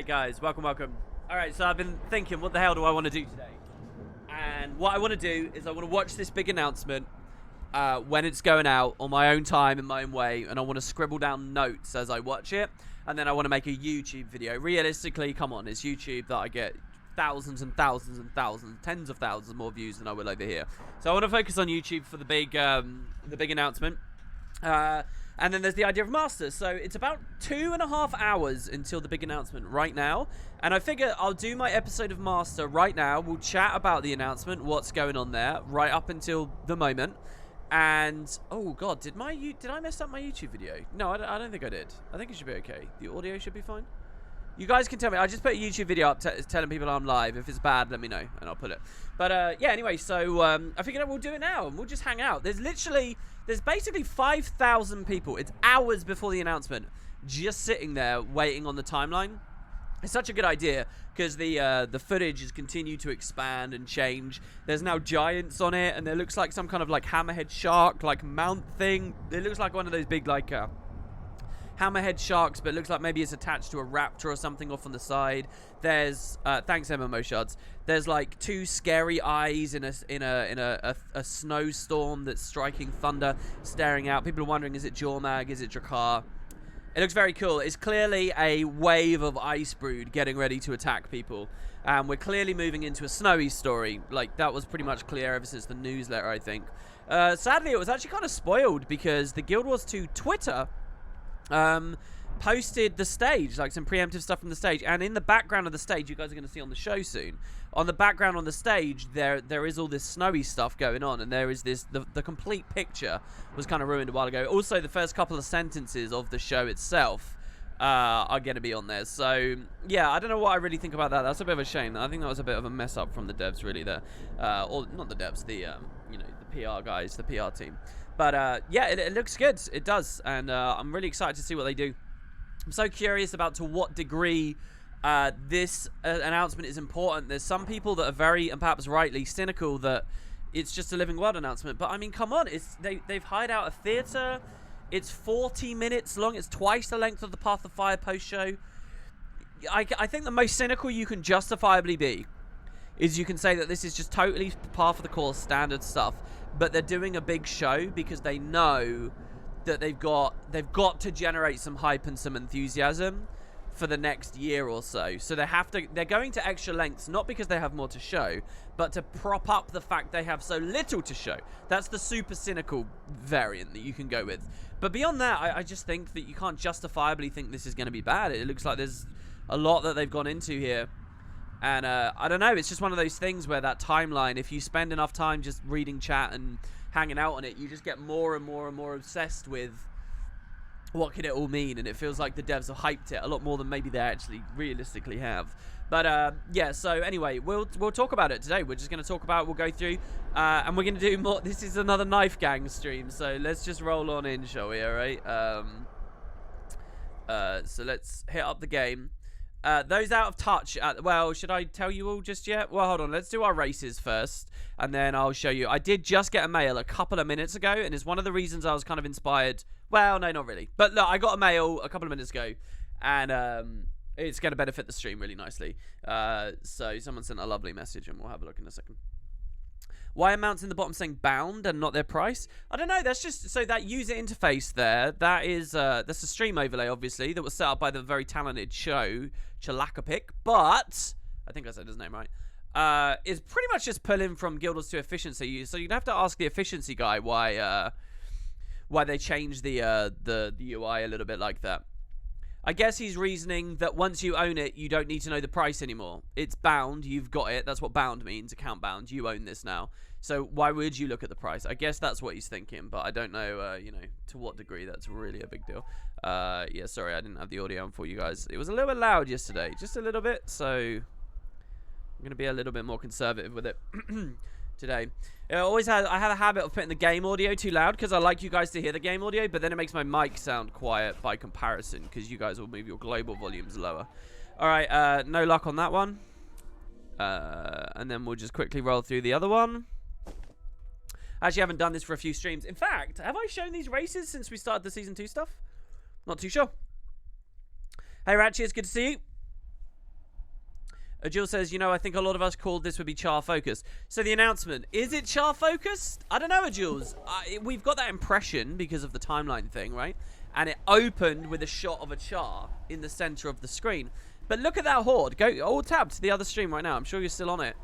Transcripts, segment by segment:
Alright guys, welcome. Alright, so I've been thinking, what the hell do I want to do today? And what I want to do is I want to watch this big announcement when it's going out on my own time, in my own way, and I want to scribble down notes as I watch it, and then I want to make a YouTube video. Realistically, come on, it's YouTube that I get thousands and thousands and thousands, tens of thousands more views than I will over here. So I want to focus on YouTube for the big announcement. And then there's the idea of Masters. So it's about 2.5 hours until the big announcement right now. And I figure I'll do my episode of Master right now. We'll chat about the announcement, what's going on there, right up until the moment. And, oh God, did I mess up my YouTube video? No, I don't think I did. I think it should be okay. The audio should be fine. You guys can tell me. I just put a YouTube video up telling people I'm live. If it's bad, let me know, and I'll put it. But, yeah, anyway, so I figured we'll do it now, and we'll just hang out. There's basically 5,000 people. It's hours before the announcement, just sitting there waiting on the timeline. It's such a good idea, because the footage has continued to expand and change. There's now giants on it, and there looks like some kind of, like, hammerhead shark, like, mount thing. It looks like one of those big, like, hammerhead sharks, but it looks like maybe it's attached to a raptor or something off on the side. There's thanks MMO Shards. There's like two scary eyes in a snowstorm that's striking thunder, staring out. People are wondering, is it Jormag? Is it Drakkar? It looks very cool. It's clearly a wave of ice brood getting ready to attack people. We're clearly moving into a snowy story. Like, that was pretty much clear ever since the newsletter, I think. Sadly, it was actually kind of spoiled because the Guild Wars 2 Twitter posted the stage, like some preemptive stuff from the stage, and in the background of the stage, you guys are going to see on the show soon, on the background on the stage, there is all this snowy stuff going on, and there is this, the complete picture was kind of ruined a while ago. Also, the first couple of sentences of the show itself are going to be on there. So, yeah, I don't know what I really think about that. That's a bit of a shame. I think that was a bit of a mess up from the devs, really, there. Or, not the devs, the PR guys, the PR team. But, yeah, it looks good. It does. And I'm really excited to see what they do. I'm so curious about to what degree this announcement is important. There's some people that are very, and perhaps rightly, cynical that it's just a Living World announcement. But, I mean, come on. They've hired out a theater. It's 40 minutes long. It's twice the length of the Path of Fire post-show. I think the most cynical you can justifiably be is you can say that this is just totally par for the course, standard stuff. But they're doing a big show because they know that they've got to generate some hype and some enthusiasm for the next year or so. So they're going to extra lengths, not because they have more to show, but to prop up the fact they have so little to show. That's the super cynical variant that you can go with. But beyond that, I just think that you can't justifiably think this is going to be bad. It looks like there's a lot that they've gone into here. And I don't know, it's just one of those things where that timeline, if you spend enough time just reading chat and hanging out on it, you just get more and more and more obsessed with what could it all mean, and it feels like the devs have hyped it a lot more than maybe they actually realistically have. But yeah, so anyway, we'll talk about it today. We're just going to talk about it, we'll go through, and we're going to do more. This is another Knife Gang stream, so let's just roll on in, shall we, alright? So let's hit up the game. Those out of touch, well, should I tell you all just yet? Well, hold on, let's do our races first, and then I'll show you. I did just get a mail a couple of minutes ago, and it's one of the reasons I was kind of inspired. Well, no, not really. But look, I got a mail a couple of minutes ago, and it's going to benefit the stream really nicely. So someone sent a lovely message, and we'll have a look in a second. Why are mounts in the bottom saying bound and not their price? I don't know. That's just so that user interface there. That's a stream overlay, obviously, that was set up by the very talented show Chalakapic. But I think I said his name right. Is pretty much just pulling from Guild Wars 2 efficiency. So you'd have to ask the efficiency guy why they changed the UI a little bit like that. I guess he's reasoning that once you own it, you don't need to know the price anymore. It's bound. You've got it. That's what bound means, account bound. You own this now. So why would you look at the price? I guess that's what he's thinking, but I don't know, to what degree that's really a big deal. Yeah, sorry, I didn't have the audio on for you guys. It was a little bit loud yesterday, just a little bit, so I'm going to be a little bit more conservative with it today. I have a habit of putting the game audio too loud because I like you guys to hear the game audio, but then it makes my mic sound quiet by comparison because you guys will move your global volumes lower. All right, no luck on that one. And then we'll just quickly roll through the other one. I actually haven't done this for a few streams. In fact, have I shown these races since we started the Season 2 stuff? Not too sure. Hey, Ratchy, it's good to see you. Jill says, you know, I think a lot of us called this would be char focused. So the announcement, is it char focused? I don't know, Jules. We've got that impression because of the timeline thing, right? And it opened with a shot of a char in the center of the screen. But look at that horde. Go all tab to the other stream right now. I'm sure you're still on it.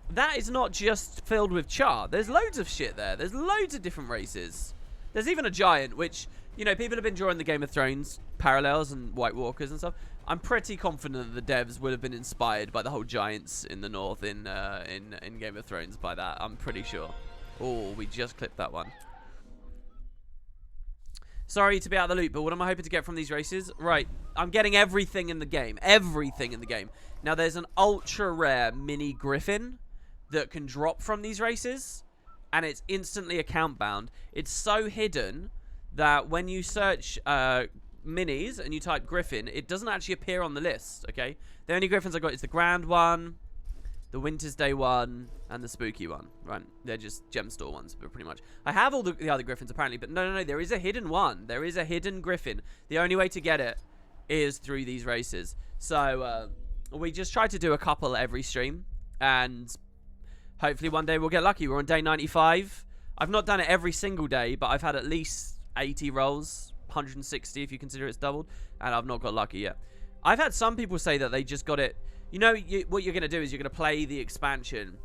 That is not just filled with char. There's loads of shit there. There's loads of different races. There's even a giant, which, you know, people have been drawing the Game of Thrones parallels and White Walkers and stuff. I'm pretty confident that the devs would have been inspired by the whole giants in the north in Game of Thrones by that. I'm pretty sure. Oh, we just clipped that one. Sorry to be out of the loop, but what am I hoping to get from these races? Right, I'm getting everything in the game. Everything in the game. Now, there's an ultra rare mini griffin that can drop from these races, and it's instantly account bound. It's so hidden that when you search minis and you type griffin, it doesn't actually appear on the list, okay? The only griffins I got is the grand one, the Winter's Day one, and the spooky one, right? They're just gem store ones, but pretty much. I have all the other griffins apparently, but no, there is a hidden one. There is a hidden griffin. The only way to get it is through these races. So we just try to do a couple every stream, and hopefully one day we'll get lucky. We're on day 95. I've not done it every single day, but I've had at least 80 rolls, 160 if you consider it's doubled, and I've not got lucky yet. I've had some people say that they just got it. You know, what you're going to do is you're going to play the expansion,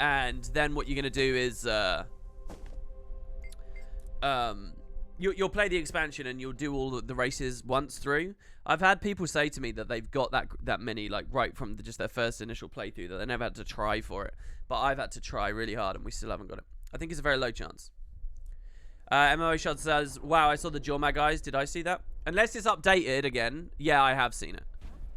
and then what you're going to do is you'll play the expansion and you'll do all the races once through. I've had people say to me that they've got that many, like, right from just their first initial playthrough, that they never had to try for it. But I've had to try really hard, and we still haven't got it. I think it's a very low chance. MMO Shot says, wow, I saw the Jormag guys. Did I see that? Unless it's updated again. Yeah, I have seen it.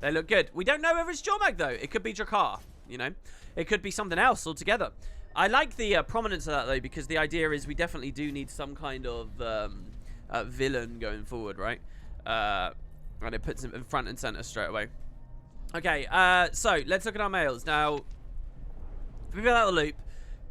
They look good. We don't know whether it's Jormag, though. It could be Drakkar, you know? It could be something else altogether. I like the prominence of that, though, because the idea is we definitely do need some kind of villain going forward, right? And it puts him in front and center straight away. Okay, so let's look at our mails. Now, people out of the loop.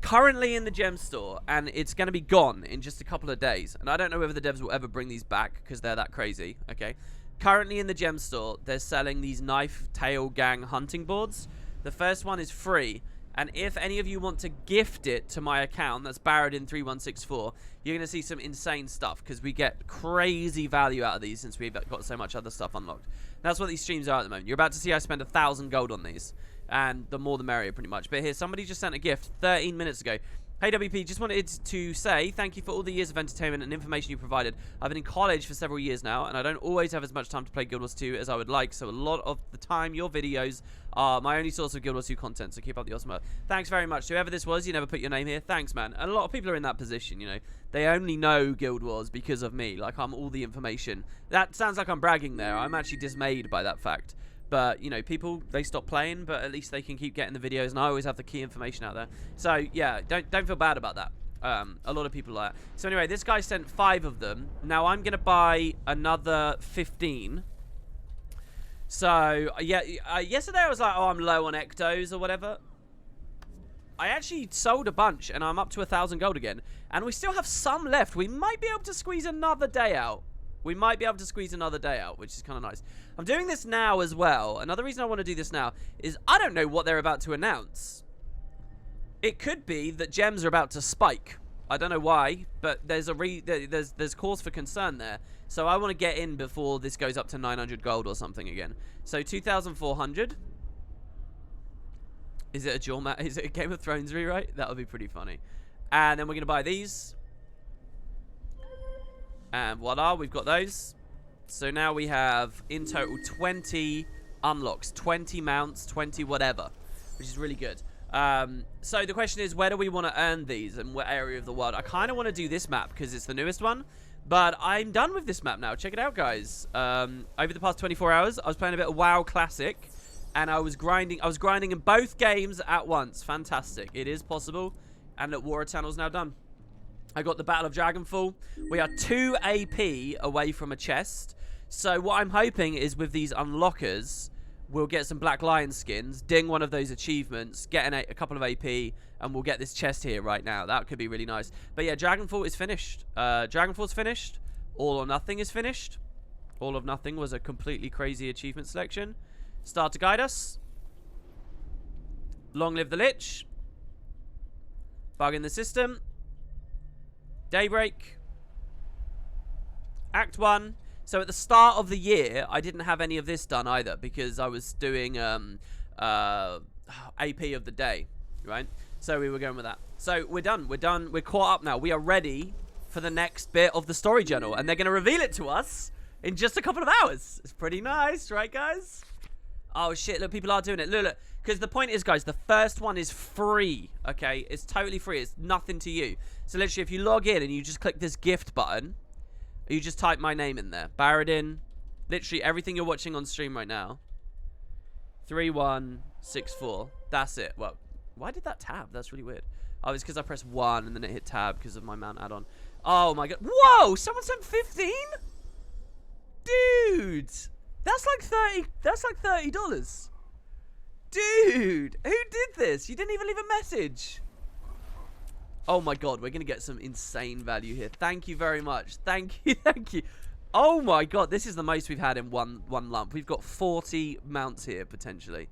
Currently in the gem store, and it's going to be gone in just a couple of days. And I don't know whether the devs will ever bring these back, because they're that crazy, okay? Currently in the gem store, they're selling these Knife Tail Gang hunting boards. The first one is free, and if any of you want to gift it to my account, that's Barradin3164, you're going to see some insane stuff, because we get crazy value out of these since we've got so much other stuff unlocked. That's what these streams are at the moment. You're about to see I spend 1,000 gold on these, and the more the merrier, pretty much. But here, somebody just sent a gift 13 minutes ago. Hey WP, just wanted to say thank you for all the years of entertainment and information you provided. I've been in college for several years now, and I don't always have as much time to play Guild Wars 2 as I would like, so a lot of the time your videos are my only source of Guild Wars 2 content, so keep up the awesome work. Thanks very much. Whoever this was, you never put your name here. Thanks, man. And a lot of people are in that position, you know. They only know Guild Wars because of me. Like, I'm all the information. That sounds like I'm bragging there. I'm actually dismayed by that fact. But, you know, people, they stop playing, but at least they can keep getting the videos, and I always have the key information out there. So, yeah, don't feel bad about that. A lot of people like that. So, anyway, this guy sent 5 of them. Now, I'm going to buy another 15. So, yeah, yesterday I was like, oh, I'm low on Ectos or whatever. I actually sold a bunch, and I'm up to 1,000 gold again. And we still have some left. We might be able to squeeze another day out. We might be able to squeeze another day out, which is kind of nice. I'm doing this now as well. Another reason I want to do this now is I don't know what they're about to announce. It could be that gems are about to spike. I don't know why, but there's cause for concern there. So I want to get in before this goes up to 900 gold or something again. So 2,400. Is it a Jormag? Is it a Game of Thrones rewrite? That would be pretty funny. And then we're going to buy these. And voila, we've got those. So now we have, in total, 20 unlocks. 20 mounts, 20 whatever. Which is really good. So the question is, where do we want to earn these? And what area of the world? I kind of want to do this map because it's the newest one. But I'm done with this map now. Check it out, guys. Over the past 24 hours, I was playing a bit of WoW Classic. And I was grinding in both games at once. Fantastic. It is possible. And look, War Eternal's now done. I got the Battle of Dragonfall. We are 2 AP away from a chest. So what I'm hoping is with these unlockers, we'll get some Black Lion skins, ding one of those achievements, get a couple of AP, and we'll get this chest here right now. That could be really nice. But yeah, Dragonfall is finished. Dragonfall's finished. All or Nothing is finished. All of Nothing was a completely crazy achievement selection. Start to guide us. Long live the Lich. Bug in the system. Daybreak. Act 1. So at the start of the year, I didn't have any of this done either because I was doing AP of the day, right? So we were going with that. So we're done. We're done. We're caught up now. We are ready for the next bit of the story journal, and they're going to reveal it to us in just a couple of hours. It's pretty nice, right, guys? Oh, shit. Look, people are doing it. Look, look. Because the point is, guys, the first one is free, okay? It's totally free. It's nothing to you. So literally, if you log in and you just click this gift button, you just type my name in there. Baradin. Literally everything you're watching on stream right now. 3164. That's it. Well, why did that tab? That's really weird. Oh, it's because I pressed 1 and then it hit tab because of my mount add-on. Oh my god. Whoa! Someone sent 15? Dude! That's like $30. Dude! Who did this? You didn't even leave a message. Oh my god, we're going to get some insane value here. Thank you very much. Thank you, thank you. Oh my god, this is the most we've had in one lump. We've got 40 mounts here, potentially.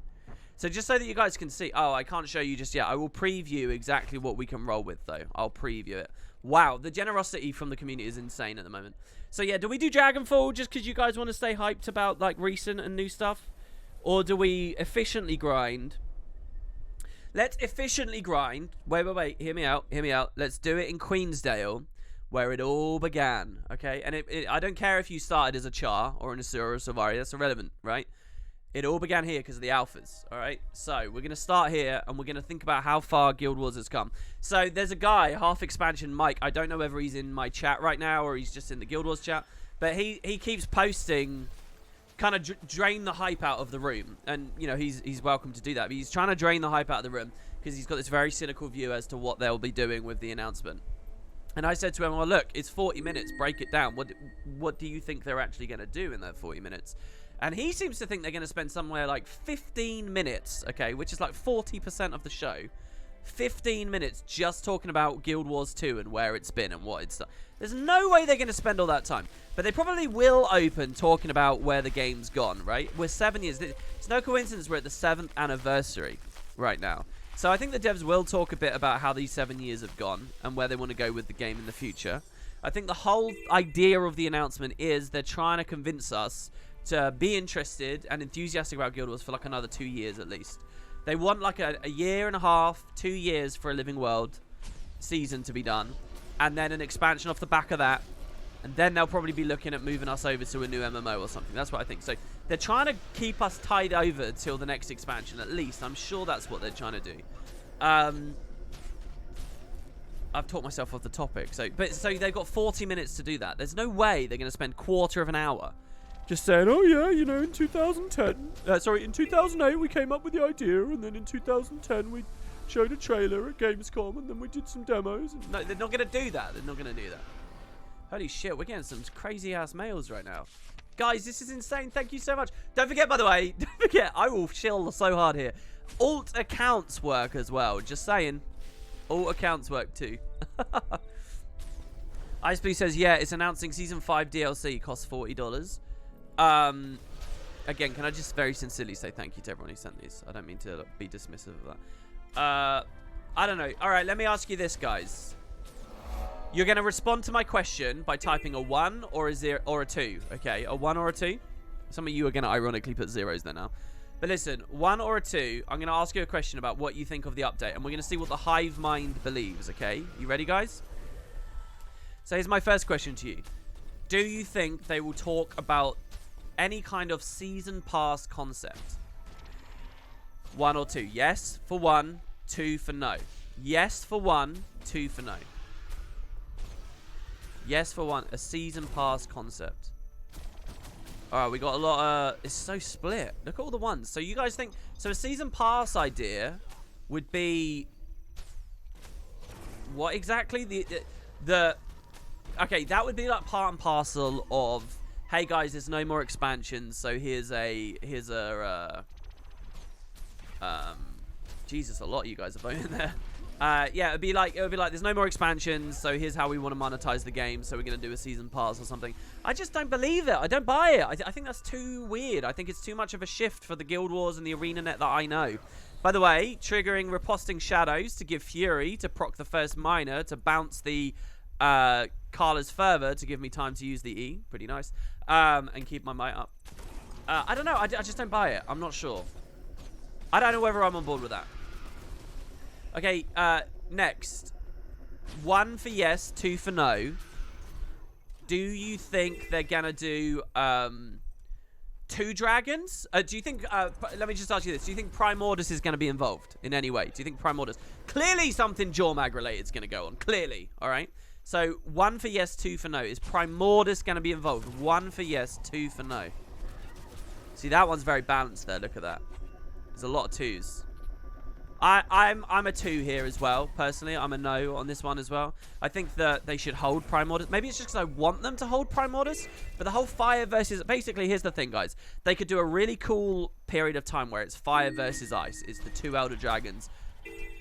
So just so that you guys can see. Oh, I can't show you just yet. I will preview exactly what we can roll with, though. I'll preview it. Wow, the generosity from the community is insane at the moment. So yeah, do we do Dragonfall just because you guys want to stay hyped about like recent and new stuff? Or do we efficiently grind? Let's efficiently grind. Wait. Hear me out. Hear me out. Let's do it in Queensdale, where it all began. Okay? And I don't care if you started as a Char or an Asura or a Sylvari. That's irrelevant, right? It all began here because of the alphas. All right? So we're going to start here, and we're going to think about how far Guild Wars has come. So there's a guy, Half Expansion Mike. I don't know whether he's in my chat right now or he's just in the Guild Wars chat. But he keeps posting... kind of drain the hype out of the room, and you know he's welcome to do that, but he's trying to drain the hype out of the room because he's got this very cynical view as to what they'll be doing with the announcement. And I said to him, well, look, it's 40 minutes, break it down. What do you think they're actually going to do in that 40 minutes? And he seems to think they're going to spend somewhere like 15 minutes, okay, which is like 40% of the show. 15 minutes just talking about Guild Wars 2 and where it's been and what it's done. There's no way they're going to spend all that time. But they probably will open talking about where the game's gone, right? We're 7 years. It's no coincidence we're at the 7th anniversary right now. So I think the devs will talk a bit about how these 7 years have gone and where they want to go with the game in the future. I think the whole idea of the announcement is they're trying to convince us to be interested and enthusiastic about Guild Wars for like another 2 years at least. They want like a year and a half, 2 years for a Living World season to be done. And then an expansion off the back of that. And then they'll probably be looking at moving us over to a new MMO or something. That's what I think. So they're trying to keep us tied over till the next expansion at least. I'm sure that's what they're trying to do. I've taught myself off the topic. So they've got 40 minutes to do that. There's no way they're going to spend quarter of an hour just saying, oh yeah, you know, in 2008 we came up with the idea, and then in 2010 we showed a trailer at Gamescom, and then we did some demos. No, they're not going to do that. They're not going to do that. Holy shit, we're getting some crazy-ass mails right now. Guys, this is insane. Thank you so much. Don't forget, by the way, don't forget, I will chill so hard here. Alt accounts work as well. Just saying. Alt accounts work too. Iceblue says, yeah, it's announcing Season 5 DLC. Costs $40. Again, can I just very sincerely say thank you to everyone who sent these? I don't mean to be dismissive of that. I don't know. All right, let me ask you this, guys. You're going to respond to my question by typing a 1 or a 0 or a 2. Okay, a 1 or a 2. Some of you are going to ironically put zeros there now. But listen, 1 or a 2, I'm going to ask you a question about what you think of the update, and we're going to see what the hive mind believes, okay? You ready, guys? So here's my first question to you. Do you think they will talk about any kind of season pass concept? 1 or 2. Yes for 1, 2 for no. Yes for 1, 2 for no. Yes for 1. A season pass concept. Alright, we got a lot of... It's so split. Look at all the ones. So you guys think... So a season pass idea would be... What exactly? Okay, that would be like part and parcel of... Hey guys, there's no more expansions, so here's a Jesus, a lot of you guys are voting there. Yeah, it'd be like there's no more expansions, so here's how we want to monetize the game, so we're gonna do a season pass or something. I just don't believe it. I don't buy it. I think that's too weird. I think it's too much of a shift for the Guild Wars and the ArenaNet that I know. By the way, triggering Riposting Shadows to give Fury to proc the first Miner to bounce the Carla's Fervor to give me time to use the E. Pretty nice. And keep my might up. I don't know. I just don't buy it. I'm not sure. I don't know whether I'm on board with that. Okay, next. 1 for yes, 2 for no. Do you think they're gonna do 2 dragons? Do you think, let me just ask you this. Do you think Primordus is gonna be involved in any way? Do you think Primordus, clearly something Jormag related is gonna go on. Clearly, alright? So, 1 for yes, 2 for no. Is Primordus gonna be involved? 1 for yes, 2 for no. See, that one's very balanced there. Look at that. There's a lot of 2s. I'm a 2 here as well, personally. I'm a no on this one as well. I think that they should hold Primordus. Maybe it's just because I want them to hold Primordus. But the whole fire versus... Basically, here's the thing, guys. They could do a really cool period of time where it's fire versus ice. It's the 2 Elder Dragons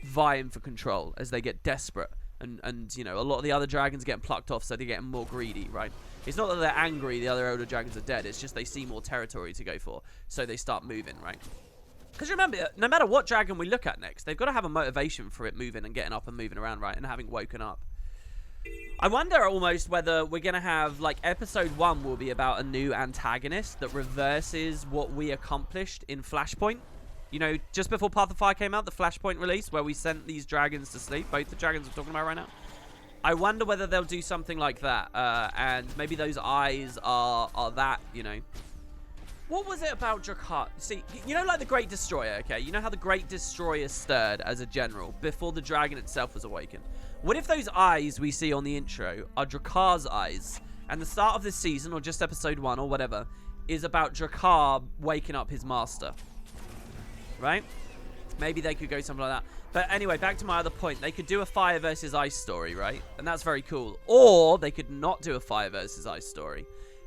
vying for control as they get desperate. And you know, a lot of the other dragons are getting plucked off, so they're getting more greedy, right? It's not that they're angry, the other Elder Dragons are dead. It's just they see more territory to go for. So they start moving, right? Because remember, no matter what dragon we look at next, they've got to have a motivation for it moving and getting up and moving around, right? And having woken up. I wonder almost whether we're going to have, like, episode 1 will be about a new antagonist that reverses what we accomplished in Flashpoint. You know, just before Path of Fire came out, the Flashpoint release, where we sent these dragons to sleep. Both the dragons we're talking about right now. I wonder whether they'll do something like that. And maybe those eyes are that, you know. What was it about Drakar? See, you know, like the Great Destroyer, okay? You know how the Great Destroyer stirred as a general before the dragon itself was awakened? What if those eyes we see on the intro are Drakar's eyes, and the start of this season, or just episode 1, or whatever, is about Drakar waking up his master? Right? Maybe they could go something like that. But anyway, back to my other point. They could do a fire versus ice story, right? And that's very cool. Or they could not do a fire versus ice story.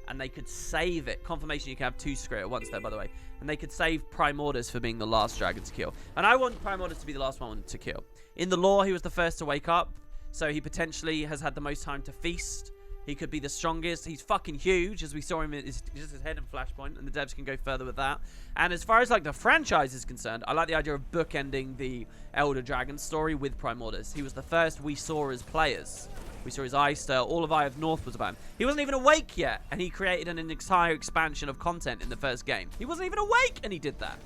And they could save it. Confirmation you can have 2 Skrit at once there, by the way. And they could save Primordus for being the last dragon to kill. And I want Primordus to be the last one to kill. In the lore, he was the first to wake up. So he potentially has had the most time to feast. He could be the strongest. He's fucking huge, as we saw him. It's just his head in Flashpoint, and the devs can go further with that. And as far as like the franchise is concerned, I like the idea of bookending the Elder Dragon story with Primordus. He was the first we saw as players. We saw his Ice Stir. All of Eye of North was about him. He wasn't even awake yet, and he created an entire expansion of content in the first game. He wasn't even awake, and he did that.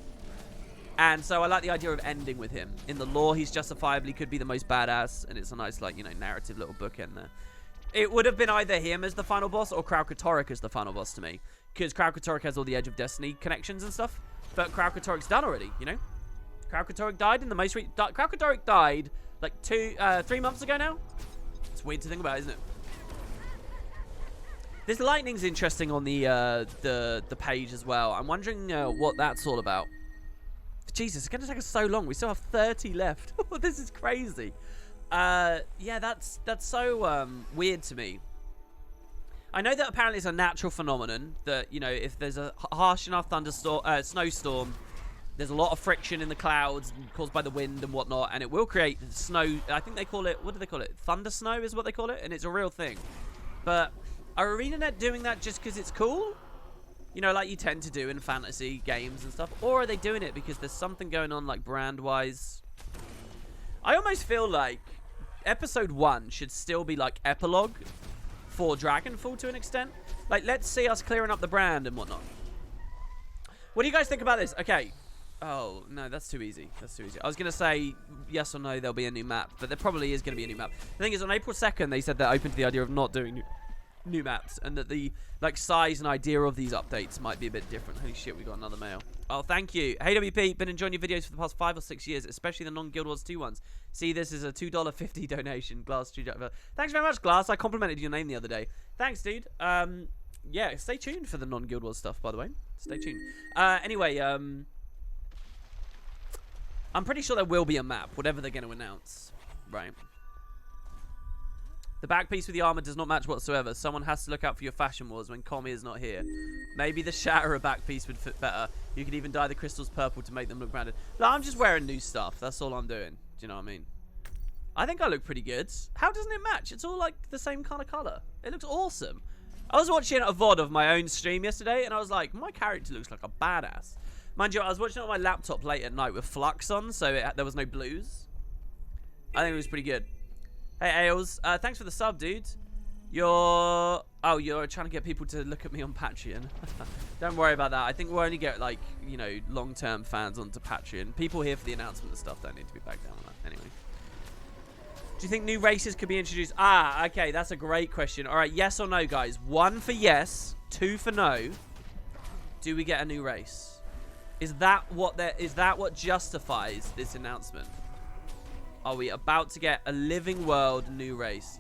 And so I like the idea of ending with him. In the lore, he's justifiably could be the most badass, and it's a nice, like, you know, narrative little bookend there. It would have been either him as the final boss or Kralkatorrik as the final boss to me. Because Kralkatorrik has all the Edge of Destiny connections and stuff. But Kralkatorrik's done already, you know? Kralkatorrik died in the most... Kralkatorrik died, like, 3 months ago now? It's weird to think about, isn't it? This lightning's interesting on the page as well. I'm wondering what that's all about. Jesus, it's going to take us so long. We still have 30 left. This is crazy. Yeah, that's so weird to me. I know that apparently it's a natural phenomenon that, you know, if there's a harsh enough snowstorm, there's a lot of friction in the clouds caused by the wind and whatnot, and it will create snow. I think they call it, what do they call it? Thunder snow is what they call it, and it's a real thing. But are ArenaNet doing that just because it's cool? You know, like you tend to do in fantasy games and stuff? Or are they doing it because there's something going on, like, brand-wise? I almost feel like episode 1 should still be, like, epilogue for Dragonfall to an extent. Like, let's see us clearing up the brand and whatnot. What do you guys think about this? Okay. Oh, no, that's too easy. That's too easy. I was going to say yes or no, there'll be a new map. But there probably is going to be a new map. The thing is, on April 2nd, they said they're open to the idea of not doing new maps, and that the like size and idea of these updates might be a bit different. Holy shit, we got another mail. Oh, thank you. Hey WP, been enjoying your videos for the past 5 or 6 years, especially the non-Guild Wars 2 ones. See, this is a $2.50 donation. Glass thanks very much, Glass. I complimented your name the other day. Thanks, dude. Yeah, stay tuned for the non-Guild Wars stuff, by the way. Stay tuned. Anyway, I'm pretty sure there will be a map, whatever they're going to announce. Right. The back piece with the armor does not match whatsoever. Someone has to look out for your fashion wars when Commie is not here. Maybe the Shatterer back piece would fit better. You could even dye the crystals purple to make them look branded. No, I'm just wearing new stuff. That's all I'm doing. Do you know what I mean? I think I look pretty good. How doesn't it match? It's all like the same kind of color. It looks awesome. I was watching a VOD of my own stream yesterday, and I was like, my character looks like a badass. Mind you, I was watching it on my laptop late at night with Flux on, so there was no blues. I think it was pretty good. Hey, Ailes. Thanks for the sub, dude. You're trying to get people to look at me on Patreon. Don't worry about that. I think we'll only get, like, you know, long-term fans onto Patreon. People here for the announcement and stuff don't need to be back down on that. Anyway. Do you think new races could be introduced? Ah, okay, that's a great question. All right, yes or no, guys? 1 for yes, 2 for no. Do we get a new race? Is that what justifies this announcement? Are we about to get a Living World new race?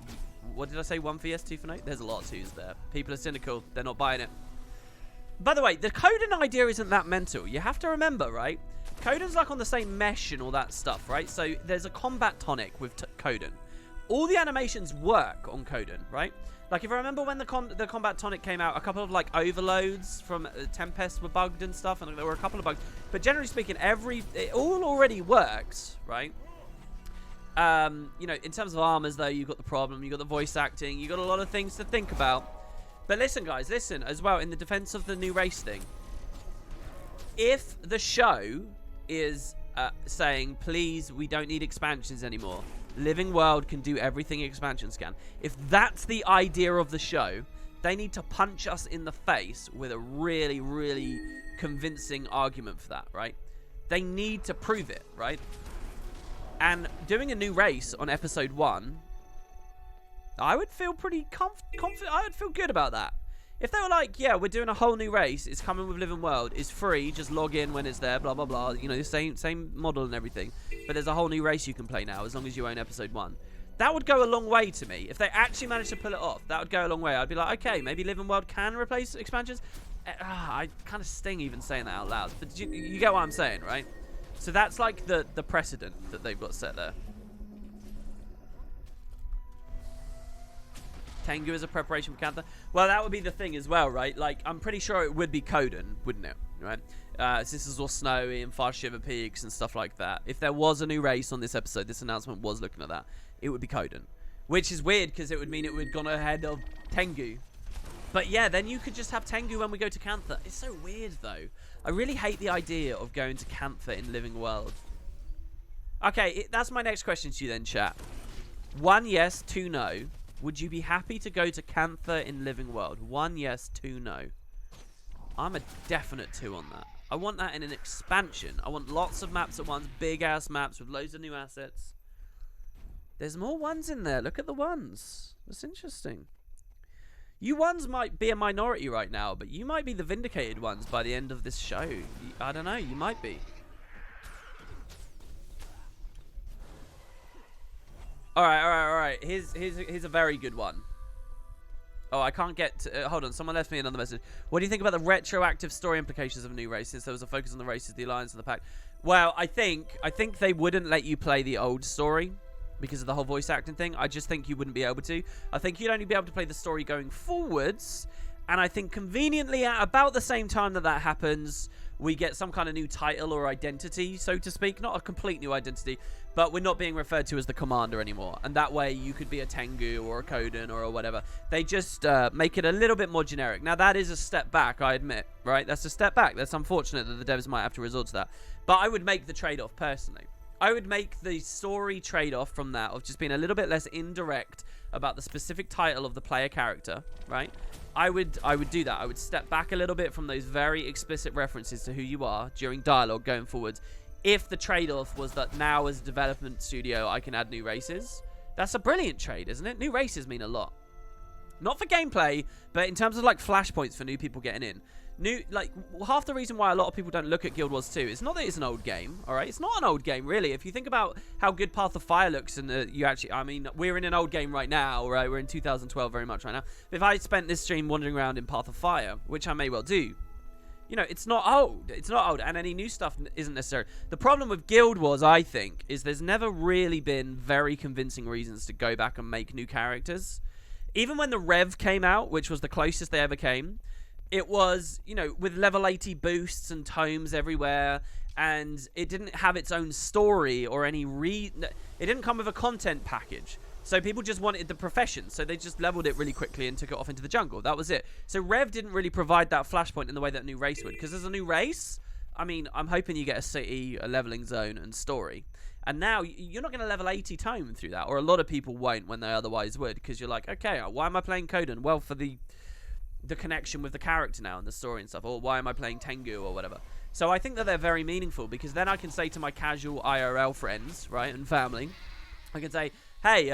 What did I say? 1 for yes, 2 for no? There's a lot of 2s there. People are cynical. They're not buying it. By the way, the Coden idea isn't that mental. You have to remember, right? Coden's like on the same mesh and all that stuff, right? So there's a combat tonic with Coden. All the animations work on Coden, right? Like, if I remember when the combat tonic came out, a couple of, like, overloads from Tempest were bugged and stuff, and there were a couple of bugs. But generally speaking, it all already works, right? You know, in terms of armors, though, you've got the problem. You've got the voice acting. You've got a lot of things to think about. But listen, guys, listen, as well, in the defense of the new race thing. If the show is saying, please, we don't need expansions anymore. Living World can do everything expansions can. If that's the idea of the show, they need to punch us in the face with a really, really convincing argument for that, right? They need to prove it, right? And doing a new race on episode 1, I would feel pretty confident. I would feel good about that. If they were like, yeah, we're doing a whole new race, it's coming with Living World, it's free, just log in when it's there, blah, blah, blah. You know, the same model and everything. But there's a whole new race you can play now, as long as you own episode 1. That would go a long way to me. If they actually managed to pull it off, that would go a long way. I'd be like, okay, maybe Living World can replace expansions. I kind of sting even saying that out loud. But you get what I'm saying, right? So that's like the precedent that they've got set there. Tengu is a preparation for Cantha. Well, that would be the thing as well, right? Like, I'm pretty sure it would be Coden, wouldn't it? Right? Since this is all snowy and Far Shiver Peaks and stuff like that. If there was a new race on this episode, this announcement was looking at that, it would be Coden. Which is weird, because it would mean it would have gone ahead of Tengu. But yeah, then you could just have Tengu when we go to Cantha. It's so weird, though. I really hate the idea of going to Cantha in Living World. Okay, that's my next question to you then, chat. 1 yes, 2 no. Would you be happy to go to Cantha in Living World? 1 yes, 2 no. I'm a definite 2 on that. I want that in an expansion. I want lots of maps at once, big-ass maps with loads of new assets. There's more 1s in there. Look at the 1s. That's interesting. You 1s might be a minority right now, but you might be the vindicated ones by the end of this show. I don't know. You might be. All right. Here's a very good one. Oh, I can't get to, hold on, someone left me another message. What do you think about the retroactive story implications of a new race, since there was a focus on the races, the alliance, and the pack? Well, I think they wouldn't let you play the old story because of the whole voice acting thing. I just think you wouldn't be able to. I think you'd only be able to play the story going forwards, and I think conveniently at about the same time that happens, we get some kind of new title or identity, so to speak. Not a complete new identity, but we're not being referred to as the commander anymore. And that way you could be a Tengu or a Coden or whatever. They just make it a little bit more generic. Now, that is a step back, I admit, right? That's a step back. That's unfortunate that the devs might have to resort to that. But I would make the trade-off personally. I would make the story trade-off from that of just being a little bit less indirect about the specific title of the player character, right? I would do that. I would step back a little bit from those very explicit references to who you are during dialogue going forwards. If the trade-off was that now as a development studio I can add new races, that's a brilliant trade, isn't it? New races mean a lot. Not for gameplay, but in terms of like flashpoints for new people getting in. Half the reason why a lot of people don't look at Guild Wars 2 is not that it's an old game, all right? It's not an old game, really. If you think about how good Path of Fire looks, and I mean, we're in an old game right now, right? We're in 2012 very much right now. But if I spent this stream wandering around in Path of Fire, which I may well do, you know, it's not old. It's not old, and any new stuff isn't necessary. The problem with Guild Wars, I think, is there's never really been very convincing reasons to go back and make new characters. Even when the Rev came out, which was the closest they ever came, it was, you know, with level 80 boosts and tomes everywhere, and it didn't have its own story or any it didn't come with a content package. So people just wanted the profession, so they just leveled it really quickly and took it off into the jungle. That was it. So Rev didn't really provide that flashpoint in the way that a new race would, because as a new race, I mean, I'm hoping you get a city, a leveling zone, and story. And now you're not going to level 80 Tome through that, or a lot of people won't when they otherwise would, because you're like, okay, why am I playing Kodan? Well, for the connection with the character now and the story and stuff, or why am I playing Tengu or whatever. So I think that they're very meaningful, because then I can say to my casual IRL friends, right, and family, I can say, hey, do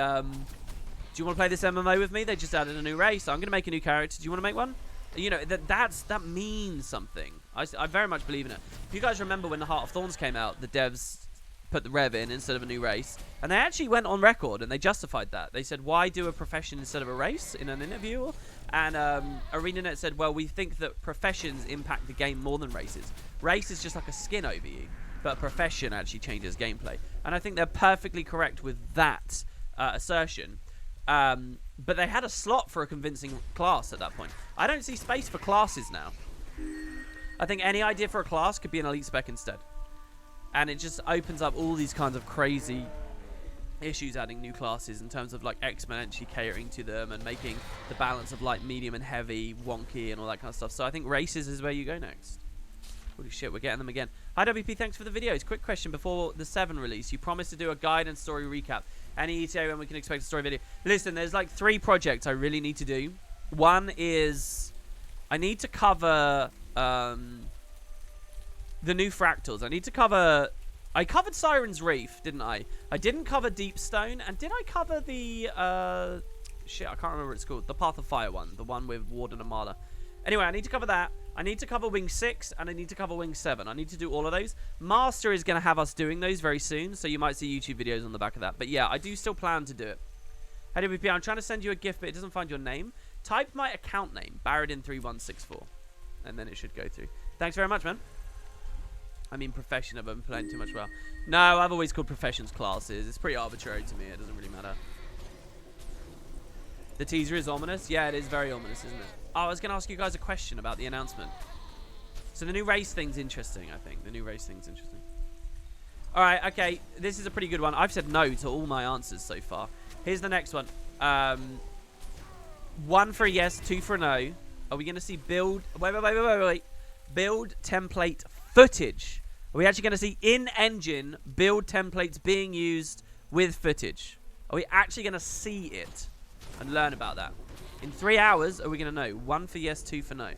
you want to play this MMO with me? They just added a new race. I'm going to make a new character. Do you want to make one? You know, that means something. I very much believe in it. If you guys remember when the Heart of Thorns came out, the devs put the rev in instead of a new race, and they actually went on record and they justified that. They said, why do a profession instead of a race, in an interview? And ArenaNet said, well, we think that professions impact the game more than races. Race is just like a skin over you, but a profession actually changes gameplay. And I think they're perfectly correct with that assertion. But they had a slot for a convincing class at that point. I don't see space for classes now. I think any idea for a class could be an elite spec instead. And it just opens up all these kinds of crazy issues adding new classes in terms of like exponentially catering to them and making the balance of light, medium, and heavy wonky and all that kind of stuff. So I think races is where you go next. Holy shit, we're getting them again. Hi WP, thanks for the videos. Quick question before the 7 release. You promised to do a guide and story recap. Any ETA when we can expect a story video? Listen, there's like 3 projects I really need to do. One is I need to cover the new fractals. I need to cover... I covered Siren's Reef, didn't I? I didn't cover Deepstone. And did I cover the... shit, I can't remember what it's called. The Path of Fire one. The one with Warden and Marla. Anyway, I need to cover that. I need to cover Wing 6. And I need to cover Wing 7. I need to do all of those. Master is going to have us doing those very soon. So you might see YouTube videos on the back of that. But yeah, I do still plan to do it. Hey WP, I'm trying to send you a gift, but it doesn't find your name. Type my account name. Baradin3164. And then it should go through. Thanks very much, man. I mean, profession, I've been playing too much well. No, I've always called professions classes. It's pretty arbitrary to me. It doesn't really matter. The teaser is ominous. Yeah, it is very ominous, isn't it? Oh, I was going to ask you guys a question about the announcement. So the new race thing's interesting, I think. The new race thing's interesting. All right, okay. This is a pretty good one. I've said no to all my answers so far. Here's the next one. 1 for a yes, 2 for a no. Are we going to see build... Wait. Build template footage. Are we actually going to see in-engine build templates being used with footage? Are we actually going to see it and learn about that? In 3 hours, are we going to know? 1 for yes, 2 for no.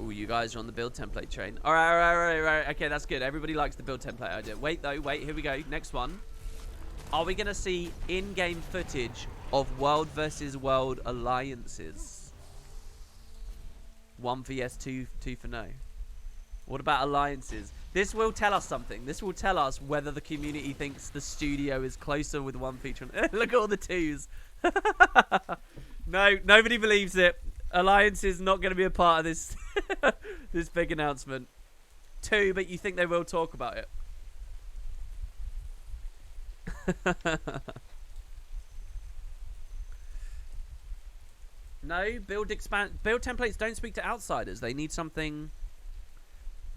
Oh, you guys are on the build template train. All right. Okay, that's good. Everybody likes the build template idea. Wait, here we go. Next one. Are we going to see in-game footage of world versus world alliances? 1 for yes, 2 for no. What about alliances? This will tell us something. This will tell us whether the community thinks the studio is closer with 1 feature. Look at all the 2s. No, nobody believes it. Alliance is not going to be a part of this this big announcement. 2, but you think they will talk about it. No, build templates don't speak to outsiders. They need something.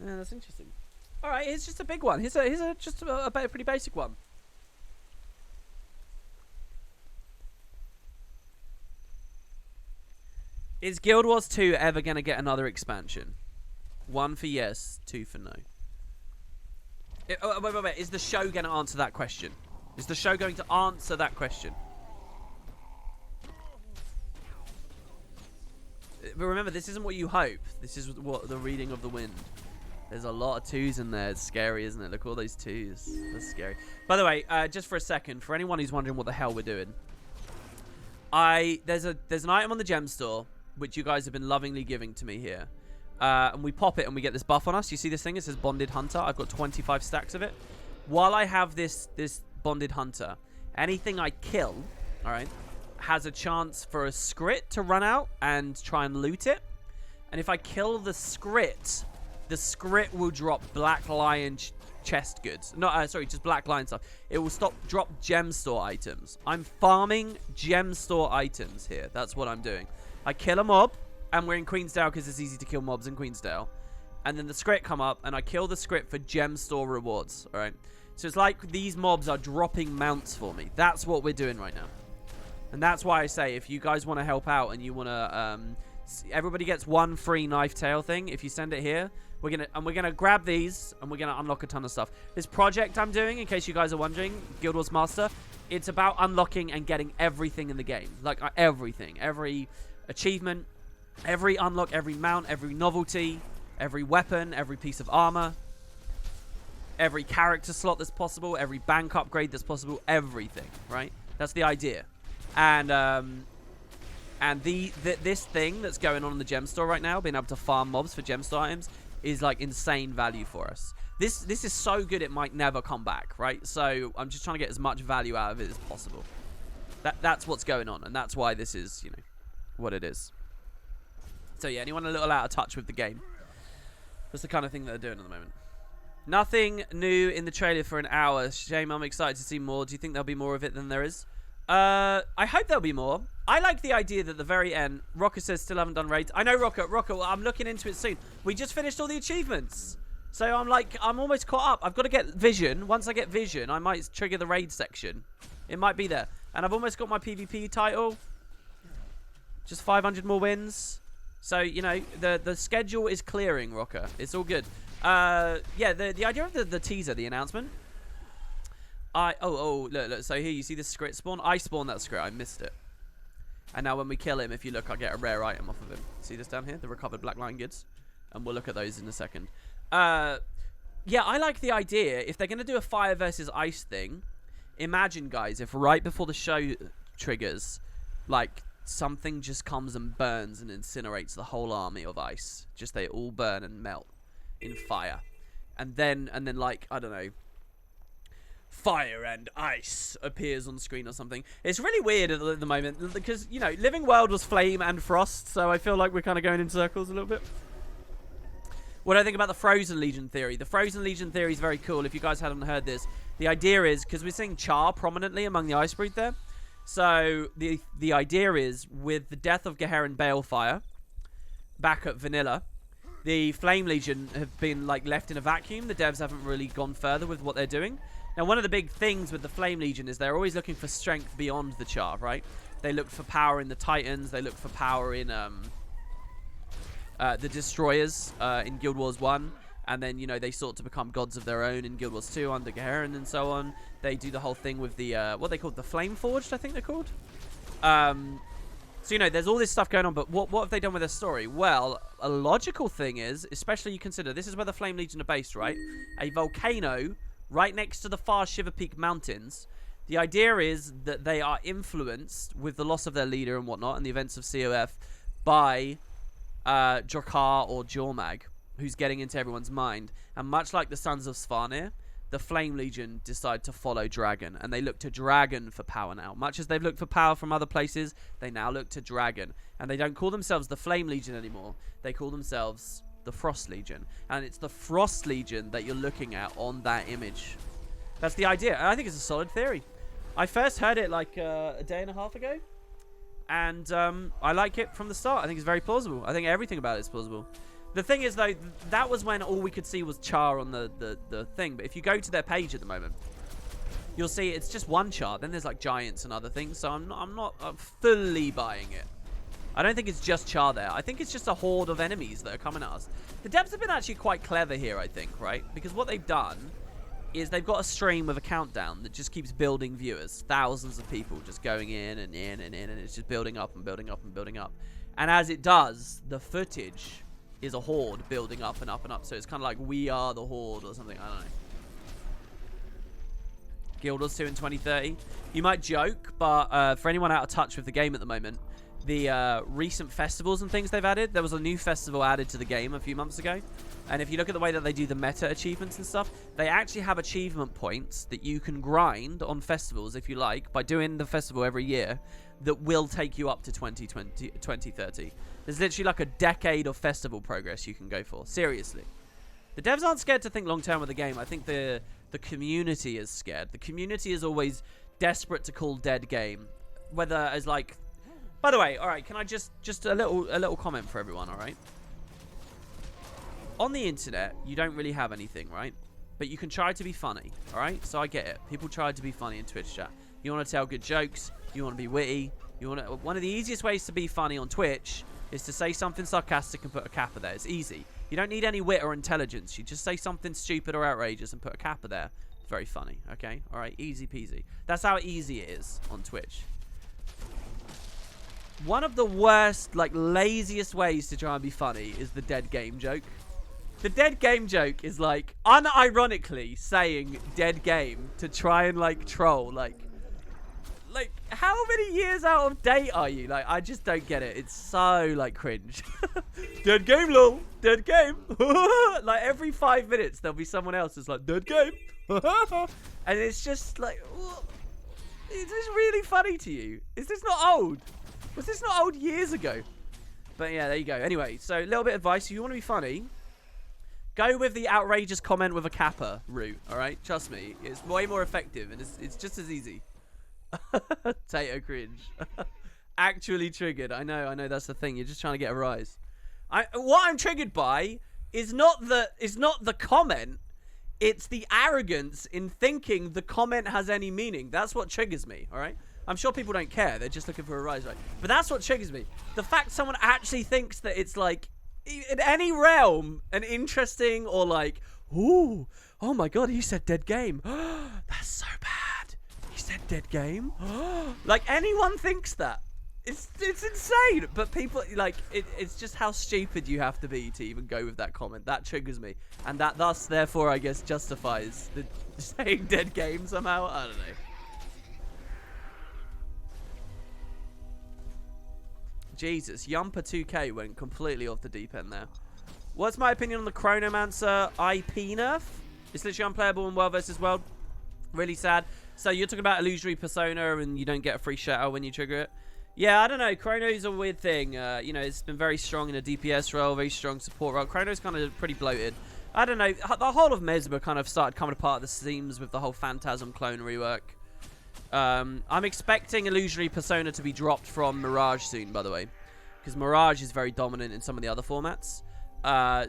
Yeah, that's interesting. All right, here's just a big one. Here's just a pretty basic one. Is Guild Wars 2 ever going to get another expansion? 1 for yes, 2 for no. Wait. Is the show going to answer that question? Is the show going to answer that question? But remember, this isn't what you hope. This is what the reading of the wind. There's a lot of 2s in there. It's scary, isn't it? Look, all those 2s. That's scary. By the way, just for a second, for anyone who's wondering what the hell we're doing, there's an item on the gem store which you guys have been lovingly giving to me here, and we pop it and we get this buff on us. You see this thing? It says Bonded Hunter. I've got 25 stacks of it. While I have this Bonded Hunter, anything I kill, all right, has a chance for a Skrit to run out and try and loot it. And if I kill the Skrit will drop Black Lion chest goods. No, sorry, just Black Lion stuff. It will drop gem store items. I'm farming gem store items here. That's what I'm doing. I kill a mob, and we're in Queensdale because it's easy to kill mobs in Queensdale. And then the Skrit come up, and I kill the Skrit for gem store rewards. All right. So it's like these mobs are dropping mounts for me. That's what we're doing right now. And that's why I say, if you guys want to help out and you want to... everybody gets 1 free knife tail thing. If you send it here, We're gonna grab these, and we're gonna unlock a ton of stuff. This project I'm doing, in case you guys are wondering, Guild Wars Master, it's about unlocking and getting everything in the game. Like, everything. Every achievement, every unlock, every mount, every novelty, every weapon, every piece of armor, every character slot that's possible, every bank upgrade that's possible, everything, right? That's the idea. And this thing that's going on in the gem store right now, being able to farm mobs for gem store items, is like insane value for us. This is so good it might never come back, right? So I'm just trying to get as much value out of it as possible. That's what's going on, and that's why this is, you know, what it is. So yeah, anyone a little out of touch with the game? That's the kind of thing that they're doing at the moment. Nothing new in the trailer for an hour. Shame, I'm excited to see more. Do you think there'll be more of it than there is? I hope there'll be more. I like the idea that at the very end, Rocker says still haven't done raids. I know, Rocker, well, I'm looking into it soon. We just finished all the achievements. So I'm almost caught up. I've got to get Vision. Once I get Vision, I might trigger the raid section. It might be there. And I've almost got my PvP title. Just 500 more wins. So, you know, the schedule is clearing, Rocker. It's all good. Yeah, the idea of the teaser, the announcement. Look. So here you see this script spawn. I spawned that script. I missed it. And now when we kill him, if you look, I get a rare item off of him. See this down here? The recovered Black Lion goods. And we'll look at those in a second. Yeah, I like the idea. If they're going to do a fire versus ice thing, imagine, guys, if right before the show triggers, like, something just comes and burns and incinerates the whole army of ice. Just they all burn and melt in fire. And then like, I don't know, fire and ice appears on screen or something. It's really weird at the moment because, you know, Living World was flame and frost, so I feel like we're kind of going in circles a little bit. What do I think about the Frozen Legion theory? The Frozen Legion theory is very cool. If you guys hadn't heard this, the idea is, because we're seeing Char prominently among the Ice Breed there, so the idea is, with the death of Geherin Balefire back at Vanilla, the Flame Legion have been like left in a vacuum. The devs haven't really gone further with what they're doing. Now, one of the big things with the Flame Legion is they're always looking for strength beyond the Char, right? They look for power in the Titans. They look for power in the Destroyers in Guild Wars 1. And then, you know, they sought to become gods of their own in Guild Wars 2 under Geherin and so on. They do the whole thing with the, what they called, the Flame Forged, I think they're called. So, you know, there's all this stuff going on, but what have they done with their story? Well, a logical thing is, especially you consider, this is where the Flame Legion are based, right? A volcano right next to the far Shiver Peak Mountains. The idea is that they are influenced with the loss of their leader and whatnot and the events of COF by Drakar or Jormag, who's getting into everyone's mind. And much like the Sons of Svanir, the Flame Legion decide to follow Dragon, and they look to Dragon for power now. Much as they've looked for power from other places, they now look to Dragon. And they don't call themselves the Flame Legion anymore. They call themselves the Frost Legion. And it's the Frost Legion that you're looking at on that image. That's the idea. And I think it's a solid theory. I first heard it like a day and a half ago. And I like it from the start. I think it's very plausible. I think everything about it is plausible. The thing is, though, that was when all we could see was Char on the thing. But if you go to their page at the moment, you'll see it's just one Char. Then there's like giants and other things. So I'm not fully buying it. I don't think it's just Char there. I think it's just a horde of enemies that are coming at us. The devs have been actually quite clever here, I think, right? Because what they've done is they've got a stream with a countdown that just keeps building viewers. Thousands of people just going in and in and in. And it's just building up and building up and building up. And as it does, the footage is a horde building up and up and up. So it's kind of like We Are the Horde or something. I don't know. Guild Wars 2 in 2030. You might joke, but for anyone out of touch with the game at the moment, the recent festivals and things they've added, there was a new festival added to the game a few months ago. And if you look at the way that they do the meta achievements and stuff, they actually have achievement points that you can grind on festivals, if you like, by doing the festival every year, that will take you up to 2030. There's literally like a decade of festival progress you can go for. Seriously. The devs aren't scared to think long term with the game. I think the community is scared. The community is always desperate to call dead game. Whether as like... By the way, alright, can I just a little comment for everyone, alright? On the internet, you don't really have anything, right? But you can try to be funny, alright? So I get it. People try to be funny in Twitch chat. You want to tell good jokes. You want to be witty. One of the easiest ways to be funny on Twitch is to say something sarcastic and put a kappa there. It's easy. You don't need any wit or intelligence. You just say something stupid or outrageous and put a kappa there. It's very funny, okay? All right, easy peasy. That's how easy it is on Twitch. One of the worst, like, laziest ways to try and be funny is the dead game joke. The dead game joke is, like, unironically saying dead game to try and, like, troll. Like, how many years out of date are you? Like, I just don't get it. It's so, like, cringe. Dead game, lol. Dead game. Like, every 5 minutes, there'll be someone else that's like, dead game. And it's just, like, is this really funny to you? Is this not old? Was this not old years ago? But, yeah, there you go. Anyway, so, a little bit of advice. If you want to be funny, go with the outrageous comment with a kappa route, all right? Trust me. It's way more effective, and it's just as easy. Tato cringe. Actually triggered. I know that's the thing. You're just trying to get a rise. What I'm triggered by is not the comment. It's the arrogance in thinking the comment has any meaning. That's what triggers me, all right? I'm sure people don't care. They're just looking for a rise, right? But that's what triggers me. The fact someone actually thinks that it's like, in any realm, an interesting or like, ooh, oh my god, he said dead game. That's so bad. He said dead game. Like, anyone thinks that. It's insane. But people, like, it's just how stupid you have to be to even go with that comment. That triggers me. And that thus, therefore, I guess, justifies the saying dead game somehow. I don't know. Jesus, Yumper2K went completely off the deep end there. What's my opinion on the Chronomancer IP nerf? It's literally unplayable in World vs. World. Really sad. So you're talking about Illusory Persona and you don't get a free shout-out when you trigger it? Yeah, I don't know. Chrono's a weird thing. You know, it's been very strong in a DPS role, very strong support role. Chrono's kind of pretty bloated. I don't know. The whole of Mesmer kind of started coming apart at the seams with the whole Phantasm clone rework. I'm expecting Illusory Persona to be dropped from Mirage soon, by the way. Because Mirage is very dominant in some of the other formats.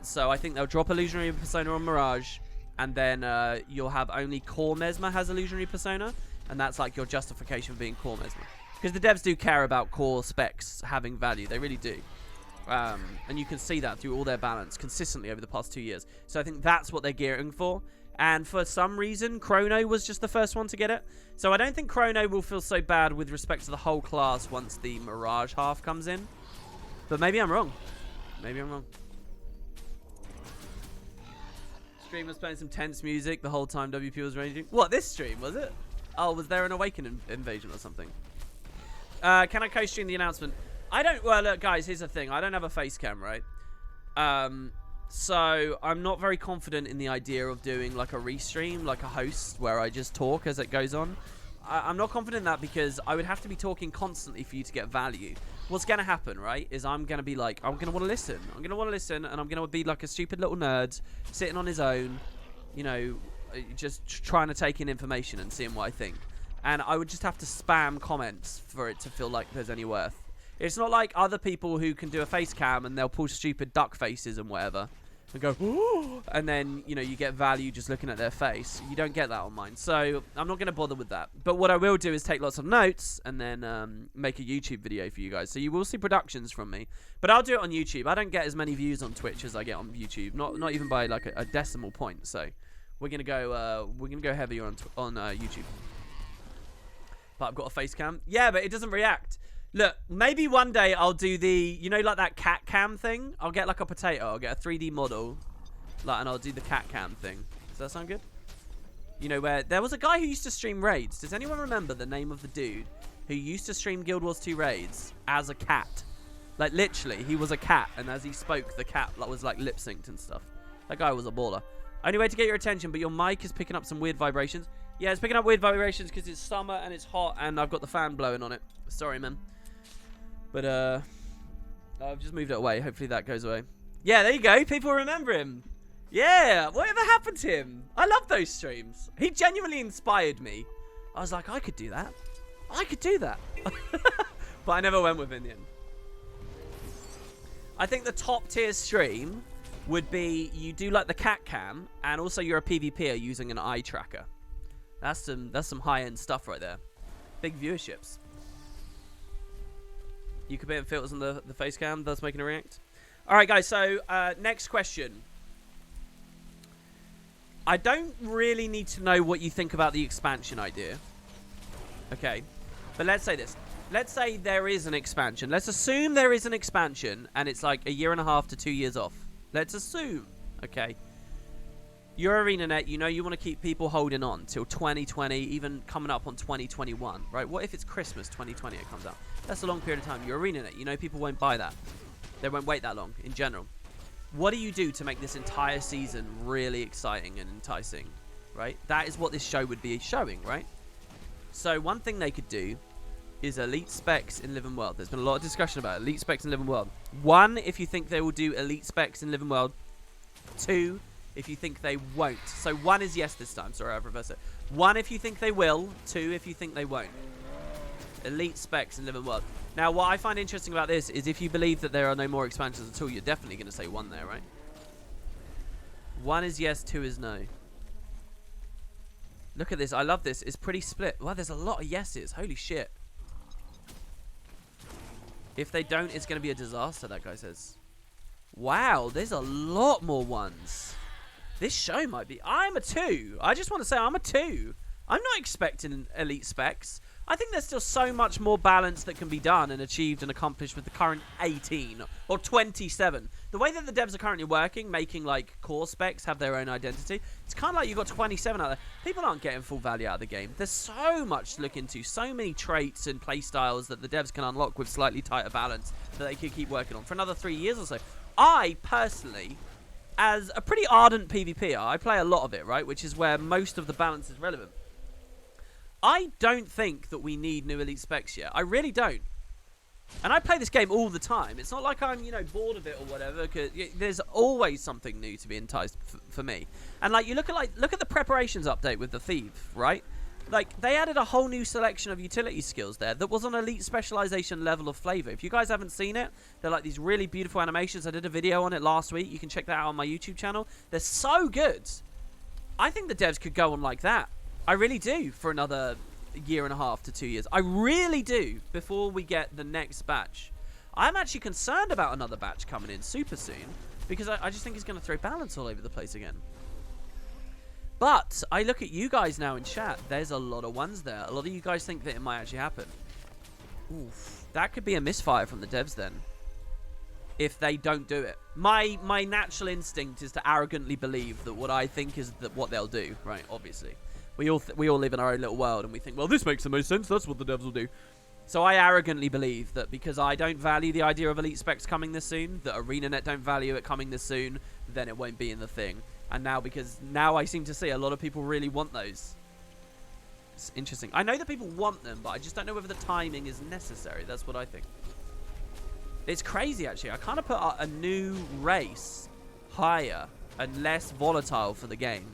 So I think they'll drop Illusory Persona on Mirage. And then you'll have only Core Mesmer has Illusory Persona. And that's like your justification for being Core Mesmer. Because the devs do care about core specs having value. They really do. And you can see that through all their balance consistently over the past 2 years. So I think that's what they're gearing for. And for some reason, Chrono was just the first one to get it. So I don't think Chrono will feel so bad with respect to the whole class once the Mirage half comes in. But maybe I'm wrong. Maybe I'm wrong. Stream was playing some tense music the whole time WP was raging. What, this stream, was it? Oh, was there an Awaken invasion or something? Can I co-stream the announcement? I don't... Well, look, guys, here's the thing. I don't have a face cam, right? So I'm not very confident in the idea of doing like a restream, like a host, where I just talk as it goes on. I'm not confident in that because I would have to be talking constantly for you to get value. What's going to happen, right, is I'm going to be like, I'm going to want to listen. I'm going to want to listen, and I'm going to be like a stupid little nerd sitting on his own, you know, just trying to take in information and seeing what I think. And I would just have to spam comments for it to feel like there's any worth. It's not like other people who can do a face cam and they'll pull stupid duck faces and whatever and go, ooh, and then, you know, you get value just looking at their face. You don't get that on mine. So I'm not going to bother with that. But what I will do is take lots of notes and then make a YouTube video for you guys. So you will see productions from me. But I'll do it on YouTube. I don't get as many views on Twitch as I get on YouTube. Not even by like a decimal point. So we're going to go heavier on YouTube. But I've got a face cam. Yeah, but it doesn't react. Look, maybe one day I'll do the, you know, like that cat cam thing? I'll get like a potato. I'll get a 3D model. And I'll do the cat cam thing. Does that sound good? You know, where there was a guy who used to stream raids. Does anyone remember the name of the dude who used to stream Guild Wars 2 raids as a cat? Like, literally, he was a cat. And as he spoke, the cat was like lip synced and stuff. That guy was a baller. Only way to get your attention, but your mic is picking up some weird vibrations. Yeah, it's picking up weird vibrations because it's summer and it's hot and I've got the fan blowing on it. Sorry, man. But, I've just moved it away. Hopefully that goes away. Yeah, there you go. People remember him. Yeah, whatever happened to him? I love those streams. He genuinely inspired me. I was like, I could do that. I could do that. But I never went with it in the end. I think the top tier stream would be you do like the cat cam and also you're a PvPer using an eye tracker. That's some high-end stuff right there. Big viewerships. You could put in filters on the face cam, thus making a react. All right, guys. So next question. I don't really need to know what you think about the expansion idea. Okay. But let's say this. Let's say there is an expansion. Let's assume there is an expansion and it's like 1.5 to 2 years off. Let's assume. Okay. You're ArenaNet. You know you want to keep people holding on till 2020, even coming up on 2021, right? What if it's Christmas 2020 it comes out? That's a long period of time. You're ArenaNet. You know people won't buy that. They won't wait that long in general. What do you do to make this entire season really exciting and enticing, right? That is what this show would be showing, right? So one thing they could do is elite specs in Living World. There's been a lot of discussion about elite specs in Living World. 1, if you think they will do elite specs in Living World. 2, if you think they won't. So 1 is yes this time. Sorry, I've reversed it. 1 if you think they will. 2 if you think they won't. Elite specs in Living World. Now, what I find interesting about this is if you believe that there are no more expansions at all, you're definitely going to say 1 there, right? 1 is yes, 2 is no. Look at this. I love this. It's pretty split. Wow, there's a lot of yeses. Holy shit. If they don't, it's going to be a disaster, that guy says. Wow, there's a lot more ones. This show might be... I'm a 2. I just want to say I'm a 2. I'm not expecting elite specs. I think there's still so much more balance that can be done and achieved and accomplished with the current 18 or 27. The way that the devs are currently working, making like core specs have their own identity, it's kind of like you've got 27 out there. People aren't getting full value out of the game. There's so much to look into, so many traits and play styles that the devs can unlock with slightly tighter balance that they could keep working on for another 3 years or so. I personally, as a pretty ardent PvPer, I play a lot of it, right? Which is where most of the balance is relevant. I don't think that we need new elite specs yet. I really don't. And I play this game all the time. It's not like I'm, you know, bored of it or whatever. Cause there's always something new to be enticed for me. And like, you look at the preparations update with the Thief, right? Like, they added a whole new selection of utility skills there that was on elite specialization level of flavor. If you guys haven't seen it, they're like these really beautiful animations. I did a video on it last week. You can check that out on my YouTube channel. They're so good. I think the devs could go on like that. I really do for another 1.5 to 2 years. I really do before we get the next batch. I'm actually concerned about another batch coming in super soon because I just think it's going to throw balance all over the place again. But I look at you guys now in chat. There's a lot of ones there. A lot of you guys think that it might actually happen. Oof, that could be a misfire from the devs then. If they don't do it. My natural instinct is to arrogantly believe that what I think is that what they'll do, right? Obviously. We all live in our own little world and we think, well, this makes the most sense. That's what the devs will do. So I arrogantly believe that because I don't value the idea of elite specs coming this soon, that ArenaNet don't value it coming this soon, then it won't be in the thing. And now, because now I seem to see a lot of people really want those. It's interesting. I know that people want them, but I just don't know whether the timing is necessary. That's what I think. It's crazy, actually. I kind of put a new race higher and less volatile for the game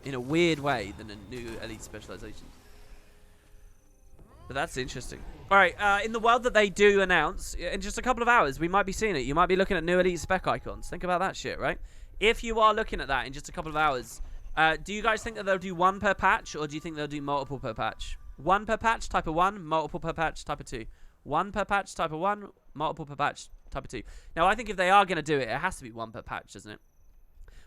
in a weird way than a new elite specialization. But that's interesting. All right, in the world that they do announce, in just a couple of hours, we might be seeing it. You might be looking at new elite spec icons. Think about that shit, right? If you are looking at that in just a couple of hours, do you guys think that they'll do 1 per patch, or do you think they'll do multiple per patch? 1 per patch, type of 1, multiple per patch, type of 2. 1 per patch, type of 1, multiple per patch, type of 2. Now, I think if they are going to do it, it has to be 1 per patch, doesn't it?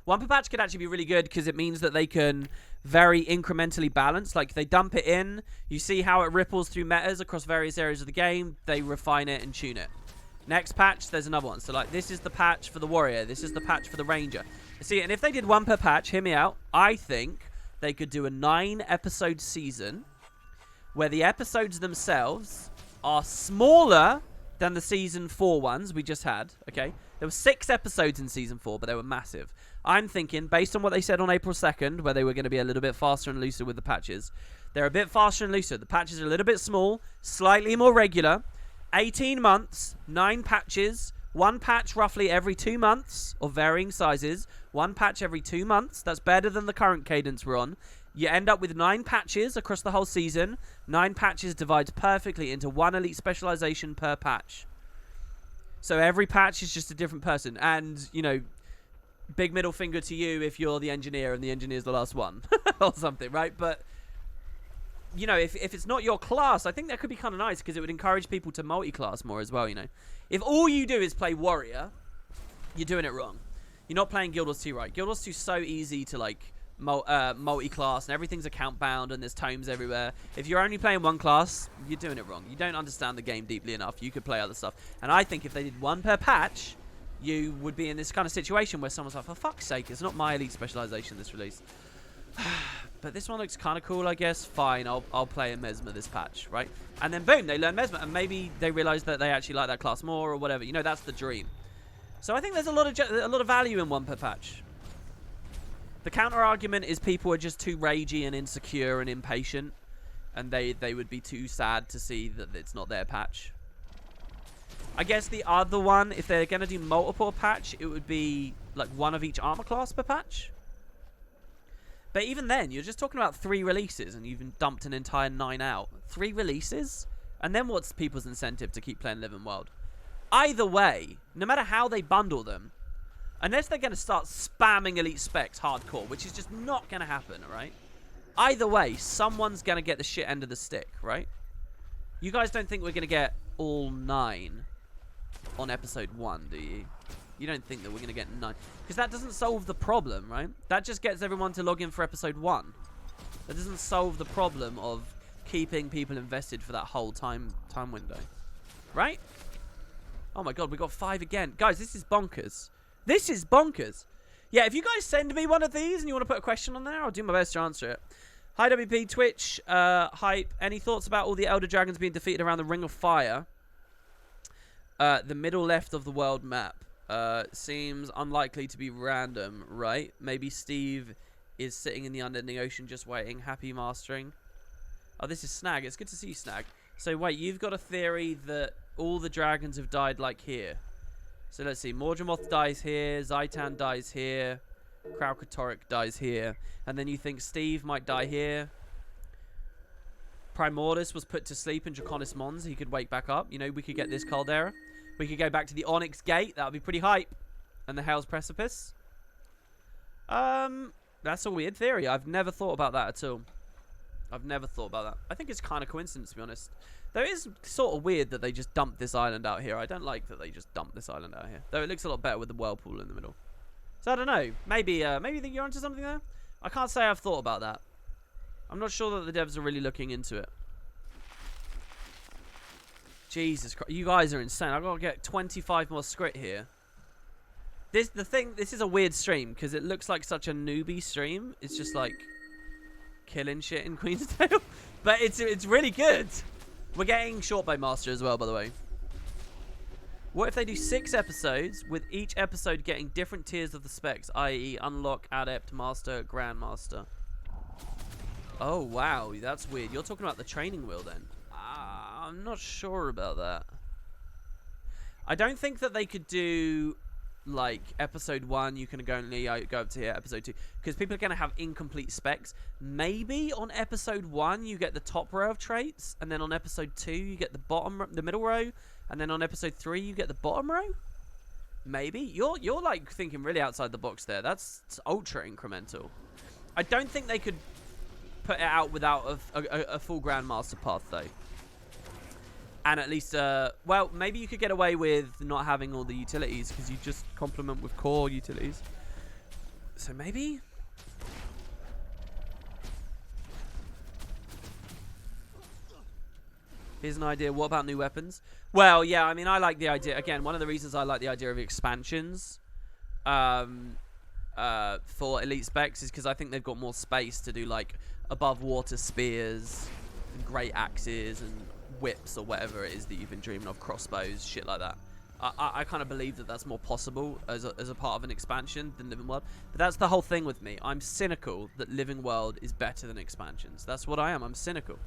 1 per patch could actually be really good because it means that they can very incrementally balance. Like, they dump it in, you see how it ripples through metas across various areas of the game, they refine it and tune it. Next patch, there's another one. So, like, this is the patch for the Warrior. This is the patch for the Ranger. See, and if they did 1 per patch, hear me out, I think they could do a 9-episode season where the episodes themselves are smaller than the Season 4 ones we just had, okay? There were 6 episodes in Season 4, but they were massive. I'm thinking, based on what they said on April 2nd, where they were going to be a little bit faster and looser with the patches, they're a bit faster and looser. The patches are a little bit small, slightly more regular. 18 months, 9 patches, 1 patch roughly every 2 months of varying sizes, 1 patch every 2 months. That's better than the current cadence we're on. You end up with 9 patches across the whole season. 9 patches divides perfectly into 1 elite specialization per patch. So every patch is just a different person. And, you know, big middle finger to you if you're the engineer and the engineer's the last one or something, right? But, you know, if it's not your class, I think that could be kind of nice because it would encourage people to multi-class more as well, you know. If all you do is play Warrior, you're doing it wrong. You're not playing Guild Wars 2 right. Guild Wars 2 is so easy to like multi-class, and everything's account bound, and there's tomes everywhere. If you're only playing one class, you're doing it wrong. You don't understand the game deeply enough. You could play other stuff. And I think if they did one per patch, you would be in this kind of situation where someone's like, for fuck's sake, it's not my elite specialization this release. But this one looks kind of cool, I guess. Fine, I'll play a Mesmer this patch, right? And then boom, they learn Mesmer, and maybe they realize that they actually like that class more or whatever. You know, that's the dream. So I think there's a lot of value in one per patch. The counter argument is people are just too ragey and insecure and impatient, and they would be too sad to see that it's not their patch. I guess the other one, if they're going to do multiple patch, it would be like one of each armor class per patch. But even then, you're just talking about 3 releases, and you've dumped an entire 9 out. 3 releases? And then what's people's incentive to keep playing Living World? Either way, no matter how they bundle them, unless they're going to start spamming elite specs hardcore, which is just not going to happen, right? Either way, someone's going to get the shit end of the stick, right? You guys don't think we're going to get all 9 on episode 1, do you? You don't think that we're going to get 9? Because that doesn't solve the problem, right? That just gets everyone to log in for episode 1. That doesn't solve the problem of keeping people invested for that whole time window. Right? Oh my god, we got 5 again. Guys, this is bonkers. This is bonkers. Yeah, if you guys send me one of these and you want to put a question on there, I'll do my best to answer it. Hi, WP, Twitch, Hype. Any thoughts about all the Elder Dragons being defeated around the Ring of Fire? The middle left of the world map. Seems unlikely to be random, right? Maybe Steve is sitting in the unending ocean just waiting. Happy mastering. Oh, this is Snag. It's good to see you, Snag. So, wait, you've got a theory that all the dragons have died like here. So, let's see. Mordramoth dies here. Zaitan dies here. Kralkatorrik dies here. And then you think Steve might die here. Primordus was put to sleep in Draconis Mons. He could wake back up. You know, we could get this Caldera. We could go back to the Onyx Gate. That would be pretty hype. And the Hell's Precipice. That's a weird theory. I've never thought about that at all. I've never thought about that. I think it's kind of coincidence, to be honest. Though it is sort of weird that they just dumped this island out here. I don't like that they just dumped this island out here. Though it looks a lot better with the whirlpool in the middle. So I don't know. Maybe you think you're onto something there? I can't say I've thought about that. I'm not sure that the devs are really looking into it. Jesus Christ. You guys are insane. I've got to get 25 more script here. This is a weird stream because it looks like such a newbie stream. It's just like killing shit in Queensdale. But it's really good. We're getting Shortbow Master as well, by the way. What if they do 6 episodes with each episode getting different tiers of the specs, i.e. Unlock, Adept, Master, Grandmaster? Oh, wow. That's weird. You're talking about the training wheel then. I'm not sure about that. I don't think that they could do like episode 1 you can go up to here, episode 2, because people are going to have incomplete specs. Maybe on episode 1 you get the top row of traits, and then on episode 2 you get the middle row, and then on episode 3 you get the bottom row. Maybe you're like thinking really outside the box there. That's ultra incremental. I don't think they could put it out without a full Grandmaster path though. And at least, well, maybe you could get away with not having all the utilities because you just complement with core utilities. So maybe? Here's an idea. What about new weapons? Well, yeah, I mean, I like the idea. Again, one of the reasons I like the idea of expansions for elite specs is because I think they've got more space to do, like, above water spears and great axes and whips or whatever it is that you've been dreaming of, crossbows, shit like that. I kind of believe that that's more possible as a part of an expansion than Living World. But that's the whole thing with me. I'm cynical that Living World is better than expansions. That's what I am. I'm cynical.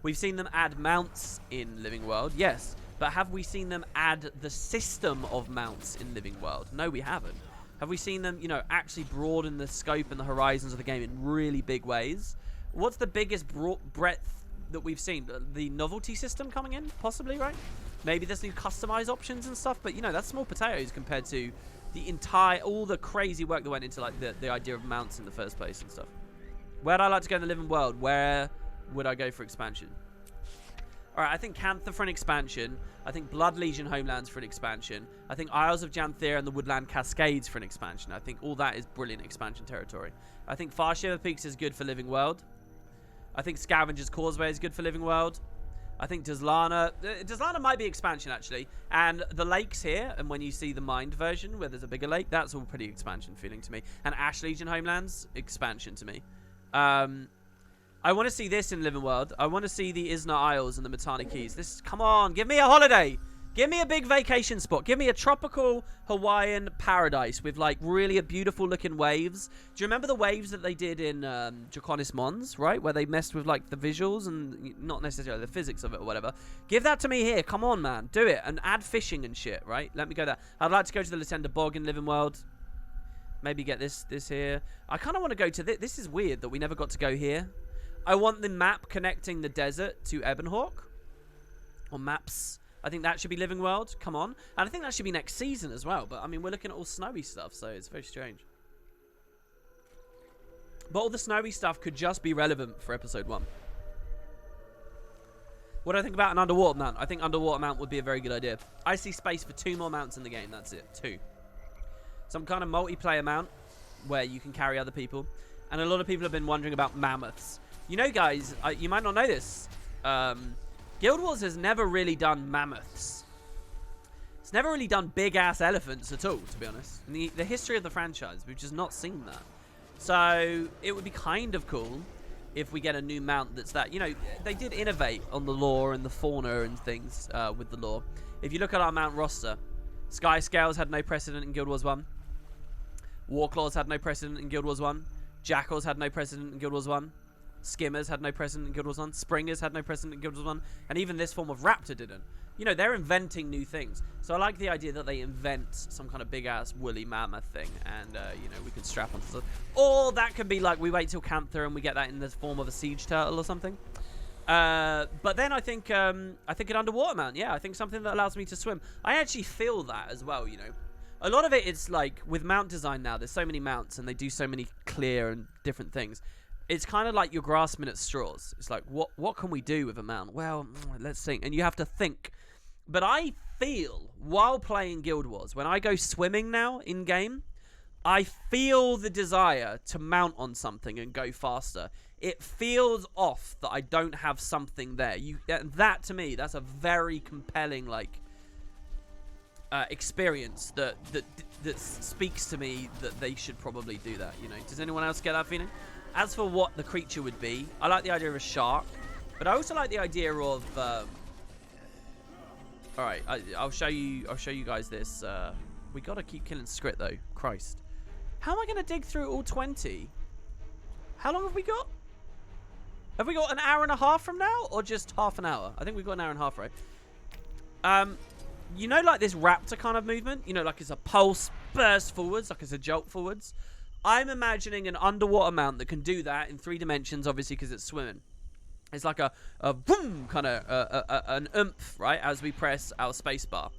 We've seen them add mounts in Living World, yes. But have we seen them add the system of mounts in Living World? No, we haven't. Have we seen them, you know, actually broaden the scope and the horizons of the game in really big ways? What's the biggest breadth that we've seen? The novelty system coming in, possibly, right? Maybe there's new customized options and stuff, but you know, that's small potatoes compared to all the crazy work that went into like the idea of mounts in the first place and stuff. Where'd I like to go in the Living World? Where would I go for expansion? Alright, I think Cantha for an expansion. I think Blood Legion Homelands for an expansion. I think Isles of Janthir and the Woodland Cascades for an expansion. I think all that is brilliant expansion territory. I think Far Shiver Peaks is good for Living World. I think Scavenger's Causeway is good for Living World. I think Deslana might be expansion, actually. And the lakes here, and when you see the Mind version, where there's a bigger lake, that's all pretty expansion feeling to me. And Ash Legion Homelands, expansion to me. I want to see this in Living World. I want to see the Isna Isles and the Matani Keys. Come on, give me a holiday. Give me a big vacation spot. Give me a tropical Hawaiian paradise with, like, really beautiful looking waves. Do you remember the waves that they did in Draconis Mons, right? Where they messed with, like, the visuals and not necessarily the physics of it or whatever. Give that to me here. Come on, man. Do it. And add fishing and shit, right? Let me go there. I'd like to go to the Latenda Bog in Living World. Maybe get this here. I kind of want to go to this. This is weird that we never got to go here. I want the map connecting the desert to Ebonhawk. Or maps. I think that should be Living World. Come on. And I think that should be next season as well. But, I mean, we're looking at all snowy stuff, so it's very strange. But all the snowy stuff could just be relevant for Episode 1. What do I think about an underwater mount? I think underwater mount would be a very good idea. I see space for 2 more mounts in the game. That's it. 2. Some kind of multiplayer mount where you can carry other people. And a lot of people have been wondering about mammoths. You know, guys, you might not know this. Guild Wars has never really done mammoths. It's never really done big-ass elephants at all, to be honest. In the history of the franchise, we've just not seen that. So, it would be kind of cool if we get a new mount that's that. You know, they did innovate on the lore and the fauna and things with the lore. If you look at our mount roster, Sky Scales had no precedent in Guild Wars 1. Warclaws had no precedent in Guild Wars 1. Jackals had no precedent in Guild Wars 1. Skimmers had no precedent in Guild Wars 1. Springers had no precedent in Guild Wars 1. And even this form of raptor didn't. You know, they're inventing new things. So I like the idea that they invent some kind of big-ass woolly mammoth thing. And, you know, we can strap onto stuff. Or that could be like we wait till Cantha and we get that in the form of a siege turtle or something. But then I think an underwater mount. Yeah, I think something that allows me to swim. I actually feel that as well, you know. A lot of it is like, with mount design now, there's so many mounts and they do so many clear and different things. It's kind of like you're grasping at straws. It's like, what can we do with a mount? Well, let's think. And you have to think. But I feel, while playing Guild Wars, when I go swimming now in-game, I feel the desire to mount on something and go faster. It feels off that I don't have something there. That, to me, that's a very compelling, like, experience that speaks to me that they should probably do that, you know. Does anyone else get that feeling? As for what the creature would be, I like the idea of a shark, but I also like the idea of all right, I'll show you guys this. We gotta keep killing Skrit though. Christ, how am I gonna dig through all 20? How long have we got? Have we got an hour and a half from now, or just half an hour? I think we've got an hour and a half, right? You know, like this raptor kind of movement? You know, like it's a pulse burst forwards, like it's a jolt forwards. I'm imagining an underwater mount that can do that in 3 dimensions, obviously, because it's swimming. It's like a boom, kind of an oomph, right, as we press our spacebar.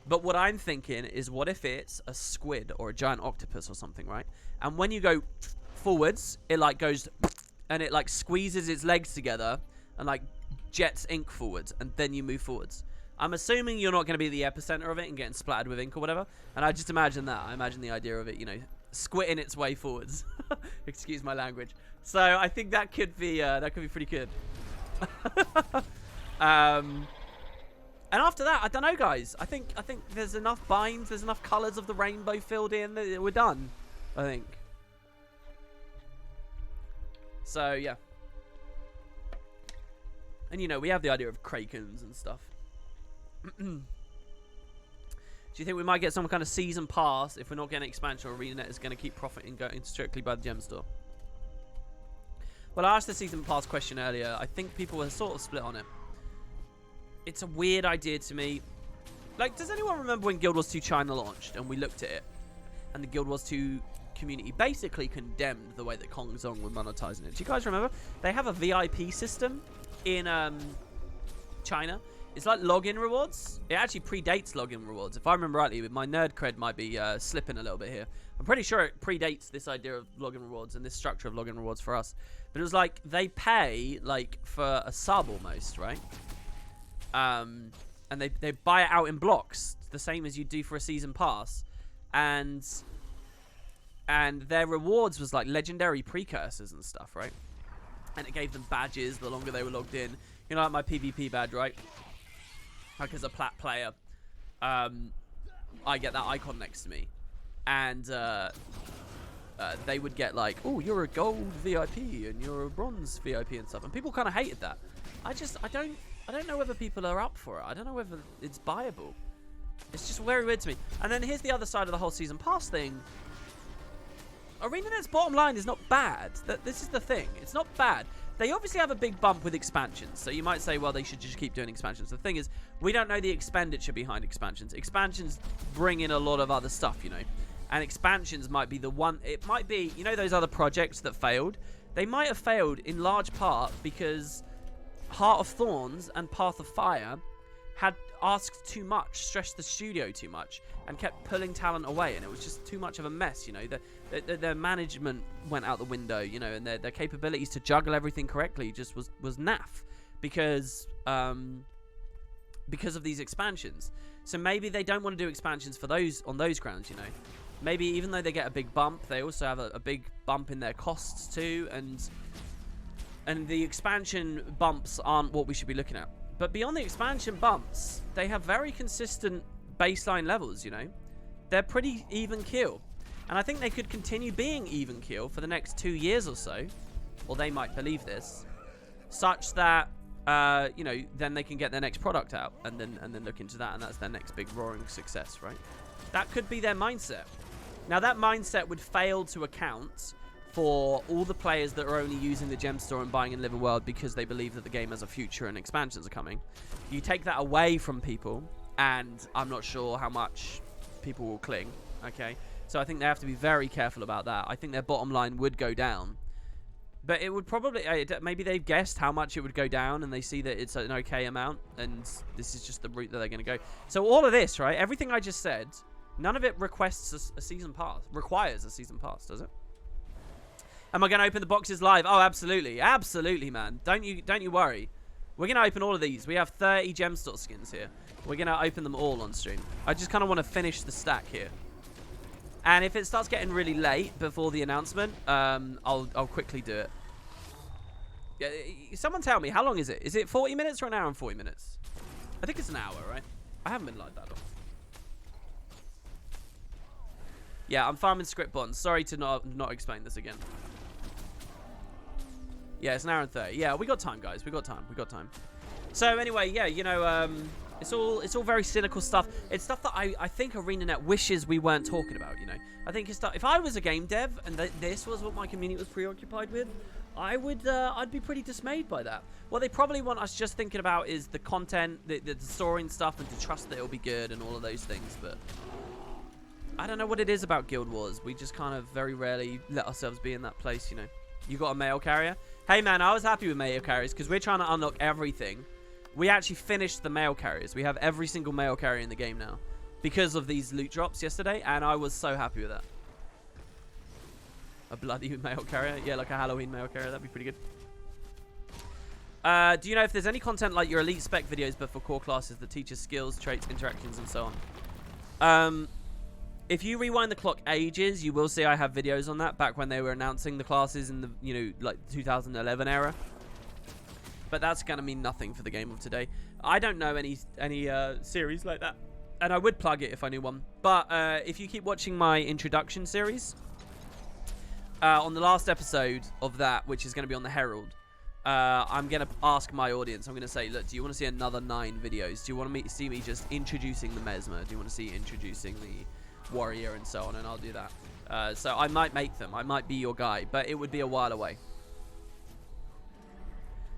But what I'm thinking is, what if it's a squid or a giant octopus or something, right? And when you go forwards, it like goes, and it like squeezes its legs together and like jets ink forwards, and then you move forwards. I'm assuming you're not going to be the epicenter of it and getting splattered with ink or whatever. And I just imagine that. I imagine the idea of it, you know, squitting its way forwards. Excuse my language. So I think that could be pretty good. And after that, I don't know, guys. I think there's enough binds, there's enough colours of the rainbow filled in. We're done, I think. So yeah. And you know, we have the idea of Krakens and stuff. Do you think we might get some kind of season pass if we're not getting expansion, or ArenaNet is going to keep profiting going strictly by the gem store? Well, I asked the season pass question earlier. I think people were sort of split on it. It's a weird idea to me. Like, does anyone remember when Guild Wars 2 China launched and we looked at it, and the Guild Wars 2 community basically condemned the way that Kong Zong were monetizing it? Do you guys remember? They have a VIP system in China. It's like login rewards. It actually predates login rewards. If I remember rightly, my nerd cred might be slipping a little bit here. I'm pretty sure it predates this idea of login rewards and this structure of login rewards for us. But it was like, they pay like for a sub almost, right? and they buy it out in blocks, the same as you do for a season pass, and their rewards was like legendary precursors and stuff, right? And it gave them badges the longer they were logged in. You know, like my PvP badge, right? Like as a plat player, I get that icon next to me, and they would get like, oh, you're a gold VIP and you're a bronze VIP and stuff, and people kind of hated that. I don't know whether people are up for it. I don't know whether it's buyable. It's just very weird to me. And then here's the other side of the whole season pass thing. ArenaNet's bottom line is not bad. This is the thing. It's not bad. They obviously have a big bump with expansions. So you might say, well, they should just keep doing expansions. The thing is, we don't know the expenditure behind expansions. Expansions bring in a lot of other stuff, you know. And expansions might be the one. It might be, you know, those other projects that failed? They might have failed in large part because Heart of Thorns and Path of Fire had asked too much, stressed the studio too much, and kept pulling talent away, and it was just too much of a mess, you know. Their management went out the window, you know, and their capabilities to juggle everything correctly just was naff because of these expansions. So maybe they don't want to do expansions for those on those grounds, you know. Maybe even though they get a big bump, they also have a big bump in their costs too, and the expansion bumps aren't what we should be looking at. But beyond the expansion bumps, they have very consistent baseline levels, you know. They're pretty even keel. And I think they could continue being even keel for the next 2 years or so. Or they might believe this. Such that, you know, then they can get their next product out. And then look into that. And that's their next big roaring success, right? That could be their mindset. Now, that mindset would fail to account for all the players that are only using the gem store and buying in Living World because they believe that the game has a future and expansions are coming. You take that away from people, and I'm not sure how much people will cling, okay? So I think they have to be very careful about that. I think their bottom line would go down. But it would probably... maybe they've guessed how much it would go down, and they see that it's an okay amount, and this is just the route that they're going to go. So all of this, right, everything I just said, none of it requests a season pass. Requires a season pass, does it? Am I going to open the boxes live? Oh, absolutely. Absolutely, man. Don't you worry. We're going to open all of these. We have 30 gem store skins here. We're going to open them all on stream. I just kind of want to finish the stack here. And if it starts getting really late before the announcement, I'll quickly do it. Yeah, someone tell me, how long is it? Is it 40 minutes or an hour and 40 minutes? I think it's an hour, right? I haven't been live that long. Yeah, I'm farming script bonds. Sorry to not explain this again. Yeah, it's an hour and 30. Yeah, we got time, guys. We got time. So anyway, yeah, you know, it's all very cynical stuff. It's stuff that I think ArenaNet wishes we weren't talking about, you know. I think it's stuff, if I was a game dev and this was what my community was preoccupied with, I'd be pretty dismayed by that. What they probably want us just thinking about is the content, the story and stuff, and to trust that it'll be good and all of those things, but I don't know what it is about Guild Wars. We just kind of very rarely let ourselves be in that place, you know. You got a mail carrier? Hey, man, I was happy with mail carriers because we're trying to unlock everything. We actually finished the mail carriers. We have every single mail carrier in the game now because of these loot drops yesterday, and I was so happy with that. A bloody mail carrier? Yeah, like a Halloween mail carrier. That'd be pretty good. Do you know if there's any content like your elite spec videos but for core classes that teaches skills, traits, interactions, and so on? If you rewind the clock ages, you will see I have videos on that back when they were announcing the classes in the, you know, like 2011 era. But that's going to mean nothing for the game of today. I don't know any series like that. And I would plug it if I knew one. But if you keep watching my introduction series, on the last episode of that, which is going to be on the Herald, I'm going to ask my audience. I'm going to say, look, do you want to see another 9 videos? Do you want to see me just introducing the Mesmer? Do you want to see introducing the Warrior and so on? And I'll do that. So I might make them. I might be your guy, but it would be a while away.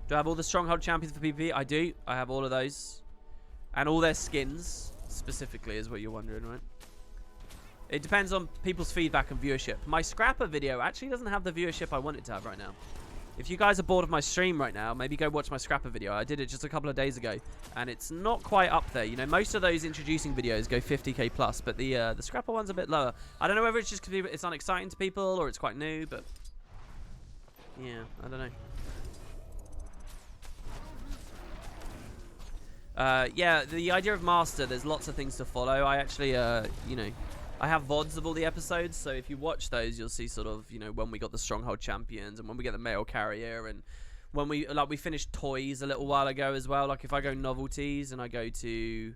Do I have all the Stronghold champions for PvP? I do. I have all of those. And all their skins, specifically, is what you're wondering, right? It depends on people's feedback and viewership. My Scrapper video actually doesn't have the viewership I want it to have right now. If you guys are bored of my stream right now, maybe go watch my Scrapper video. I did it just a couple of days ago, and it's not quite up there. You know, most of those introducing videos go 50k plus, but the Scrapper one's a bit lower. I don't know whether it's just because it's unexciting to people or it's quite new, but yeah, I don't know. Yeah, the idea of Master, there's lots of things to follow. I actually, you know, I have VODs of all the episodes, so if you watch those, you'll see sort of, you know, when we got the Stronghold Champions and when we get the Mail Carrier, and when we, like, we finished Toys a little while ago as well. Like, if I go Novelties and I go to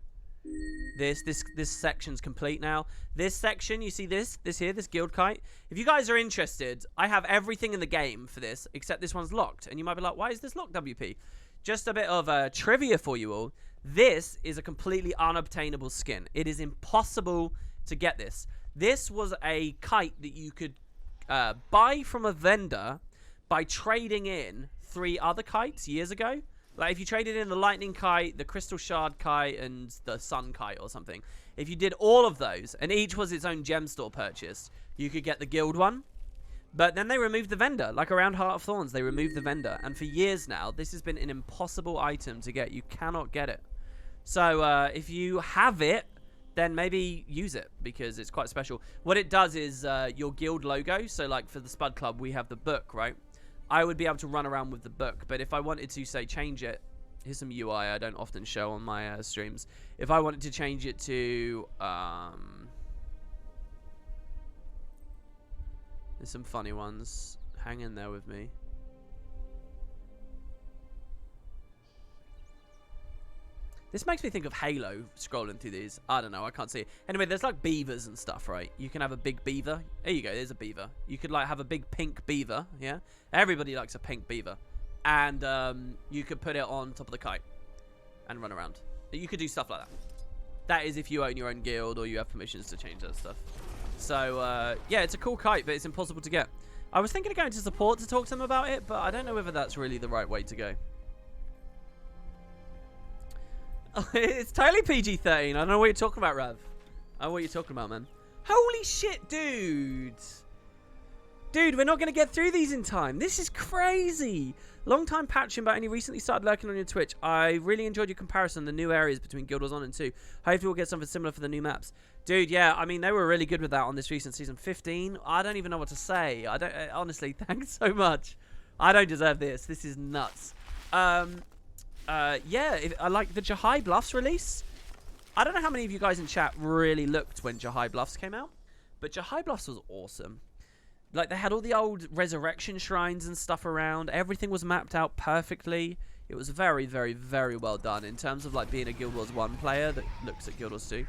this section's complete now. This section, you see this here, this Guild Kite? If you guys are interested, I have everything in the game for this, except this one's locked. And you might be like, why is this locked, WP? Just a bit of trivia for you all. This is a completely unobtainable skin. It is impossible to get this. This was a kite that you could buy from a vendor by trading in 3 other kites years ago. Like, if you traded in the Lightning Kite, the Crystal Shard Kite, and the Sun Kite or something, if you did all of those, and each was its own gem store purchase, you could get the guild one. But then they removed the vendor. Like, around Heart of Thorns, they removed the vendor. And for years now, this has been an impossible item to get. You cannot get it. So, if you have it, then maybe use it, because it's quite special. What it does is your guild logo. So, like, for the Spud Club, we have the book, right? I would be able to run around with the book, but if I wanted to, say, change it, here's some UI I don't often show on my streams. If I wanted to change it to, there's some funny ones. Hang in there with me. This makes me think of Halo, scrolling through these. I don't know, I can't see it. Anyway, there's like beavers and stuff, right? You can have a big beaver. There you go, there's a beaver. You could like have a big pink beaver, yeah? Everybody likes a pink beaver. And you could put it on top of the kite and run around. You could do stuff like that. That is if you own your own guild or you have permissions to change that stuff. So, yeah, it's a cool kite, but it's impossible to get. I was thinking of going to support to talk to them about it, but I don't know whether that's really the right way to go. It's totally PG-13. I don't know what you're talking about, Rav. I don't know what you're talking about, man. Holy shit, dude. Dude, we're not going to get through these in time. This is crazy. Long time patching, but only recently started lurking on your Twitch. I really enjoyed your comparison, the new areas between Guild Wars 1 and 2. Hopefully we'll get something similar for the new maps. Dude, yeah, I mean, they were really good with that on this recent season. 15, I don't even know what to say. I don't, honestly, thanks so much. I don't deserve this. This is nuts. Yeah, I like the Jahai Bluffs release. I don't know how many of you guys in chat really looked when Jahai Bluffs came out, but Jahai Bluffs was awesome. Like, they had all the old resurrection shrines and stuff around. Everything was mapped out perfectly. It was very, very, very well done in terms of, like, being a Guild Wars 1 player that looks at Guild Wars 2.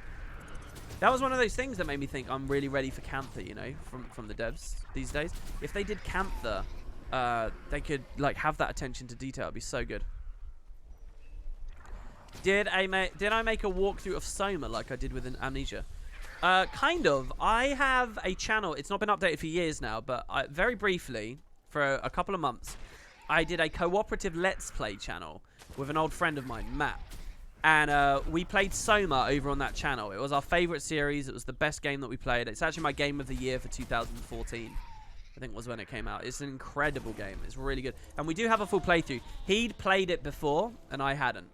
That was one of those things that made me think I'm really ready for Cantha, you know, from the devs these days. If they did Cantha, they could, like, have that attention to detail. It'd be so good. Did I make a walkthrough of Soma like I did with an Amnesia? Kind of. I have a channel. It's not been updated for years now, but very briefly, for a couple of months, I did a cooperative Let's Play channel with an old friend of mine, Matt. And we played Soma over on that channel. It was our favorite series. It was the best game that we played. It's actually my game of the year for 2014. I think was when it came out. It's an incredible game. It's really good. And we do have a full playthrough. He'd played it before, and I hadn't.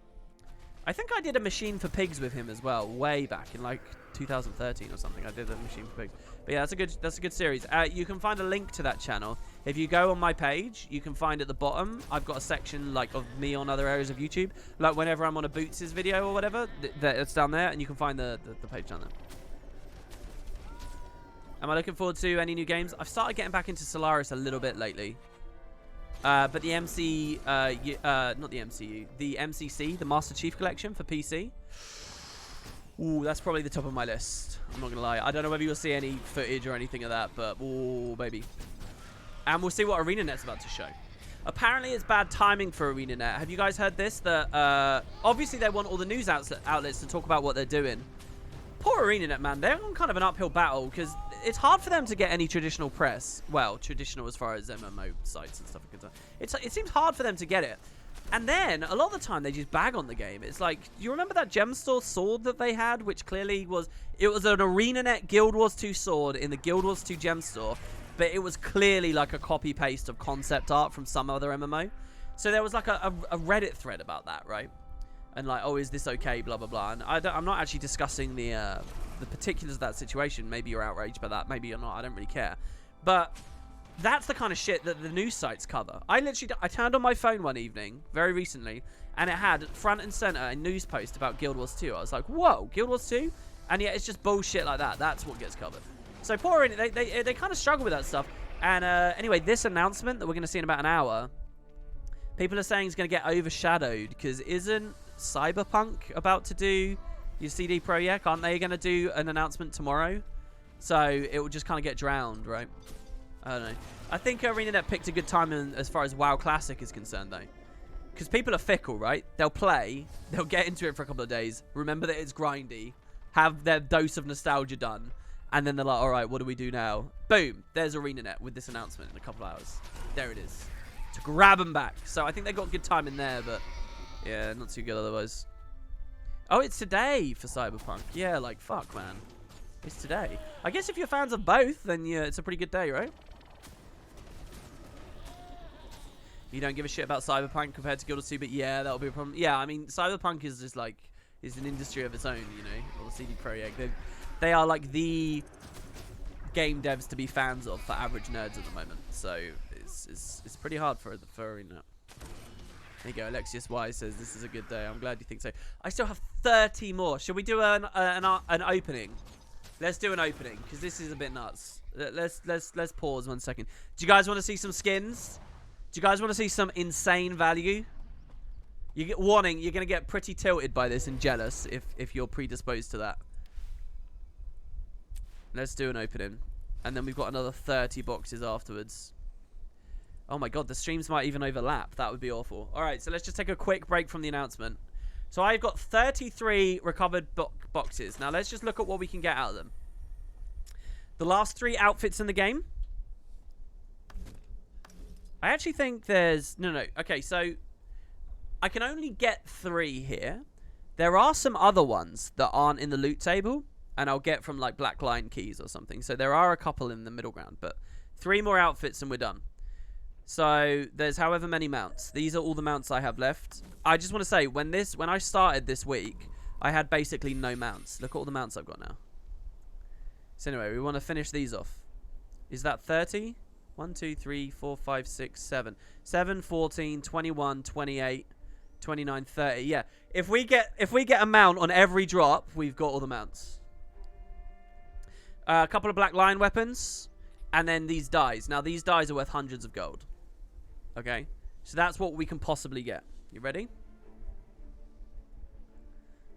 I think I did a Machine for Pigs with him as well, way back in like 2013 or something. I did a Machine for Pigs. But yeah, that's a good series. You can find a link to that channel. If you go on my page, you can find at the bottom, I've got a section like of me on other areas of YouTube. Like whenever I'm on a Boots' video or whatever, it's down there, and you can find the page down there. Am I looking forward to any new games? I've started getting back into Solaris a little bit lately. But the not the MCU, the MCC, the Master Chief Collection for PC. Ooh, that's probably the top of my list. I'm not gonna lie. I don't know whether you'll see any footage or anything of that, but ooh, baby. And we'll see what ArenaNet's about to show. Apparently, it's bad timing for ArenaNet. Have you guys heard this? That obviously they want all the news outlets to talk about what they're doing. Poor ArenaNet, man. They're on kind of an uphill battle because it's hard for them to get any traditional press. Well, traditional as far as MMO sites and stuff are concerned. It seems hard for them to get it. And then, a lot of the time, they just bag on the game. It's like, do you remember that Gem Store sword that they had? Which clearly was... It was an ArenaNet Guild Wars 2 sword in the Guild Wars 2 Gem Store. But it was clearly like a copy-paste of concept art from some other MMO. So there was like a Reddit thread about that, right? And like, oh, is this okay, blah, blah, blah. And I'm not actually discussing the particulars of that situation. Maybe you're outraged by that. Maybe you're not. I don't really care. But that's the kind of shit that the news sites cover. I turned on my phone one evening, very recently, and it had front and center a news post about Guild Wars 2. I was like, whoa, Guild Wars 2? And yet it's just bullshit like that. That's what gets covered. So poor Arena, they kind of struggle with that stuff. And anyway, this announcement that we're going to see in about an hour, people are saying it's going to get overshadowed because isn't Cyberpunk about to do your CD Projekt? Aren't they going to do an announcement tomorrow? So it will just kind of get drowned, right? I don't know. I think ArenaNet picked a good time as far as WoW Classic is concerned, though. Because people are fickle, right? They'll play, they'll get into it for a couple of days, remember that it's grindy, have their dose of nostalgia done, and then they're like, all right, what do we do now? Boom, there's ArenaNet with this announcement in a couple of hours. There it is. To grab them back. So I think they got good time in there, but yeah, not too good otherwise. Oh, it's today for Cyberpunk. Yeah, like, fuck, man. It's today. I guess if you're fans of both, then yeah, it's a pretty good day, right? You don't give a shit about Cyberpunk compared to Guild Wars 2, but yeah, that'll be a problem. Yeah, I mean, Cyberpunk is just like, is an industry of its own, you know, or the CD Projekt. They are like the game devs to be fans of for average nerds at the moment. So it's pretty hard for Arena. There you go. Alexius Y says this is a good day. I'm glad you think so. I still have 30 more. Should we do an opening? Let's do an opening because this is a bit nuts. Let's pause 1 second. Do you guys want to see some skins? Do you guys want to see some insane value? You get warning. You're gonna get pretty tilted by this and jealous if you're predisposed to that. Let's do an opening, and then we've got another 30 boxes afterwards. Oh my god, the streams might even overlap. That would be awful. All right, so let's just take a quick break from the announcement. So I've got 33 recovered boxes. Now let's just look at what we can get out of them. The last 3 outfits in the game. I actually think there's... No. Okay, so I can only get 3 here. There are some other ones that aren't in the loot table, and I'll get from like Black Lion keys or something. So there are a couple in the middle ground, but 3 more outfits and we're done. So there's however many mounts. These are all the mounts I have left. I just want to say, when I started this week, I had basically no mounts. Look at all the mounts I've got now. So anyway, we want to finish these off. Is that 30? 1, 2, 3, 4, 5, 6, 7. 7, 14, 21, 28, 29, 30. Yeah. If we get a mount on every drop, we've got all the mounts. A couple of Black Lion weapons. And then these dies. Now, these dies are worth hundreds of gold. Okay? So that's what we can possibly get. You ready?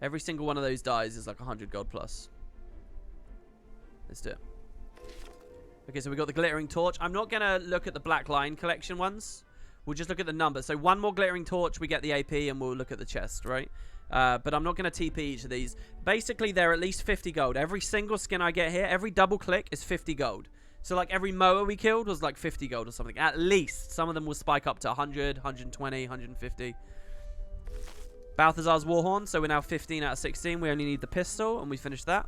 Every single one of those dies is like 100 gold plus. Let's do it. Okay, so we got the Glittering Torch. I'm not going to look at the Black Lion collection ones. We'll just look at the numbers. So 1 more Glittering Torch, we get the AP, and we'll look at the chest, right? But I'm not going to TP each of these. Basically, they're at least 50 gold. Every single skin I get here, every double click is 50 gold. So, like, every Moa we killed was, like, 50 gold or something. At least. Some of them will spike up to 100, 120, 150. Balthazar's Warhorn. So, we're now 15 out of 16. We only need the pistol, and we finished that.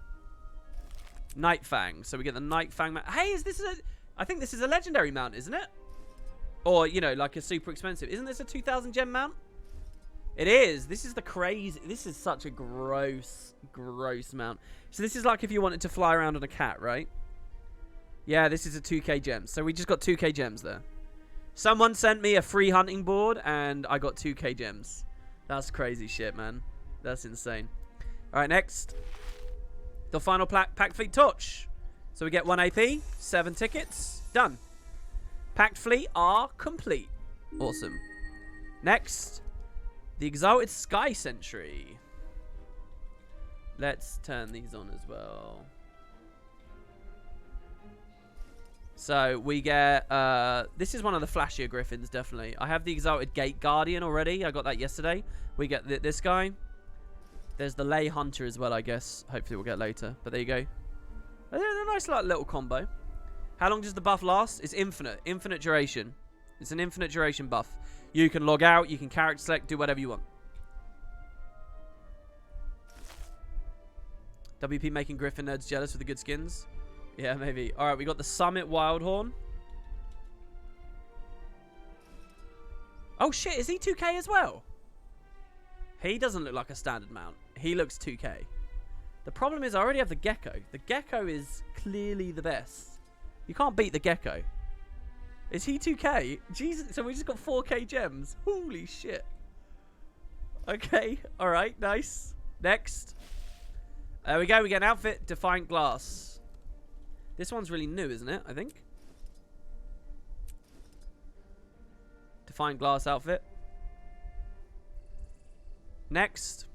Night Fang. So, we get the Night Fang mount. Hey, I think this is a legendary mount, isn't it? Or, you know, like a super expensive. Isn't this a 2,000 gem mount? It is. This is the crazy... This is such a gross mount. So, this is like if you wanted to fly around on a cat, right? Yeah, this is a 2k gems. So we just got 2k gems there. Someone sent me a free hunting board and I got 2k gems. That's crazy shit, man. That's insane. Alright, next. The final Packed Fleet Torch. So we get 1 AP, 7 tickets. Done. Packed Fleet are complete. Awesome. Next. The Exalted Sky Sentry. Let's turn these on as well. So we get, this is one of the flashier Griffins, definitely. I have the Exalted Gate Guardian already. I got that yesterday. We get this guy. There's the Ley Hunter as well, I guess. Hopefully we'll get later. But there you go. A nice little combo. How long does the buff last? It's infinite. Infinite duration. It's an infinite duration buff. You can log out. You can character select. Do whatever you want. WP making Griffin nerds jealous with the good skins. Yeah, maybe. Alright, we got the Summit Wildhorn. Oh, shit. Is he 2k as well? He doesn't look like a standard mount. He looks 2k. The problem is I already have the Gecko. The Gecko is clearly the best. You can't beat the Gecko. Is he 2k? Jesus. So we just got 4k gems. Holy shit. Okay. All right. Nice. Next. There we go. We get an outfit. Defiant Glass. This one's really new, isn't it? I think. Defiant Glass outfit. Next.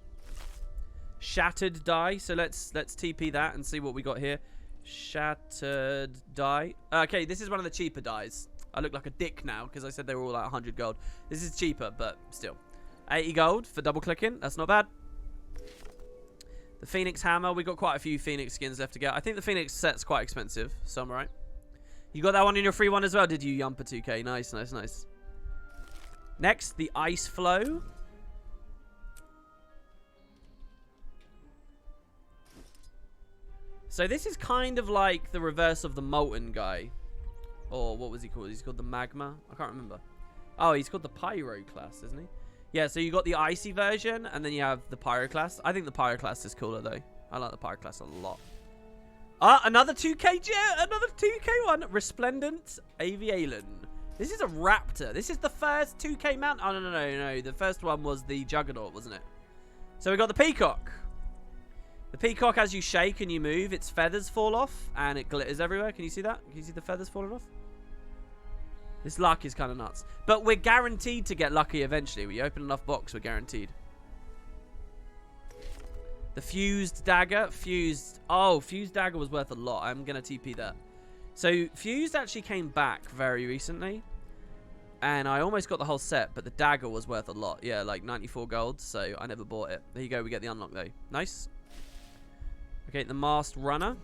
Shattered Die. So let's TP that and see what we got here. Shattered Die. Okay, this is one of the cheaper dies. I look like a dick now because I said they were all like 100 gold. This is cheaper, but still. 80 gold for double clicking. That's not bad. The Phoenix Hammer. We got quite a few Phoenix skins left to get. I think the Phoenix set's quite expensive, so I'm right. You got that one in your free one as well, did you, Yumper 2K? Nice, nice, nice. Next, the Ice Flow. So this is kind of like the reverse of the Molten guy. Or what was he called? He's called the Magma? I can't remember. Oh, he's called the Pyro class, isn't he? Yeah, so you got the Icy version, and then you have the Pyro class. I think the Pyro class is cooler, though. I like the Pyro class a lot. Another 2K jet! Another 2K one! Resplendent Avialon. This is a Raptor. This is the first 2K mount. Oh, no. The first one was the Juggernaut, wasn't it? So we got the Peacock. The Peacock, as you shake and you move, its feathers fall off, and it glitters everywhere. Can you see that? Can you see the feathers falling off? This luck is kind of nuts. But we're guaranteed to get lucky eventually. We open enough box, we're guaranteed. The Fused Dagger. Fused. Oh, Fused Dagger was worth a lot. I'm going to TP that. So, Fused actually came back very recently. And I almost got the whole set, but the Dagger was worth a lot. Yeah, like 94 gold, so I never bought it. There you go, we get the unlock though. Nice. Okay, the Masked Runner.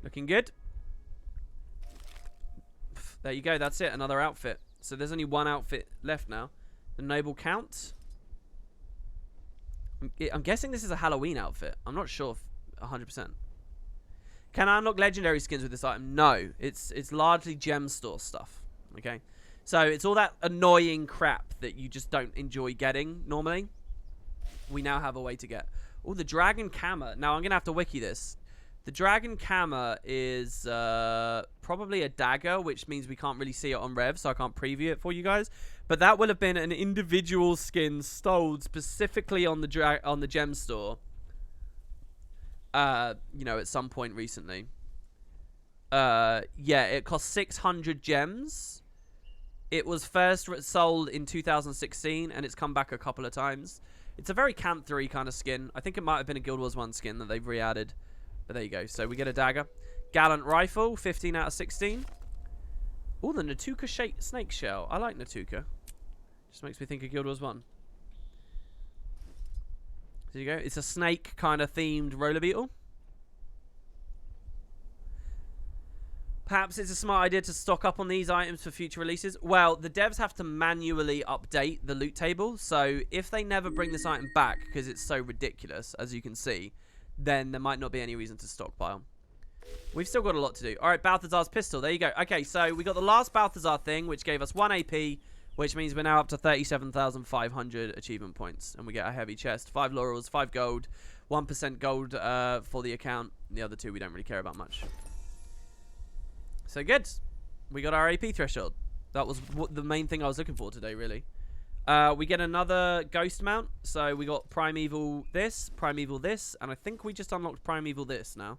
Looking good. There you go. That's it. Another outfit. So there's only one outfit left now. The Noble Count. I'm guessing this is a Halloween outfit. I'm not sure 100%. Can I unlock legendary skins with this item? No. It's largely gem store stuff. Okay. So it's all that annoying crap that you just don't enjoy getting normally. We now have a way to get. Oh, the Dragon Kammer. Now I'm going to have to wiki this. The Dragon Kammer is probably a dagger, which means we can't really see it on Rev, so I can't preview it for you guys. But that will have been an individual skin stoled specifically on the gem store. You know, at some point recently. Yeah, it cost 600 gems. It was first sold in 2016, and it's come back a couple of times. It's a very Canther-y kind of skin. I think it might have been a Guild Wars 1 skin that they've re-added. But there you go. So we get a dagger. Gallant Rifle, 15 out of 16. Oh, the Natuka Snake Shell. I like Natuka. Just makes me think of Guild Wars 1. There you go. It's a snake kind of themed roller beetle. Perhaps it's a smart idea to stock up on these items for future releases. Well, the devs have to manually update the loot table. So if they never bring this item back because it's so ridiculous, as you can see, then there might not be any reason to stockpile. We've still got a lot to do. All right, Balthazar's pistol. There you go. Okay, so we got the last Balthazar thing, which gave us 1 AP, which means we're now up to 37,500 achievement points. And we get a heavy chest, 5 laurels, 5 gold, 1% gold for the account. The other two we don't really care about much. So good. We got our AP threshold. That was the main thing I was looking for today, really. We get another ghost mount. So we got Primeval this, and I think we just unlocked Primeval this now.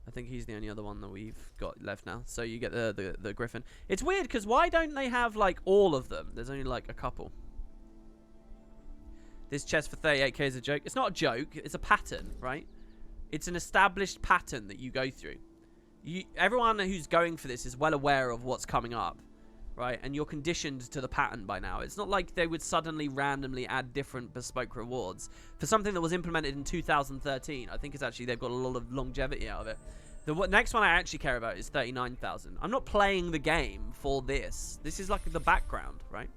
I think he's the only other one that we've got left now. So you get the Griffin. It's weird because why don't they have like all of them? There's only like a couple. This chest for 38k is a joke. It's not a joke. It's a pattern, right? It's an established pattern that you go through. Everyone who's going for this is well aware of what's coming up. Right, and you're conditioned to the pattern by now. It's not like they would suddenly randomly add different bespoke rewards for something that was implemented in 2013. I think it's actually they've got a lot of longevity out of it. The next one I actually care about is 39,000. I'm not playing the game for this. This is like the background, right?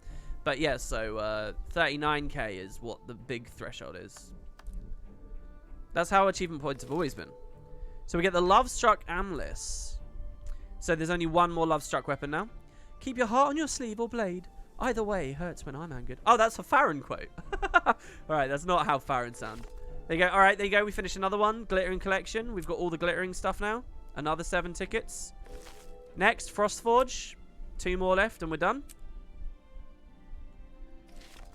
But yeah, so 39k is what the big threshold is. That's how achievement points have always been. So we get the Lovestruck Amlis. So there's only one more Lovestruck weapon now. Keep your heart on your sleeve or blade. Either way hurts when I'm angered. Oh, that's a Farron quote. Alright, that's not how Farron sound. There you go. Alright, there you go. We finished another one. Glittering collection. We've got all the glittering stuff now. Another 7 tickets. Next, Frostforge. 2 more left and we're done.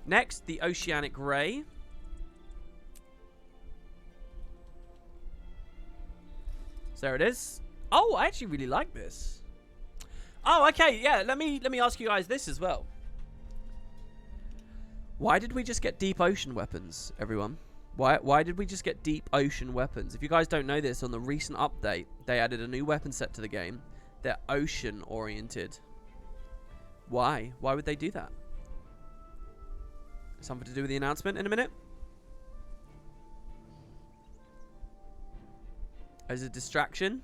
Next, the Oceanic Ray. So there it is. Oh, I actually really like this. Oh, okay, yeah. Let me ask you guys this as well. Why did we just get deep ocean weapons, everyone? Why did we just get deep ocean weapons? If you guys don't know this, on the recent update, they added a new weapon set to the game. They're ocean oriented. Why? Why would they do that? Something to do with the announcement in a minute? As a distraction?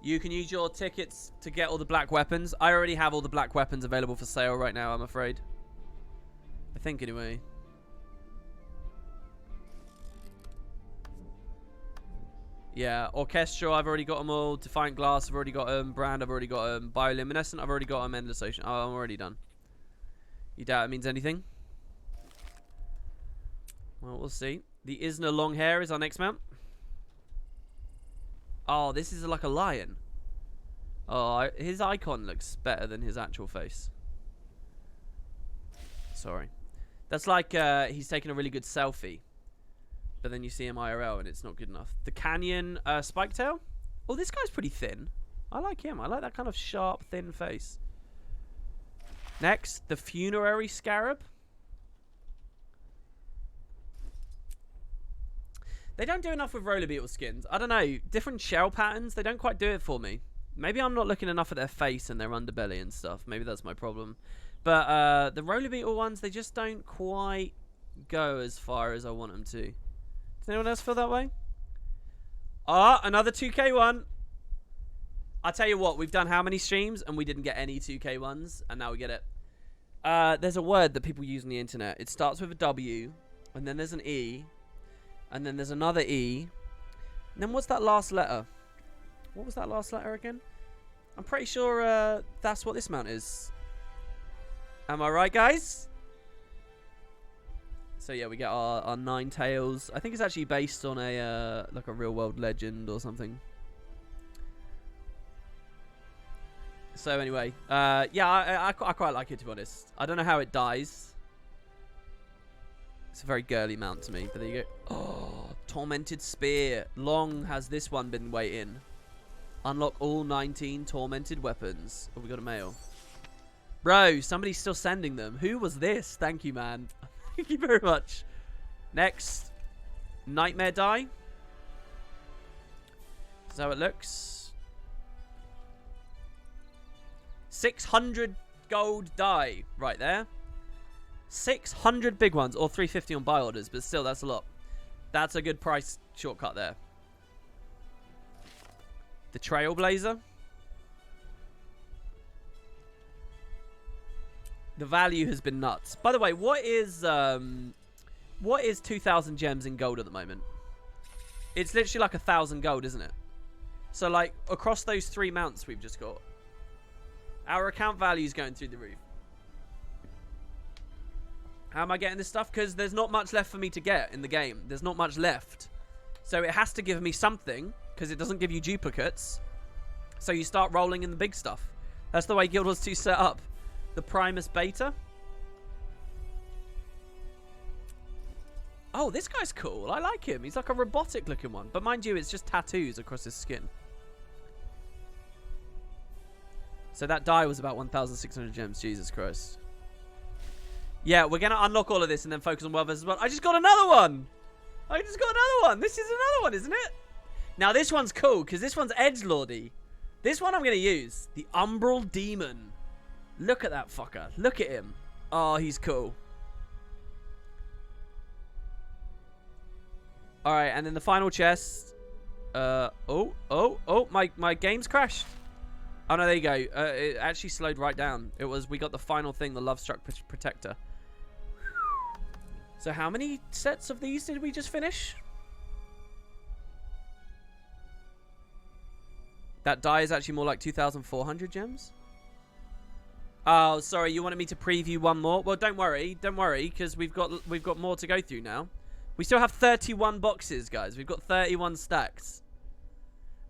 You can use your tickets to get all the black weapons. I already have all the black weapons available for sale right now, I'm afraid. I think, anyway. Yeah, Orchestral, I've already got them all. Defiant Glass, I've already got them. Brand, I've already got them. Bioluminescent, I've already got them. Endless Ocean, oh, I'm already done. You doubt it means anything? Well, we'll see. The Isna Long Hair is our next mount. Oh, this is like a lion. Oh, his icon looks better than his actual face. Sorry. That's like he's taking a really good selfie. But then you see him IRL and it's not good enough. The Canyon Spiketail. Oh, this guy's pretty thin. I like him. I like that kind of sharp, thin face. Next, the Funerary Scarab. They don't do enough with roller beetle skins. I don't know. Different shell patterns, they don't quite do it for me. Maybe I'm not looking enough at their face and their underbelly and stuff. Maybe that's my problem. But the roller beetle ones, they just don't quite go as far as I want them to. Does anyone else feel that way? Ah, another 2K one. I'll tell you what, we've done how many streams and we didn't get any 2K ones, and now we get it. There's a word that people use on the internet. It starts with a W, and then there's an E, and then there's another E. And then what's that last letter? What was that last letter again? I'm pretty sure that's what this mount is. Am I right, guys? So yeah, we get our Ninetales. I think it's actually based on a like a real world legend or something. So anyway, yeah, I quite like it, to be honest. I don't know how it dies. It's a very girly mount to me, but there you go. Oh, Tormented Spear. Long has this one been waiting. Unlock all 19 tormented weapons. Oh, we got a mail. Bro, somebody's still sending them. Who was this? Thank you, man. Thank you very much. Next, Nightmare Die. That's how it looks. 600 gold die right there. 600 big ones, or 350 on buy orders, but still, that's a lot. That's a good price shortcut there. The Trailblazer. The value has been nuts. By the way, what is 2,000 gems in gold at the moment? It's literally like 1,000 gold, isn't it? So like across those 3 mounts we've just got, our account value is going through the roof. How am I getting this stuff? Because there's not much left for me to get in the game. There's not much left. So it has to give me something, because it doesn't give you duplicates. So you start rolling in the big stuff. That's the way Guild Wars 2 set up. The Primus Beta. Oh, this guy's cool. I like him. He's like a robotic looking one. But mind you, it's just tattoos across his skin. So that die was about 1,600 gems. Jesus Christ. Yeah, we're going to unlock all of this and then focus on World vs. World. I just got another one. I just got another one. This is another one, isn't it? Now, this one's cool because this one's edgelordy. This one I'm going to use. The Umbral Demon. Look at that fucker. Look at him. Oh, he's cool. Alright, and then the final chest. My game's crashed. Oh, no, there you go. It actually slowed right down. We got the final thing, the Lovestruck Protector. So how many sets of these did we just finish? That die is actually more like 2,400 gems. Oh, sorry, you wanted me to preview one more? Well, don't worry, because we've got more to go through now. We still have 31 boxes, guys. We've got 31 stacks.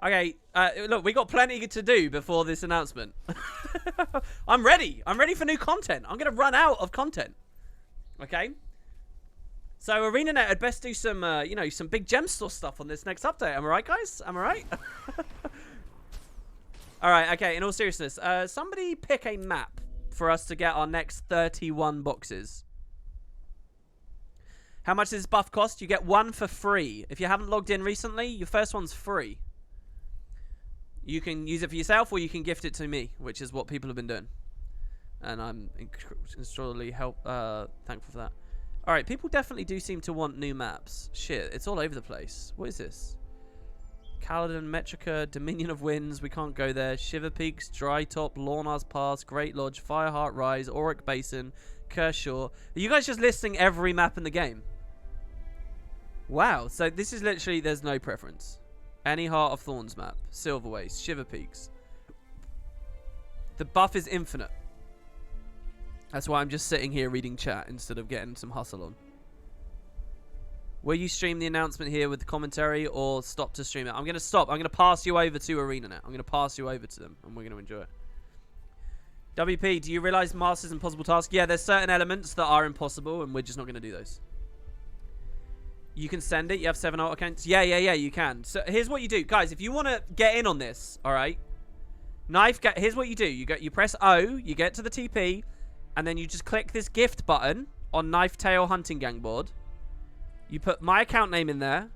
Okay, look, we got plenty to do before this announcement. I'm ready. I'm ready for new content. I'm going to run out of content. Okay? So ArenaNet had best do some, you know, some big gem store stuff on this next update. Am I right, guys? Am I right? All right, okay, in all seriousness, somebody pick a map for us to get our next 31 boxes. How much does this buff cost? You get one for free. If you haven't logged in recently, your first one's free. You can use it for yourself or you can gift it to me, which is what people have been doing. And I'm extraordinarily thankful for that. Alright, people definitely do seem to want new maps. Shit, it's all over the place. What is this? Kaladin, Metrica, Dominion of Winds, we can't go there. Shiver Peaks, Dry Top, Lornar's Pass, Great Lodge, Fireheart Rise, Auric Basin, Kershaw. Are you guys just listing every map in the game? Wow, so this is literally, there's no preference. Any Heart of Thorns map, Silverways, Shiver Peaks. The buff is infinite. That's why I'm just sitting here reading chat instead of getting some hustle on. Will you stream the announcement here with the commentary or stop to stream it? I'm going to stop. I'm going to pass you over to ArenaNet. I'm going to pass you over to them and we're going to enjoy it. WP, do you realize Master's impossible task? Yeah, there's certain elements that are impossible and we're just not going to do those. You can send it. You have 7 alt accounts. Yeah, you can. So here's what you do. Guys, if you want to get in on this, all right? Here's what you do. You press O, you get to the TP, and then you just click this gift button on Knife Tail Hunting Gang board. You put my account name in there.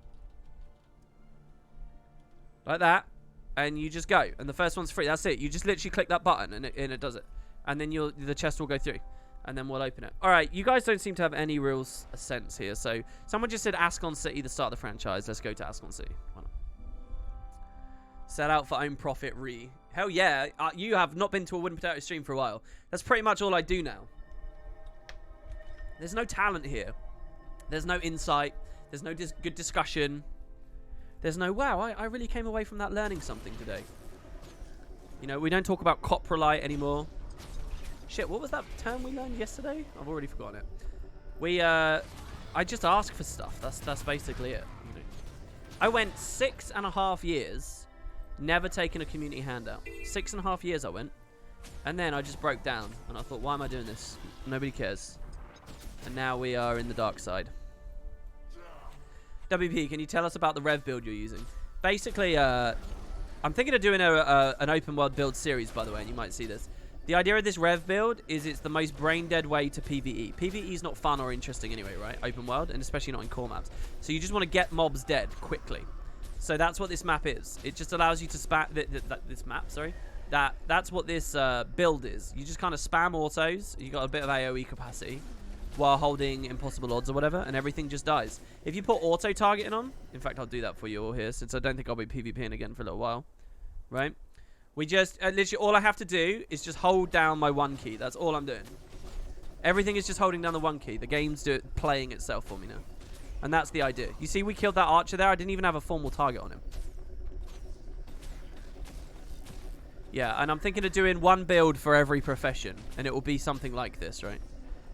Like that. And you just go. And the first one's free. That's it. You just literally click that button and it does it. And then the chest will go through. And then we'll open it. Alright, you guys don't seem to have any real sense here. So, someone just said Ascon City, the start of the franchise. Let's go to Ascon City. Why not? Set out for own profit, Hell yeah. You have not been to a Wooden Potato stream for a while. That's pretty much all I do now. There's no talent here. There's no insight. There's no good discussion. There's no, wow, I really came away from that learning something today. You know, we don't talk about coprolite anymore. Shit, what was that term we learned yesterday? I've already forgotten it. I just ask for stuff. That's basically it. I went 6.5 years, never taken a community handout. 6.5 years I went. And then I just broke down. And I thought, why am I doing this? Nobody cares. And now we are in the dark side. WP, can you tell us about the Rev build you're using? Basically, I'm thinking of doing an open world build series, by the way, and you might see this. The idea of this Rev build is it's the most brain-dead way to PvE. PvE is not fun or interesting anyway, right? Open world, and especially not in core maps. So you just want to get mobs dead quickly. So that's what this map is. It just allows you to spam this map, sorry. That's what this build is. You just kind of spam autos. You got a bit of AoE capacity while holding impossible odds or whatever, and everything just dies. If you put auto targeting on, in fact, I'll do that for you all here, since I don't think I'll be PvPing again for a little while, right? We just, literally, all I have to do is just hold down my 1 key. That's all I'm doing. Everything is just holding down the 1 key. The game's playing itself for me now. And that's the idea. You see, we killed that archer there. I didn't even have a formal target on him. Yeah, and I'm thinking of doing one build for every profession. And it will be something like this, right?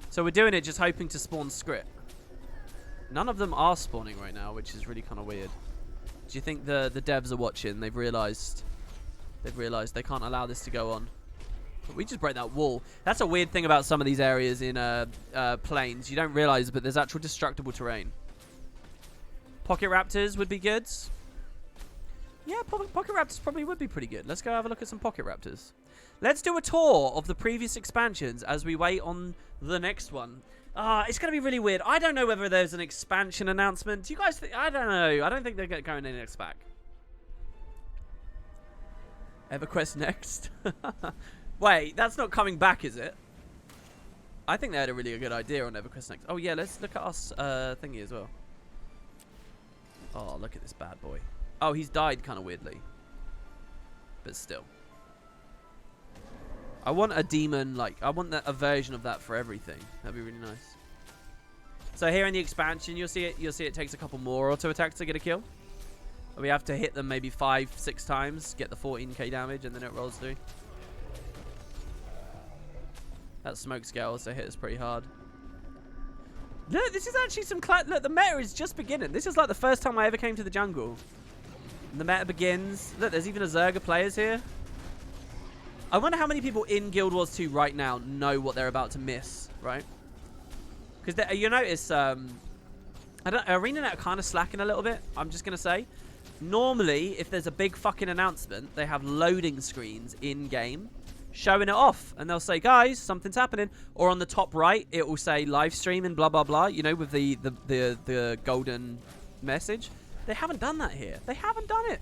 So we're doing it just hoping to spawn script. None of them are spawning right now, which is really kind of weird. Do you think the devs are watching? They've realized they can't allow this to go on. But we just break that wall. That's a weird thing about some of these areas in plains. You don't realize, but there's actual destructible terrain. Pocket Raptors would be good. Yeah, Pocket Raptors probably would be pretty good. Let's go have a look at some Pocket Raptors. Let's do a tour of the previous expansions as we wait on the next one. It's going to be really weird. I don't know whether there's an expansion announcement. Do you guys think? I don't know. I don't think they're going in next pack. EverQuest next? Wait, that's not coming back, is it? I think they had a really good idea on EverQuest next. Oh, yeah, let's look at us thingy as well. Oh, look at this bad boy. Oh, he's died kind of weirdly. But still. I want a demon, I want a version of that for everything. That'd be really nice. So here in the expansion, you'll see it takes a couple more auto attacks to get a kill. We have to hit them maybe 5-6 times, get the 14k damage, and then it rolls through. That smoke scale also hit us pretty hard. Look, this is actually some... Look, the meta is just beginning. This is like the first time I ever came to the jungle. The meta begins. Look, there's even a Zerg of players here. I wonder how many people in Guild Wars 2 right now know what they're about to miss, right? Because you notice, ArenaNet are kind of slacking a little bit, I'm just going to say. Normally, if there's a big fucking announcement, they have loading screens in-game showing it off. And they'll say, guys, something's happening. Or on the top right, it will say live stream and blah, blah, blah, you know, with the golden message. They haven't done that here. They haven't done it.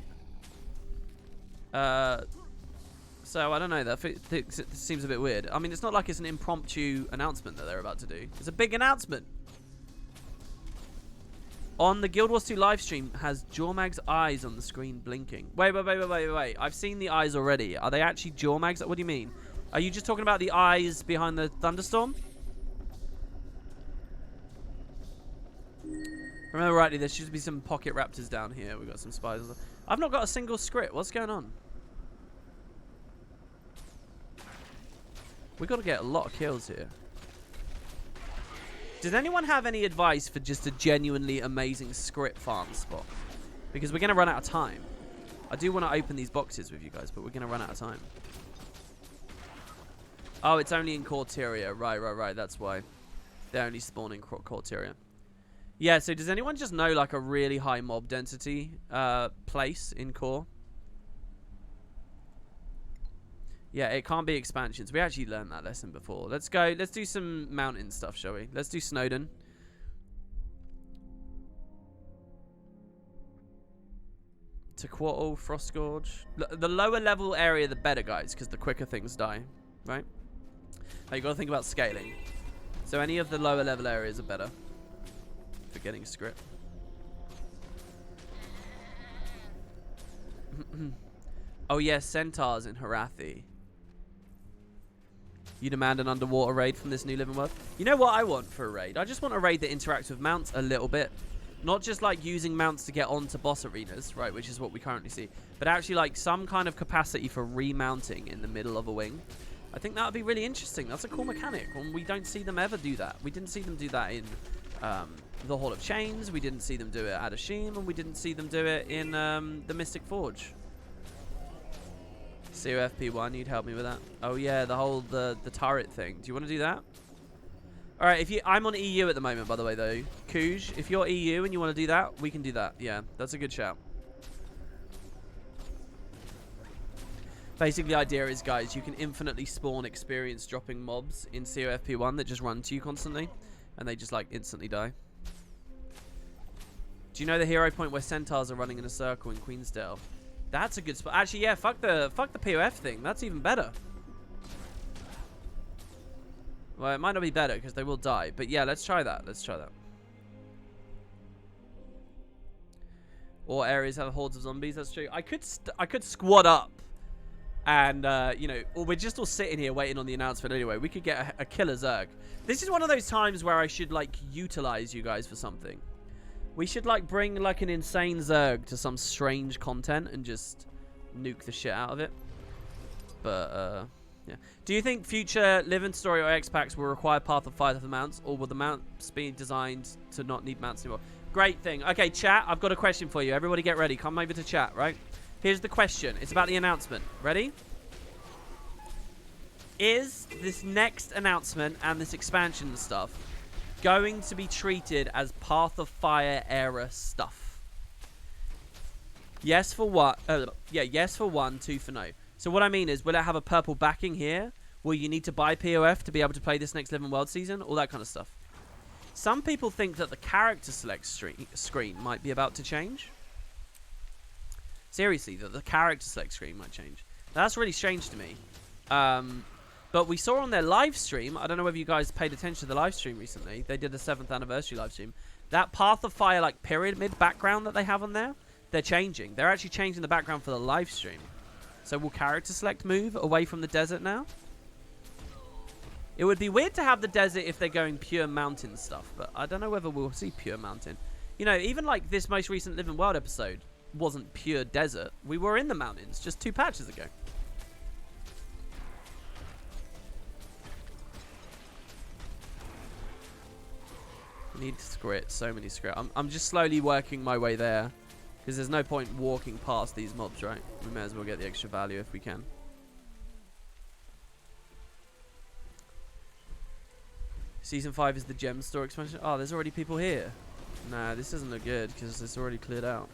So, I don't know. That seems a bit weird. I mean, it's not like it's an impromptu announcement that they're about to do. It's a big announcement. On the Guild Wars 2 live stream, has Jormag's eyes on the screen blinking. Wait. I've seen the eyes already. Are they actually Jormag's? What do you mean? Are you just talking about the eyes behind the thunderstorm? Remember rightly, there should be some pocket raptors down here. We've got some spiders. I've not got a single script. What's going on? We've got to get a lot of kills here. Does anyone have any advice for just a genuinely amazing script farm spot? Because we're going to run out of time. I do want to open these boxes with you guys, but we're going to run out of time. Oh, it's only in Corteria. Right. That's why. They only spawn in Corteria. Yeah, so does anyone just know like a really high mob density place in Core? Yeah, it can't be expansions. We actually learned that lesson before. Let's go. Let's do some mountain stuff, shall we? Let's do Snowden. Tequatl, Frostgorge. The lower level area, the better, guys, because the quicker things die, right? Now, you got to think about scaling. So any of the lower level areas are better for getting script. Oh, yeah, centaurs in Harathi. You demand an underwater raid from this new living world. You know what I want for a raid? I just want a raid that interacts with mounts a little bit. Not just like using mounts to get onto boss arenas, right, which is what we currently see, but actually like some kind of capacity for remounting in the middle of a wing. I think that would be really interesting. That's a cool mechanic, and we don't see them ever do that. We didn't see them do that in the Hall of Chains. We didn't see them do it at Ashim, and we didn't see them do it in the Mystic Forge. COFP1, you'd help me with that. Oh yeah, the turret thing. Do you want to do that? All right, I'm on EU at the moment, by the way, though. Kuj, if you're EU and you want to do that, we can do that. Yeah, that's a good shout. Basically, the idea is, guys, you can infinitely spawn experience dropping mobs in COFP1 that just run to you constantly, and they just like instantly die. Do you know the hero point where centaurs are running in a circle in Queensdale? That's a good spot. Actually, yeah, fuck the POF thing. That's even better. Well, it might not be better because they will die. But yeah, let's try that. Let's try that. All areas have hordes of zombies. That's true. I could squad up. And, you know, or we're just all sitting here waiting on the announcement anyway. We could get a killer Zerg. This is one of those times where I should, like, utilize you guys for something. We should, like, bring, like, an insane Zerg to some strange content and just nuke the shit out of it. But, yeah. Do you think future Living Story or X-Packs will require Path of Fire for the mounts, or will the mounts be designed to not need mounts anymore? Great thing. Okay, chat, I've got a question for you. Everybody get ready. Come over to chat, right? Here's the question. It's about the announcement. Ready? Is this next announcement and this expansion stuff going to be treated as Path of Fire era stuff? Yes for what? Yeah, yes for one, 2 for no. So what I mean is, will it have a purple backing here? Will you need to buy POF to be able to play this next Living World season? All that kind of stuff. Some people think that the character select screen might be about to change. Seriously, that the character select screen might change. Now, that's really strange to me. But we saw on their live stream, I don't know whether you guys paid attention to the live stream recently. They did the 7th anniversary live stream. That Path of Fire, like, pyramid background that they have on there, they're changing. They're actually changing the background for the live stream. So will character select move away from the desert now? It would be weird to have the desert if they're going pure mountain stuff, but I don't know whether we'll see pure mountain. You know, even like this most recent Living World episode wasn't pure desert. We were in the mountains just 2 patches ago. Need script, so many script. I'm just slowly working my way there. Because there's no point walking past these mobs, right? We may as well get the extra value if we can. Season 5 is the gem store expansion. Oh, there's already people here. Nah, this doesn't look good because it's already cleared out.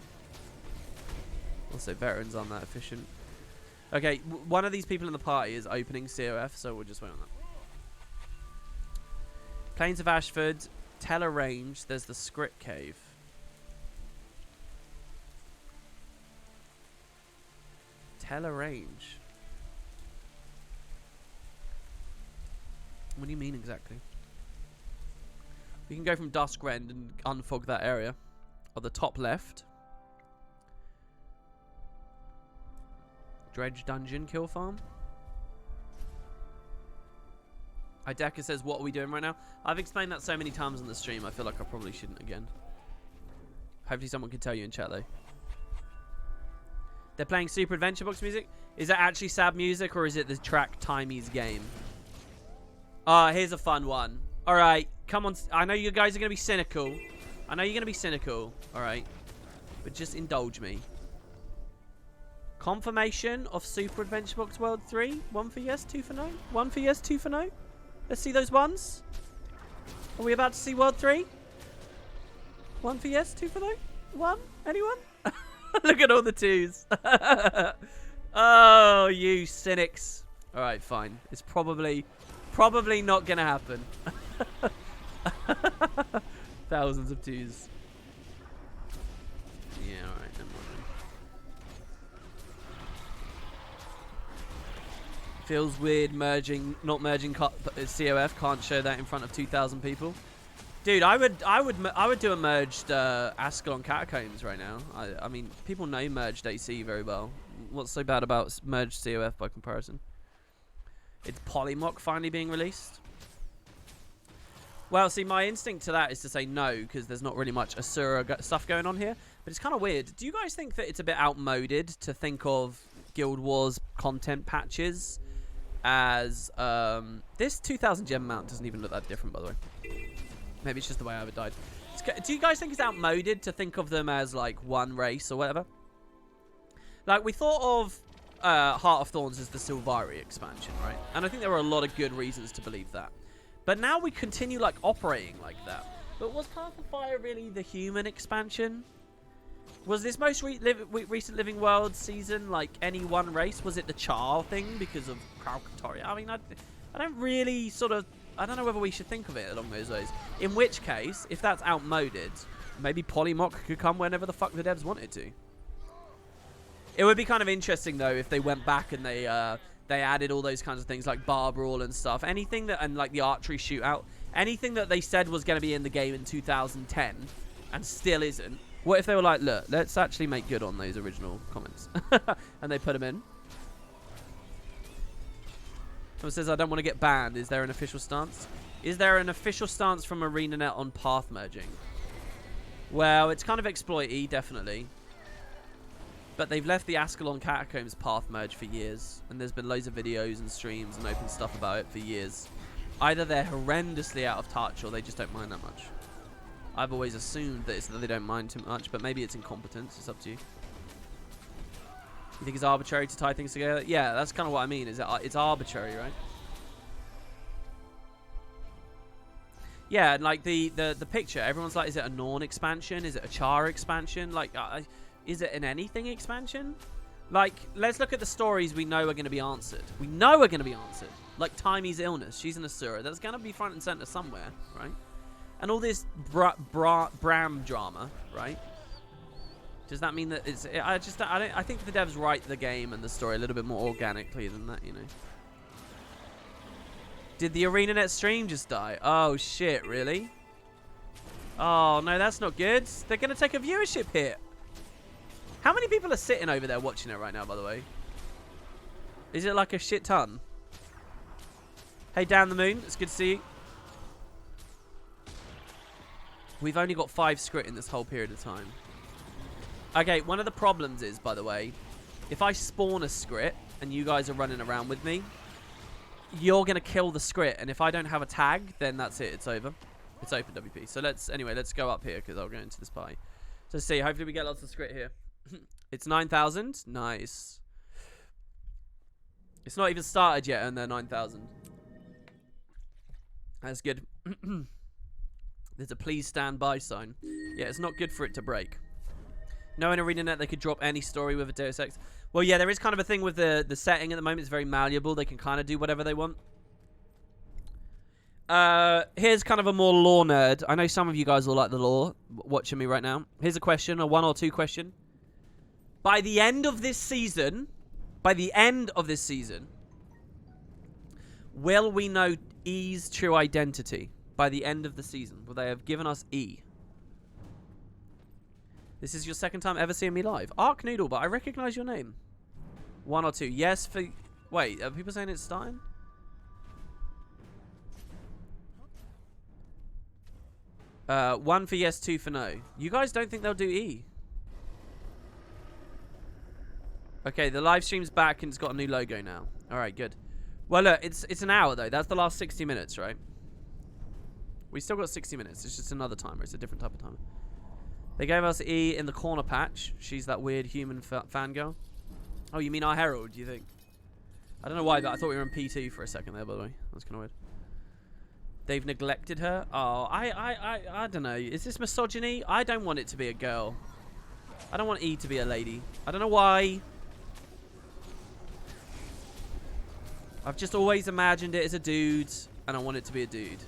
Also, veterans aren't that efficient. Okay, one of these people in the party is opening COF, so we'll just wait on that. Plains of Ashford, Teller Range. There's the Script Cave. Teller Range. What do you mean exactly? We can go from Duskrend and unfog that area. On the top left. Dredge Dungeon, Kill Farm. Ideka says, what are we doing right now? I've explained that so many times on the stream, I feel like I probably shouldn't again. Hopefully someone can tell you in chat though. They're playing Super Adventure Box music. Is that actually sad music or is it the track Timey's Game? Here's a fun one. Alright, come on. I know you guys are going to be cynical. Alright. But just indulge me. Confirmation of Super Adventure Box World 3. 1 for yes, 2 for no. 1 for yes, 2 for no. Let's see those ones. Are we about to see World 3? 1 for yes, 2 for no. 1? Anyone? Look at all the 2s. Oh, you cynics. Alright, fine. It's probably not going to happen. Thousands of 2s. Yeah, alright, never mind. Feels weird not merging COF. Can't show that in front of 2,000 people. Dude, I would do a merged Ascalon Catacombs right now. I mean, people know merged AC very well. What's so bad about merged COF by comparison? It's Polymock finally being released. Well, see, my instinct to that is to say no, because there's not really much Asura stuff going on here. But it's kind of weird. Do you guys think that it's a bit outmoded to think of Guild Wars content patches as... this 2,000 gem mount doesn't even look that different, by the way. Maybe it's just the way I have it died. Do you guys think it's outmoded to think of them as, like, one race or whatever? Like, we thought of Heart of Thorns as the Sylvari expansion, right? And I think there were a lot of good reasons to believe that. But now we continue, like, operating like that. But was Path of Fire really the human expansion? Was this most recent Living World season, like, any one race? Was it the Char thing because of Kralkatoria? I mean, I don't really sort of... I don't know whether we should think of it along those lines. In which case, if that's outmoded, maybe Polymock could come whenever the fuck the devs wanted to. It would be kind of interesting, though, if they went back and they added all those kinds of things like bar brawl and stuff. Anything that, and like the archery shootout, anything that they said was going to be in the game in 2010 and still isn't. What if they were like, look, let's actually make good on those original comments. And they put them in. Someone says, I don't want to get banned. Is there an official stance? Is there an official stance from ArenaNet on path merging? Well, it's kind of exploit-y, definitely. But they've left the Ascalon Catacombs path merge for years. And there's been loads of videos and streams and open stuff about it for years. Either they're horrendously out of touch or they just don't mind that much. I've always assumed that it's that they don't mind too much, but maybe it's incompetence. It's up to you. You think it's arbitrary to tie things together? Yeah, that's kind of what I mean. It's arbitrary, right? Yeah, and like the picture, everyone's like, is it a Norn expansion? Is it a Char expansion? Like, is it an anything expansion? Like, let's look at the stories we know are going to be answered. We know are going to be answered. Like Timey's illness. She's an Asura. That's going to be front and center somewhere, right? And all this Bram drama, right? Does that mean that it's... I think the devs write the game and the story a little bit more organically than that, you know. Did the ArenaNet stream just die? Oh, shit, really? Oh, no, that's not good. They're going to take a viewership hit. How many people are sitting over there watching it right now, by the way? Is it like a shit ton? Hey, Dan the Moon, it's good to see you. We've only got 5 script in this whole period of time. Okay, one of the problems is, by the way, if I spawn a script and you guys are running around with me, you're going to kill the script. And if I don't have a tag, then that's it. It's over. It's open WP. So let's go up here because I'll go into this party. So see, hopefully we get lots of script here. It's 9,000. Nice. It's not even started yet, and they're 9,000. That's good. There's a please stand by sign. Yeah, it's not good for it to break. Knowing ArenaNet, they could drop any story with a Deus Ex. Well, yeah, there is kind of a thing with the setting at the moment. It's very malleable. They can kind of do whatever they want. Here's kind of a more lore nerd. I know some of you guys will like the lore watching me right now. Here's a question, a 1 or 2 question. By the end of this season, will we know E's true identity? By the end of the season, will they have given us E? This is your second time ever seeing me live. Ark Noodle, but I recognize your name. 1 or 2. Yes for... Wait, are people saying it's starting? One for yes, 2 for no. You guys don't think they'll do E? Okay, the live stream's back and it's got a new logo now. Alright, good. Well, look, it's an hour, though. That's the last 60 minutes, right? We still got 60 minutes. It's just another timer. It's a different type of timer. They gave us E in the corner patch. She's that weird human fangirl. Oh, you mean our Herald, do you think? I don't know why, but I thought we were in P2 for a second there, by the way. That's kind of weird. They've neglected her. Oh, I don't know. Is this misogyny? I don't want it to be a girl. I don't want E to be a lady. I don't know why. I've just always imagined it as a dude, and I want it to be a dude.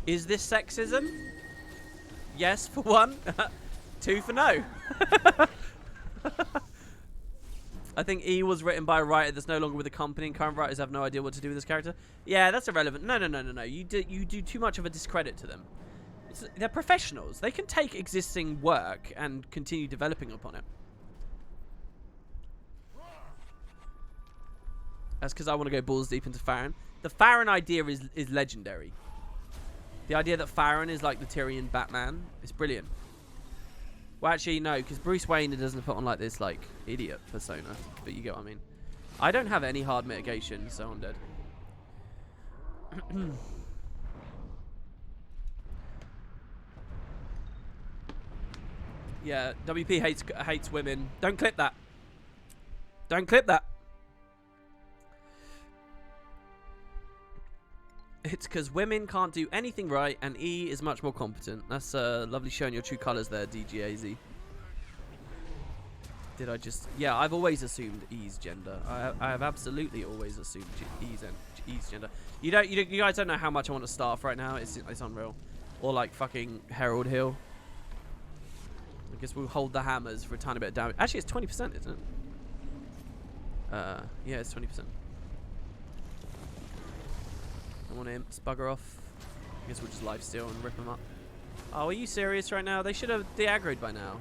Is this sexism? Yes for 1. 2 for no. I think E was written by a writer that's no longer with the company, and current writers have no idea what to do with this character. Yeah, that's irrelevant. No. You do too much of a discredit to them. They're professionals. They can take existing work and continue developing upon it. That's because I want to go balls deep into Farron. The Farron idea is legendary. The idea that Farron is like the Tyrion Batman is brilliant. Well, actually, no, because Bruce Wayne doesn't put on like this like idiot persona. But you get what I mean. I don't have any hard mitigation, so I'm dead. Yeah, WP hates women. Don't clip that. Don't clip that. It's because women can't do anything right, and E is much more competent. That's lovely showing your true colours there, DGAZ. Did I just... Yeah, I've always assumed E's gender. I have absolutely always assumed E's gender. You guys don't know how much I want to Staff right now. It's unreal. Or like fucking Herald Hill. I guess we'll hold the hammers for a tiny bit of damage. Actually, it's 20%, isn't it? Yeah, it's 20%. I want imps, bugger off. I guess we'll just lifesteal and rip them up. Oh, are you serious right now? They should have de-aggroed by now.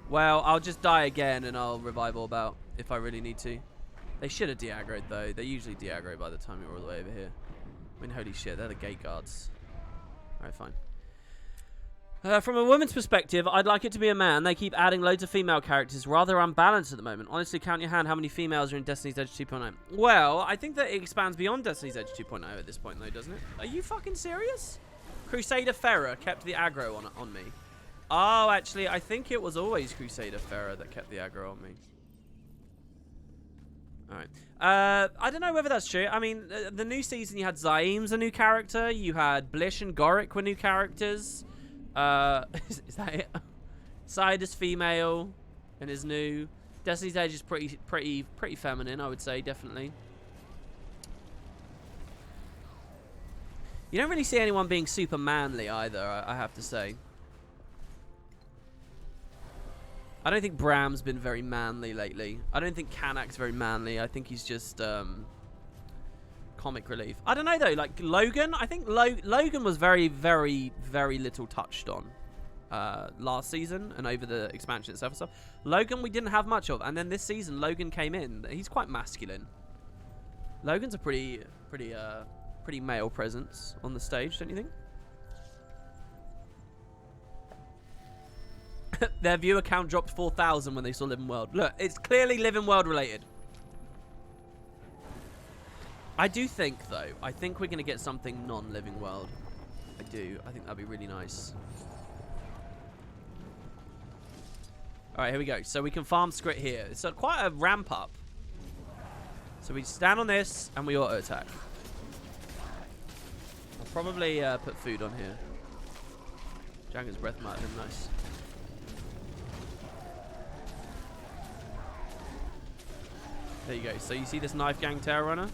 Well, I'll just die again and I'll revive all about if I really need to. They should have de-aggroed though. They usually de-aggro by the time you're all the way over here. I mean, holy shit, they're the gate guards. Alright, fine. From a woman's perspective, I'd like it to be a man. They keep adding loads of female characters, rather unbalanced at the moment. Honestly, count your hand how many females are in Destiny's Edge 2.0. Well, I think that it expands beyond Destiny's Edge 2.0 at this point, though, doesn't it? Are you fucking serious? Crusader Farah kept the aggro on me. Oh, actually, I think it was always Crusader Farah that kept the aggro on me. Alright. I don't know whether that's true. I mean, the new season, you had Zaim's a new character. You had Blish and Gorick were new characters. Is that it? Side is female and is new. Destiny's Edge is pretty feminine, I would say, definitely. You don't really see anyone being super manly either, I have to say. I don't think Bram's been very manly lately. I don't think Kanak's very manly. I think he's just comic relief. I don't know though, like Logan, I think Logan was very little touched on last season and over the expansion itself and stuff. Logan we didn't have much of, and then this season Logan came in. He's quite masculine. Logan's a pretty male presence on the stage, don't you think? Their viewer count dropped 4,000 when they saw Living World. Look, it's clearly Living World related. I do think, though, I think we're going to get something non-Living World. I do. I think that'd be really nice. All right, here we go. So we can farm Skrit here. It's quite a ramp up. So we stand on this and we auto attack. I'll probably put food on here. Dragon's Breath might have been nice. There you go. So you see this Knife Gang Terror Runner?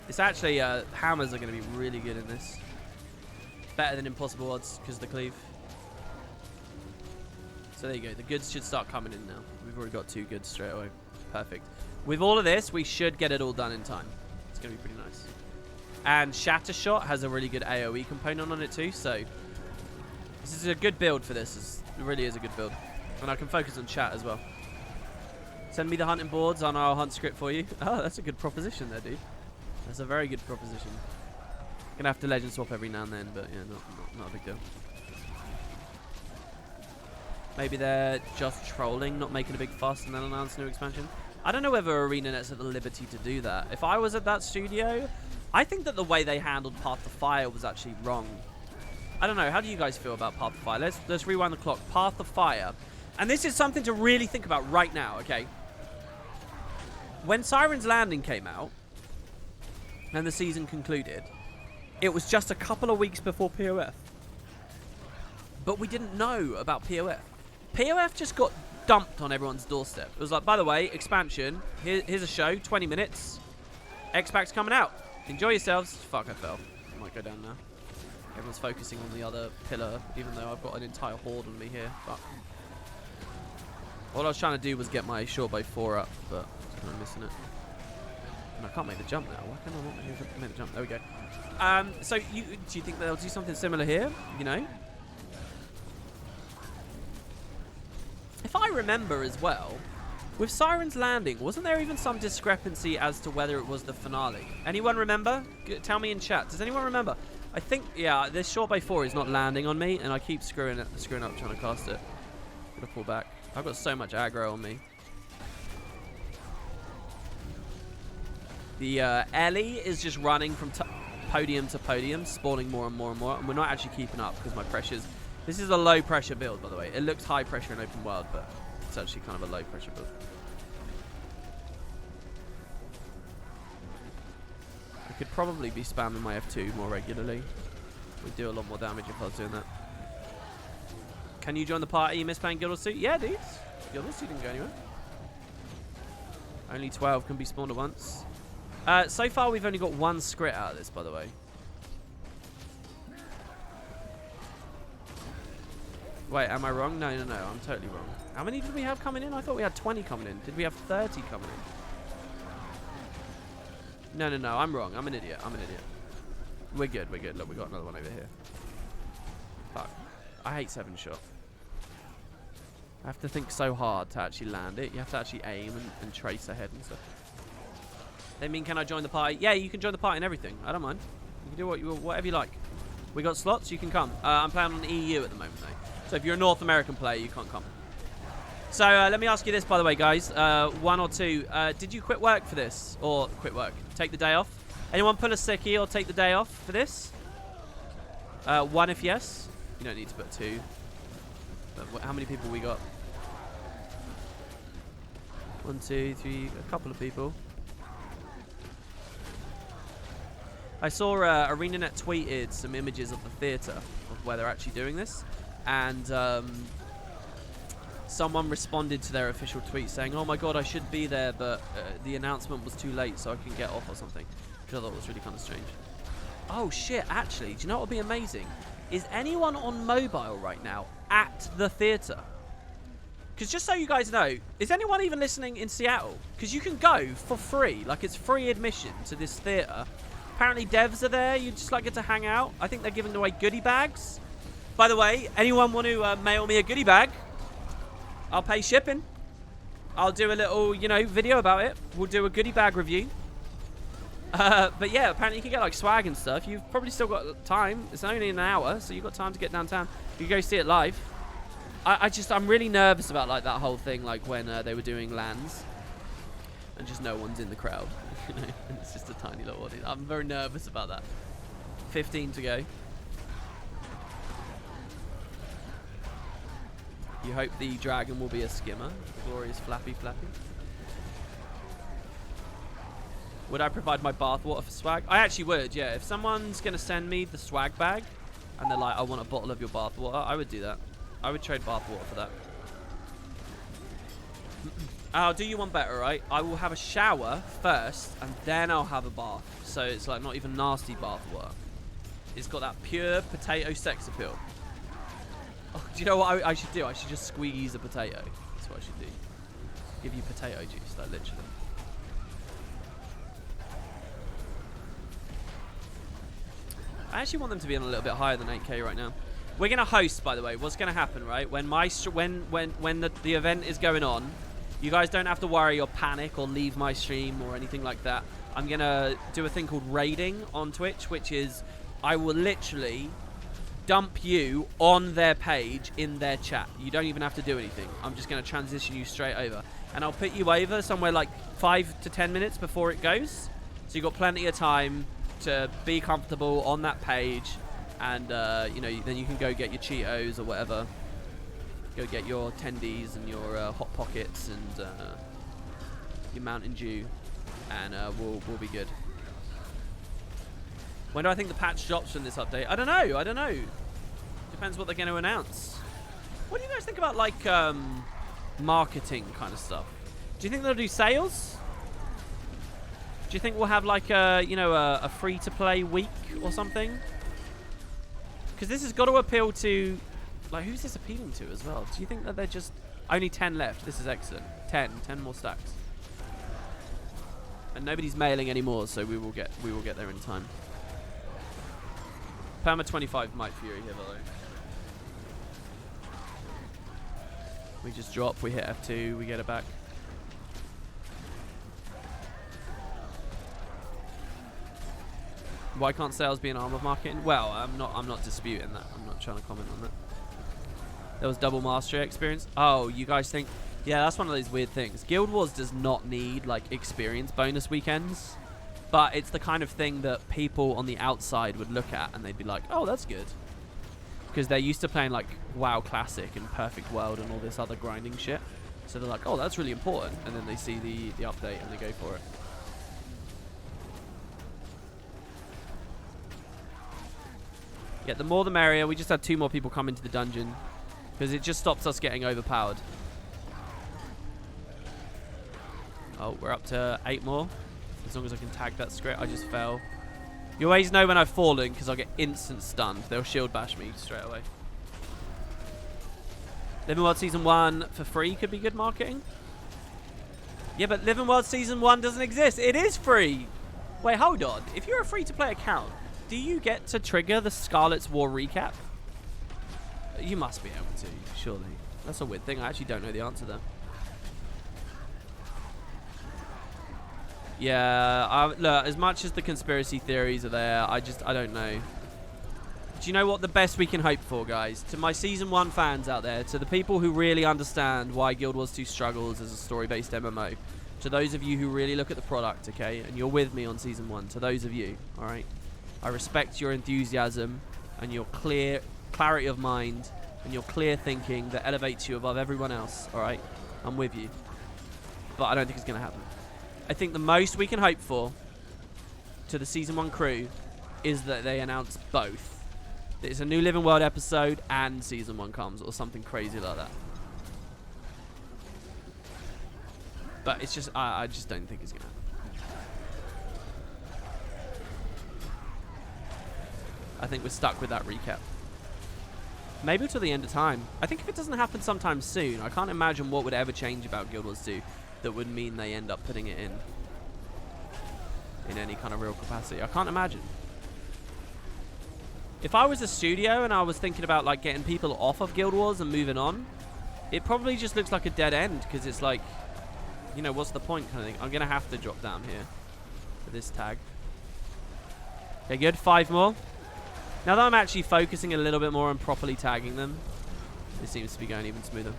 It's actually, hammers are going to be really good in this. Better than Impossible Odds because of the cleave. So there you go. The goods should start coming in now. We've already got 2 goods straight away. Perfect. With all of this, we should get it all done in time. It's going to be pretty nice. And Shatter Shot has a really good AoE component on it too. So this is a good build for this. It really is a good build. And I can focus on chat as well. Send me the hunting boards and I'll hunt Skrit for you. Oh, that's a good proposition there, dude. That's a very good proposition. Gonna have to legend swap every now and then, but yeah, not a big deal. Maybe they're just trolling, not making a big fuss and then announce new expansion. I don't know whether ArenaNet's at the liberty to do that. If I was at that studio, I think that the way they handled Path to Fire was actually wrong. I don't know. How do you guys feel about Path to Fire? Let's rewind the clock. Path to Fire. And this is something to really think about right now, okay? When Siren's Landing came out and the season concluded, it was just a couple of weeks before POF. But we didn't know about POF. POF just got dumped on everyone's doorstep. It was like, by the way, expansion. Here's a show, 20 minutes. X-Pac's coming out. Enjoy yourselves. Fuck, I fell. I might go down now. Everyone's focusing on the other pillar, even though I've got an entire horde on me here. Fuck. All I was trying to do was get my Shortbow 4 up, but I'm kind of missing it. And I can't make the jump now. Why can't I not make the jump? There we go. So do you think they'll do something similar here? You know? If I remember as well, with Siren's Landing, wasn't there even some discrepancy as to whether it was the finale? Anyone remember? Tell me in chat. Does anyone remember? I think, yeah, this Shortbow 4 is not landing on me, and I keep screwing up trying to cast it. Gotta pull back. I've got so much aggro on me. The Ellie is just running from podium to podium, spawning more and more and more, and we're not actually keeping up because my pressure's... This is a low pressure build, by the way. It looks high pressure in open world, but it's actually kind of a low pressure build. I could probably be spamming my F2 more regularly. We'd do a lot more damage if I was doing that. Can you join the party? You miss playing Guild Wars 2? Yeah, dudes. Guild Wars 2 didn't go anywhere. Only 12 can be spawned at once. So far, we've only got 1 Skrit out of this, by the way. Wait, am I wrong? No, I'm totally wrong. How many did we have coming in? I thought we had 20 coming in. Did we have 30 coming in? No, I'm wrong. I'm an idiot. We're good. Look, we got another one over here. Fuck. I hate 7-shot. I have to think so hard to actually land it. You have to actually aim and trace ahead and stuff. They mean, can I join the party? Yeah, you can join the party and everything. I don't mind. You can do whatever you like. We got slots, you can come. I'm playing on EU at the moment, though. So if you're a North American player, you can't come. So let me ask you this, by the way, guys. 1 or 2. Did you quit work for this? Or quit work? Take the day off? Anyone pull a sickie or take the day off for this? 1 if yes. You don't need to put 2. But how many people we got? 1, 2, 3. A couple of people. I saw ArenaNet tweeted some images of the theatre, of where they're actually doing this. And someone responded to their official tweet saying, oh my god, I should be there, but the announcement was too late, so I can get off or something. Which I thought was really kind of strange. Oh shit, actually, do you know what would be amazing? Is anyone on mobile right now at the theatre? Because just so you guys know, is anyone even listening in Seattle? Because you can go for free, like it's free admission to this theatre. Apparently devs are there, you just like get to hang out. I think they're giving away goodie bags. By the way, anyone want to mail me a goodie bag? I'll pay shipping. I'll do a little, video about it. We'll do a goodie bag review. But yeah, apparently you can get like swag and stuff. You've probably still got time. It's only an hour, so you've got time to get downtown. You can go see it live. I'm really nervous about like that whole thing, like when they were doing LANs and just no one's in the crowd. And it's just a tiny little audience. I'm very nervous about that. 15 to go. You hope the dragon will be a skimmer. Glorious Flappy Flappy. Would I provide my bathwater for swag? I actually would, yeah. If someone's going to send me the swag bag and they're like, I want a bottle of your bathwater, I would do that. I would trade bathwater for that. I'll do you one better, right? I will have a shower first and then I'll have a bath. So it's like not even nasty bathwater. It's got that pure potato sex appeal. Oh, do you know what I should do? I should just squeeze a potato. That's what I should do. Give you potato juice, like literally. I actually want them to be on a little bit higher than 8K right now. We're gonna host, by the way. What's gonna happen, right? When the event is going on, you guys don't have to worry or panic or leave my stream or anything like that. I'm gonna do a thing called raiding on Twitch, which is I will literally dump you on their page in their chat. You don't even have to do anything. I'm just going to transition you straight over. And I'll put you over somewhere like 5 to 10 minutes before it goes. So you've got plenty of time to be comfortable on that page. And, you know, then you can go get your Cheetos or whatever. Go get your Tendies and your Hot Pockets and your Mountain Dew. And we'll be good. When do I think the patch drops from this update? I don't know. Depends what they're going to announce. What do you guys think about, like, marketing kind of stuff? Do you think they'll do sales? Do you think we'll have, like, a free-to-play week or something? Because this has got to appeal to... Like, who's this appealing to as well? Do you think that they're just... Only 10 left. This is excellent. 10 more stacks. And nobody's mailing anymore, so we will get there in time. Perma 25 Mike Fury here, though. We just drop, we hit F2, we get it back. Why can't sales be an arm of marketing? Well, I'm not disputing that. I'm not trying to comment on that. There was double mastery experience. Oh, you guys think... Yeah, that's one of those weird things. Guild Wars does not need, like, experience bonus weekends. But it's the kind of thing that people on the outside would look at and they'd be like, oh, that's good. Because they're used to playing, like, WoW Classic and Perfect World and all this other grinding shit. So they're like, oh, that's really important. And then they see the update and they go for it. Yeah, the more the merrier. We just had 2 more people come into the dungeon. Because it just stops us getting overpowered. Oh, we're up to 8 more. As long as I can tag that script. I just fell. You always know when I've fallen because I'll get instant stunned. They'll shield bash me straight away. Living World Season 1 for free could be good marketing. Yeah, but Living World Season 1 doesn't exist. It is free. Wait, hold on. If you're a free-to-play account, do you get to trigger the Scarlet's War recap? You must be able to, surely. That's a weird thing. I actually don't know the answer there. Yeah, look, as much as the conspiracy theories are there, I don't know. Do you know what the best we can hope for, guys? To my Season 1 fans out there, to the people who really understand why Guild Wars 2 struggles as a story-based MMO, to those of you who really look at the product, okay, and you're with me on Season 1, to those of you, alright? I respect your enthusiasm and your clarity of mind and your clear thinking that elevates you above everyone else, alright? I'm with you. But I don't think it's going to happen. I think the most we can hope for to the Season 1 crew is that they announce both. That it's a new Living World episode and Season 1 comes, or something crazy like that. But it's just, I just don't think it's going to happen. I think we're stuck with that recap. Maybe till the end of time. I think if it doesn't happen sometime soon, I can't imagine what would ever change about Guild Wars 2 that would mean they end up putting it in any kind of real capacity. I can't imagine. If I was a studio and I was thinking about like getting people off of Guild Wars and moving on, it probably just looks like a dead end because it's like, you know, what's the point kind of thing. I'm going to have to drop down here for this tag. Okay, good. 5 more. Now that I'm actually focusing a little bit more on properly tagging them, it seems to be going even smoother.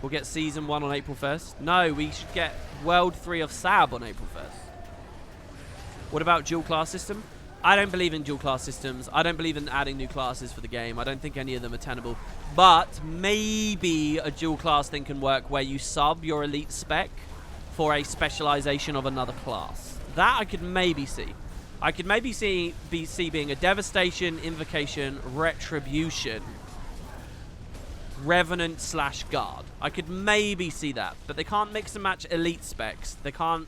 We'll get Season 1 on April 1st. No, we should get World 3 of SAB on April 1st. What about dual class system? I don't believe in dual class systems. I don't believe in adding new classes for the game. I don't think any of them are tenable. But maybe a dual class thing can work where you sub your elite spec for a specialization of another class. That I could maybe see. I could maybe see being a Devastation, Invocation, Retribution, Revenant / Guard. I could maybe see that. But they can't mix and match elite specs. They can't...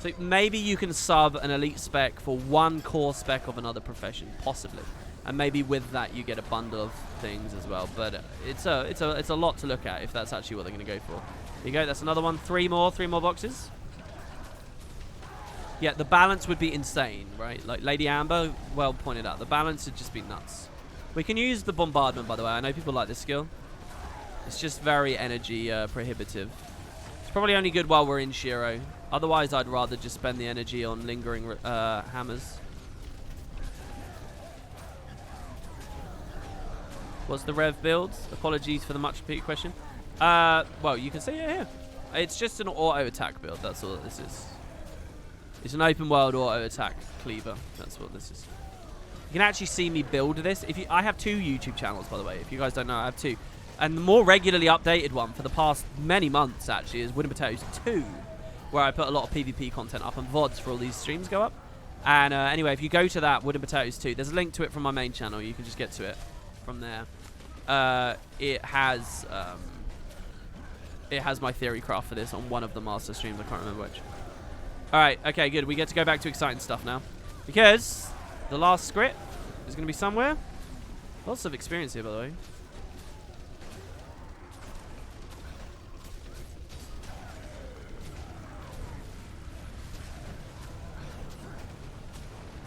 So maybe you can sub an elite spec for one core spec of another profession, possibly, and maybe with that you get a bundle of things as well. But it's a lot to look at if that's actually what they're going to go for. There you go. That's another one. Three more boxes. Yeah, the balance would be insane, right? Like Lady Amber well pointed out, the balance would just be nuts. We can use the bombardment, by the way. I know people like this skill. It's just very energy prohibitive. It's probably only good while we're in Shiro. Otherwise, I'd rather just spend the energy on lingering hammers. What's the rev build? Apologies for the much repeated question. Well, you can see it here. It's just an auto attack build. That's all this is. It's an open world auto attack cleaver. That's what this is. You can actually see me build this. I have 2 YouTube channels, by the way. If you guys don't know, I have 2. And the more regularly updated one for the past many months, actually, is Wooden Potatoes 2. Where I put a lot of PvP content up and VODs for all these streams go up. And anyway, if you go to that, Wooden Potatoes 2, there's a link to it from my main channel. You can just get to it from there. It has my theory craft for this on one of the master streams. I can't remember which. Alright, okay, good. We get to go back to exciting stuff now. Because the last script is going to be somewhere. Lots of experience here, by the way.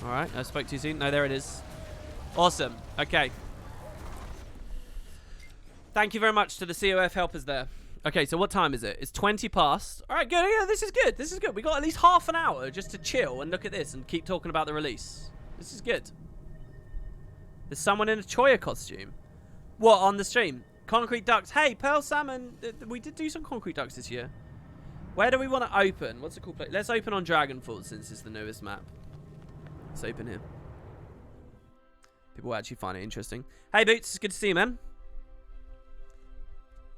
Alright, I spoke too soon. No, there it is. Awesome. Okay. Thank you very much to the COF helpers there. Okay, so what time is it? It's 20 past. Alright, good. Yeah, this is good. This is good. We got at least half an hour just to chill and look at this and keep talking about the release. This is good. There's someone in a Choya costume. What, on the stream? Concrete ducks. Hey, Pearl Salmon. We did do some concrete ducks this year. Where do we want to open? What's a cool place? Let's open on Dragonfall since it's the newest map. Let's open here. People actually find it interesting. Hey, Boots. It's good to see you, man.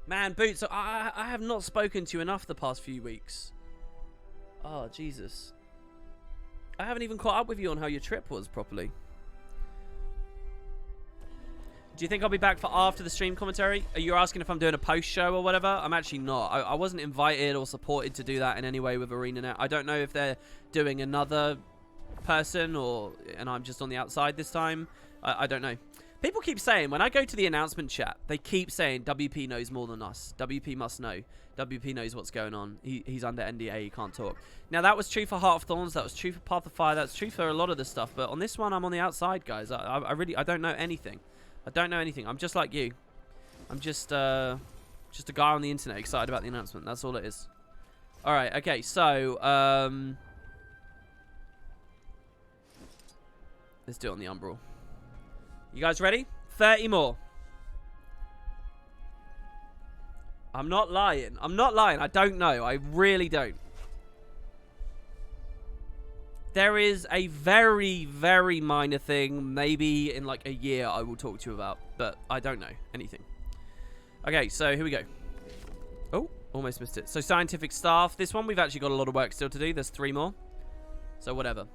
Man, Boots, I have not spoken to you enough the past few weeks. Oh, Jesus. I haven't even caught up with you on how your trip was properly. Do you think I'll be back for after the stream commentary? Are you asking if I'm doing a post show or whatever? I'm actually not. I wasn't invited or supported to do that in any way with ArenaNet. I don't know if they're doing another person and I'm just on the outside this time. I don't know. People keep saying, when I go to the announcement chat, they keep saying WP knows more than us. WP must know. WP knows what's going on. He's under NDA, he can't talk. Now, that was true for Heart of Thorns, that was true for Path of Fire, that's true for a lot of the stuff. But on this one, I'm on the outside, guys. I don't know anything. I don't know anything. I'm just like you. I'm just a guy on the internet excited about the announcement. That's all it is. All right, okay, so let's do it on the Umbral. You guys ready? 30 more. I'm not lying. I'm not lying. I don't know. I really don't. There is a very, very minor thing. Maybe in like a year I will talk to you about. But I don't know anything. Okay, so here we go. Oh, almost missed it. So scientific staff. This one we've actually got a lot of work still to do. There's 3 more. So whatever.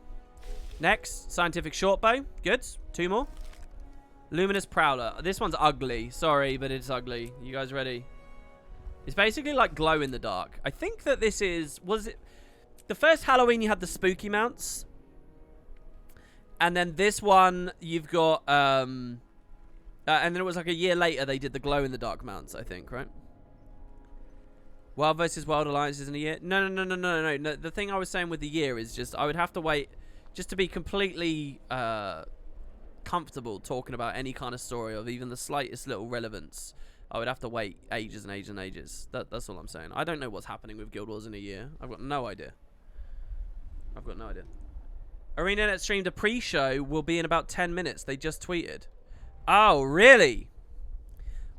Next, scientific shortbow. Good. 2 more. Luminous Prowler. This one's ugly. Sorry, but it's ugly. You guys ready? It's basically like glow in the dark. I think that this is... Was it... The first Halloween, you had the spooky mounts. And then this one, you've got... and then it was like a year later, they did the glow in the dark mounts, I think, right? Wild versus Wild Alliances in a year? No. The thing I was saying with the year is just... I would have to wait... Just to be completely... comfortable talking about any kind of story of even the slightest little relevance, I would have to wait ages and ages and ages. That's all I'm saying. I don't know what's happening with Guild Wars in a year. I've got no idea. I've got no idea. ArenaNet streamed a pre-show will be in about 10 minutes. They just tweeted. Oh, really?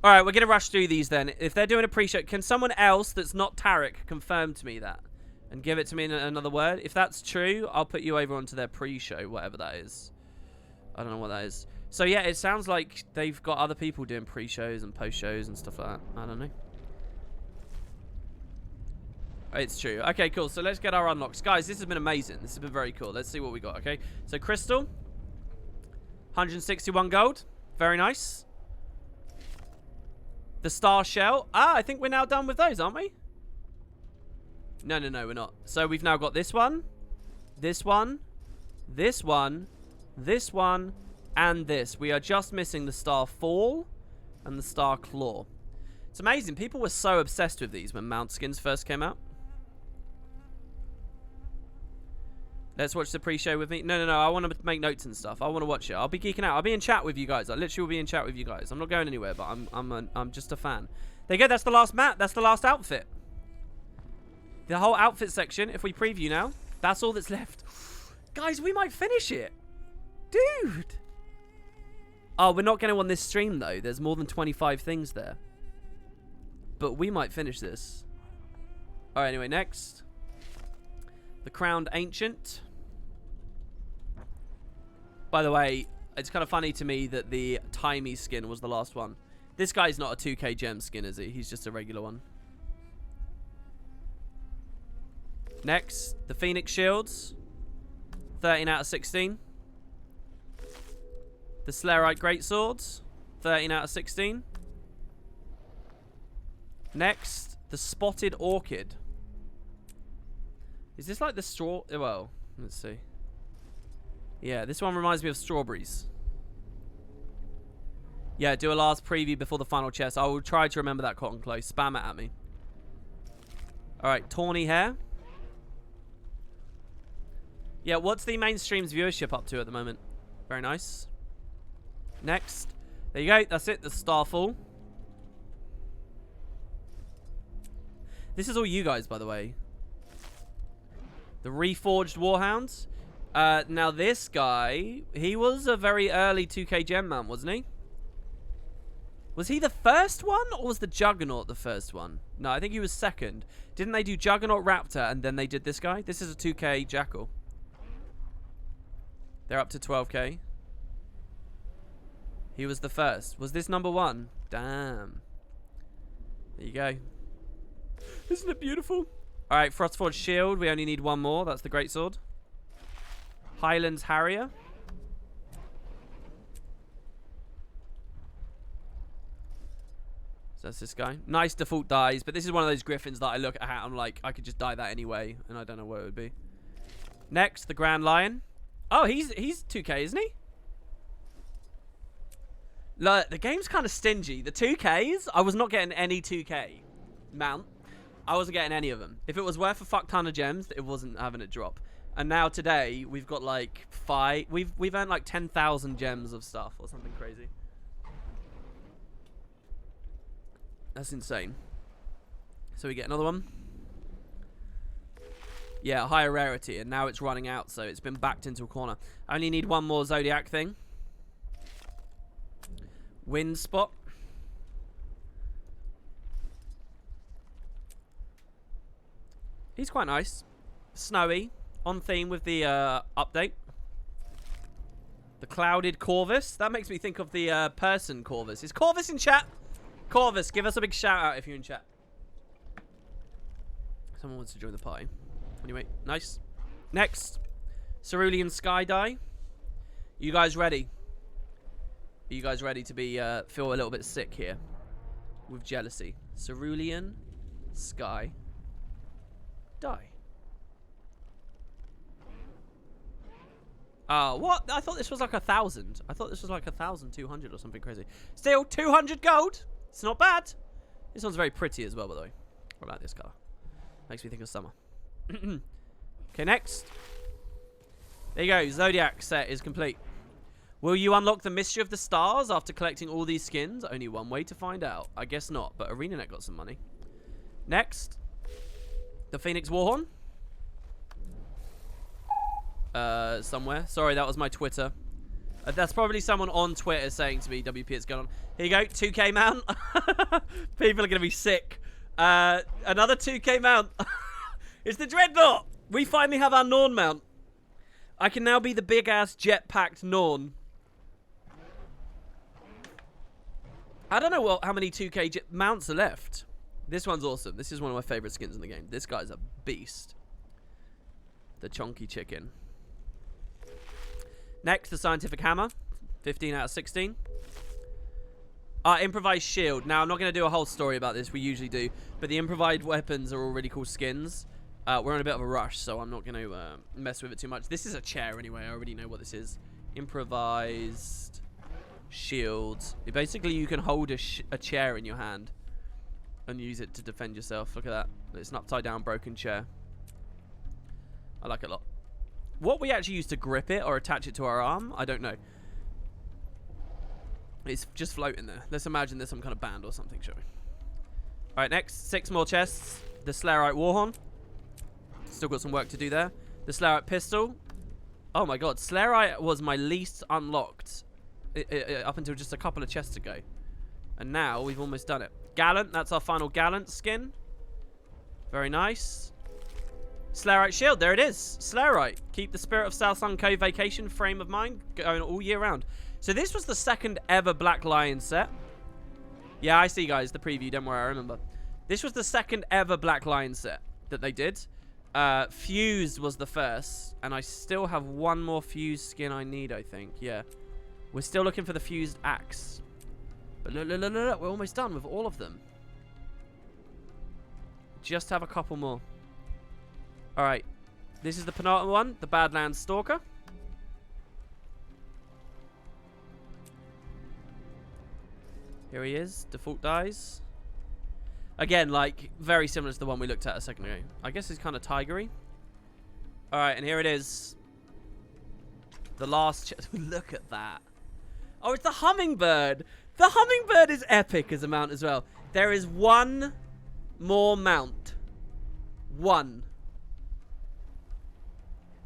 All right, we're going to rush through these then. If they're doing a pre-show, can someone else that's not Tarek confirm to me that? and give it to me in another word. If that's true, I'll put you over onto their pre-show, whatever that is. I don't know what that is. So yeah, it sounds like they've got other people doing pre-shows and post-shows and stuff like that. I don't know. It's true. Okay, cool. So let's get our unlocks. Guys, this has been amazing. This has been very cool. Let's see what we got, okay? So crystal. 161 gold. Very nice. The star shell. Ah, I think we're now done with those, aren't we? No, we're not. So we've now got this one, this one, this one, this one, and this. We are just missing the star fall and the star claw. It's amazing. People were so obsessed with these when mount skins first came out. Let's watch the pre-show with me. No. I want to make notes and stuff. I want to watch it. I'll be geeking out. I'll be in chat with you guys. I literally will be in chat with you guys. I'm not going anywhere, but I'm just a fan. There you go. That's the last map. That's the last outfit. The whole outfit section. If we preview now, that's all that's left. Guys, we might finish it, dude. Oh, we're not going to on this stream though. There's more than 25 things there. But we might finish this. All right. Anyway, next, the Crowned Ancient. By the way, it's kind of funny to me that the Timey skin was the last one. This guy's not a 2K gem skin, is he? He's just a regular one. Next, the Phoenix Shields. 13 out of 16. The Slayerite Greatswords. 13 out of 16. Next, the Spotted Orchid. Is this like the straw? Well, let's see. Yeah, this one reminds me of strawberries. Yeah, do a last preview before the final chest. I will try to remember that, Cotton Close. Spam it at me. Alright, Tawny Hair. Yeah, what's the mainstream's viewership up to at the moment? Very nice. Next. There you go. That's it. The Starfall. This is all you guys, by the way. The Reforged Warhounds. Now this guy, he was a very early 2K gem mount, wasn't he? Was he the first one, or was the Juggernaut the first one? No, I think he was second. Didn't they do Juggernaut Raptor, and then they did this guy? This is a 2K Jackal. They're up to 12K. He was the first. Was this number one? Damn. There you go. Isn't it beautiful? Alright, Frostforged Shield. We only need one more. That's the Greatsword. Highlands Harrier. So that's this guy. Nice default dies, but this is one of those Griffins that I look at and I'm like, I could just dye that anyway, and I don't know what it would be. Next, the Grand Lion. Oh, he's 2K, isn't he? Look, the game's kind of stingy. The 2Ks, I was not getting any 2K mount. I wasn't getting any of them. If it was worth a fuck ton of gems, it wasn't having it drop. And now today, we've got like 5. We've earned like 10,000 gems of stuff or something crazy. That's insane. So we get another one. Yeah, higher rarity, and now it's running out, so it's been backed into a corner. I only need one more Zodiac thing. Wind Spot. He's quite nice. Snowy. On theme with the update. The Clouded Corvus. That makes me think of the person Corvus. Is Corvus in chat? Corvus, give us a big shout out if you're in chat. Someone wants to join the party. Anyway, nice. Next. Cerulean Sky Die. You guys ready? Are you guys ready to be feel a little bit sick here? With jealousy. Cerulean Sky Die. What? I thought this was like 1,000. I thought this was like 1,200 or something crazy. Still 200 gold. It's not bad. This one's very pretty as well, by the way. What about this color? Makes me think of summer. Okay, next. There you go. Zodiac set is complete. Will you unlock the Mystery of the Stars after collecting all these skins? Only one way to find out. I guess not, but ArenaNet got some money. Next. The Phoenix Warhorn. Somewhere. Sorry, that was my Twitter. That's probably someone on Twitter saying to me, WP, it's going on. Here you go, 2K mount. People are going to be sick. Another 2K mount. It's the Dreadnought! We finally have our Norn mount. I can now be the big-ass jet-packed Norn. I don't know how many 2K mounts are left. This one's awesome. This is one of my favorite skins in the game. This guy's a beast. The Chonky Chicken. Next, the Scientific Hammer. 15 out of 16. Improvised Shield. Now, I'm not going to do a whole story about this. We usually do. But the improvised weapons are all really cool skins. We're on a bit of a rush, so I'm not going to mess with it too much. This is a chair anyway. I already know what this is. Improvised Shield. Basically, you can hold a chair in your hand and use it to defend yourself. Look at that. It's an upside down broken chair. I like it a lot. What we actually use to grip it or attach it to our arm, I don't know. It's just floating there. Let's imagine there's some kind of band or something, shall we? Alright, next. 6 more chests. The Slayerite Warhorn. Still got some work to do there. The Slayerite Pistol. Oh my god. Slayerite was my least unlocked up until just a couple of chests ago. And now we've almost done it. Gallant. That's our final Gallant skin. Very nice. Slayerite Shield. There it is. Slayerite. Keep the spirit of South Sun Cove vacation frame of mind going all year round. So this was the second ever Black Lion set. Yeah, I see, guys. The preview. Don't worry, I remember. This was the second ever Black Lion set that they did. Fused was the first. And I still have one more Fused skin I need, I think. Yeah. We're still looking for the Fused Axe. But look, look, look, look. We're almost done with all of them. Just have a couple more. Alright. This is the penultimate one. The Badlands Stalker. Here he is. Default dies. Again, like, very similar to the one we looked at a second ago. I guess it's kind of tigery. Alright, and here it is. The last... Look at that. Oh, it's the Hummingbird. The Hummingbird is epic as a mount as well. There is one more mount. One.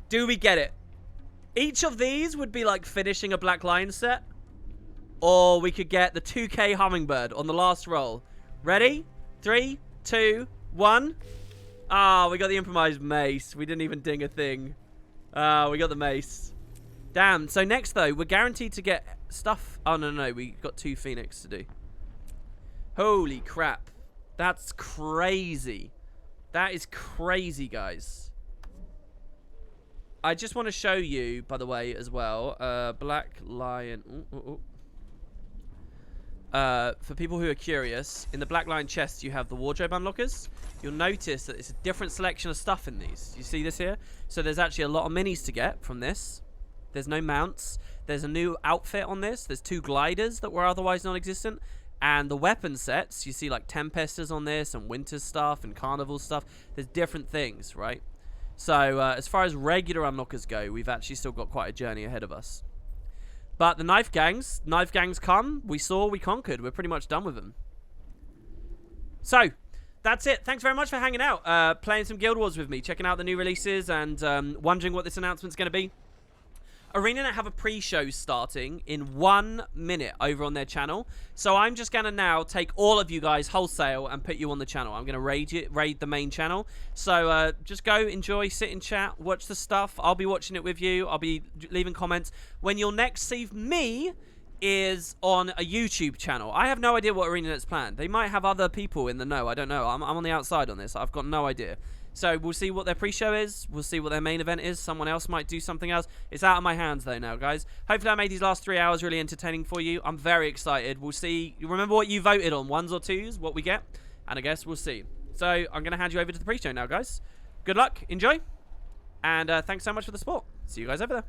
Do we get it? Each of these would be like finishing a Black Lion set. Or we could get the 2K Hummingbird on the last roll. Ready? 3, 2, 1. Ah, we got the improvised mace. We didn't even ding a thing. We got the mace. Damn. So next, though, we're guaranteed to get stuff. Oh, no, no. We got 2 Phoenix to do. Holy crap. That's crazy. That is crazy, guys. I just want to show you, by the way, as well. Black Lion. Ooh, ooh, ooh. For people who are curious, in the Black Lion chest you have the wardrobe unlockers. You'll notice that it's a different selection of stuff in these. You see this here? So there's actually a lot of minis to get from this. There's no mounts. There's a new outfit on this. There's 2 gliders that were otherwise non-existent. And the weapon sets, you see like Tempesters on this and Winter stuff and Carnival stuff. There's different things, right? So as far as regular unlockers go, we've actually still got quite a journey ahead of us. But the knife gangs come. We saw, we conquered. We're pretty much done with them. So, that's it. Thanks very much for hanging out. Playing some Guild Wars with me. Checking out the new releases and wondering what this announcement's going to be. ArenaNet have a pre-show starting in 1 minute over on their channel. So I'm just going to now take all of you guys wholesale and put you on the channel. I'm going to raid the main channel. So just go, enjoy, sit in chat, watch the stuff. I'll be watching it with you. I'll be leaving comments. When you'll next see me is on a YouTube channel. I have no idea what ArenaNet's planned. They might have other people in the know. I don't know. I'm on the outside on this. I've got no idea. So we'll see what their pre-show is. We'll see what their main event is. Someone else might do something else. It's out of my hands though now, guys. Hopefully I made these last 3 hours really entertaining for you. I'm very excited. We'll see. You remember what you voted on, 1s or 2s, what we get? And I guess we'll see. So I'm going to hand you over to the pre-show now, guys. Good luck. Enjoy. And thanks so much for the support. See you guys over there.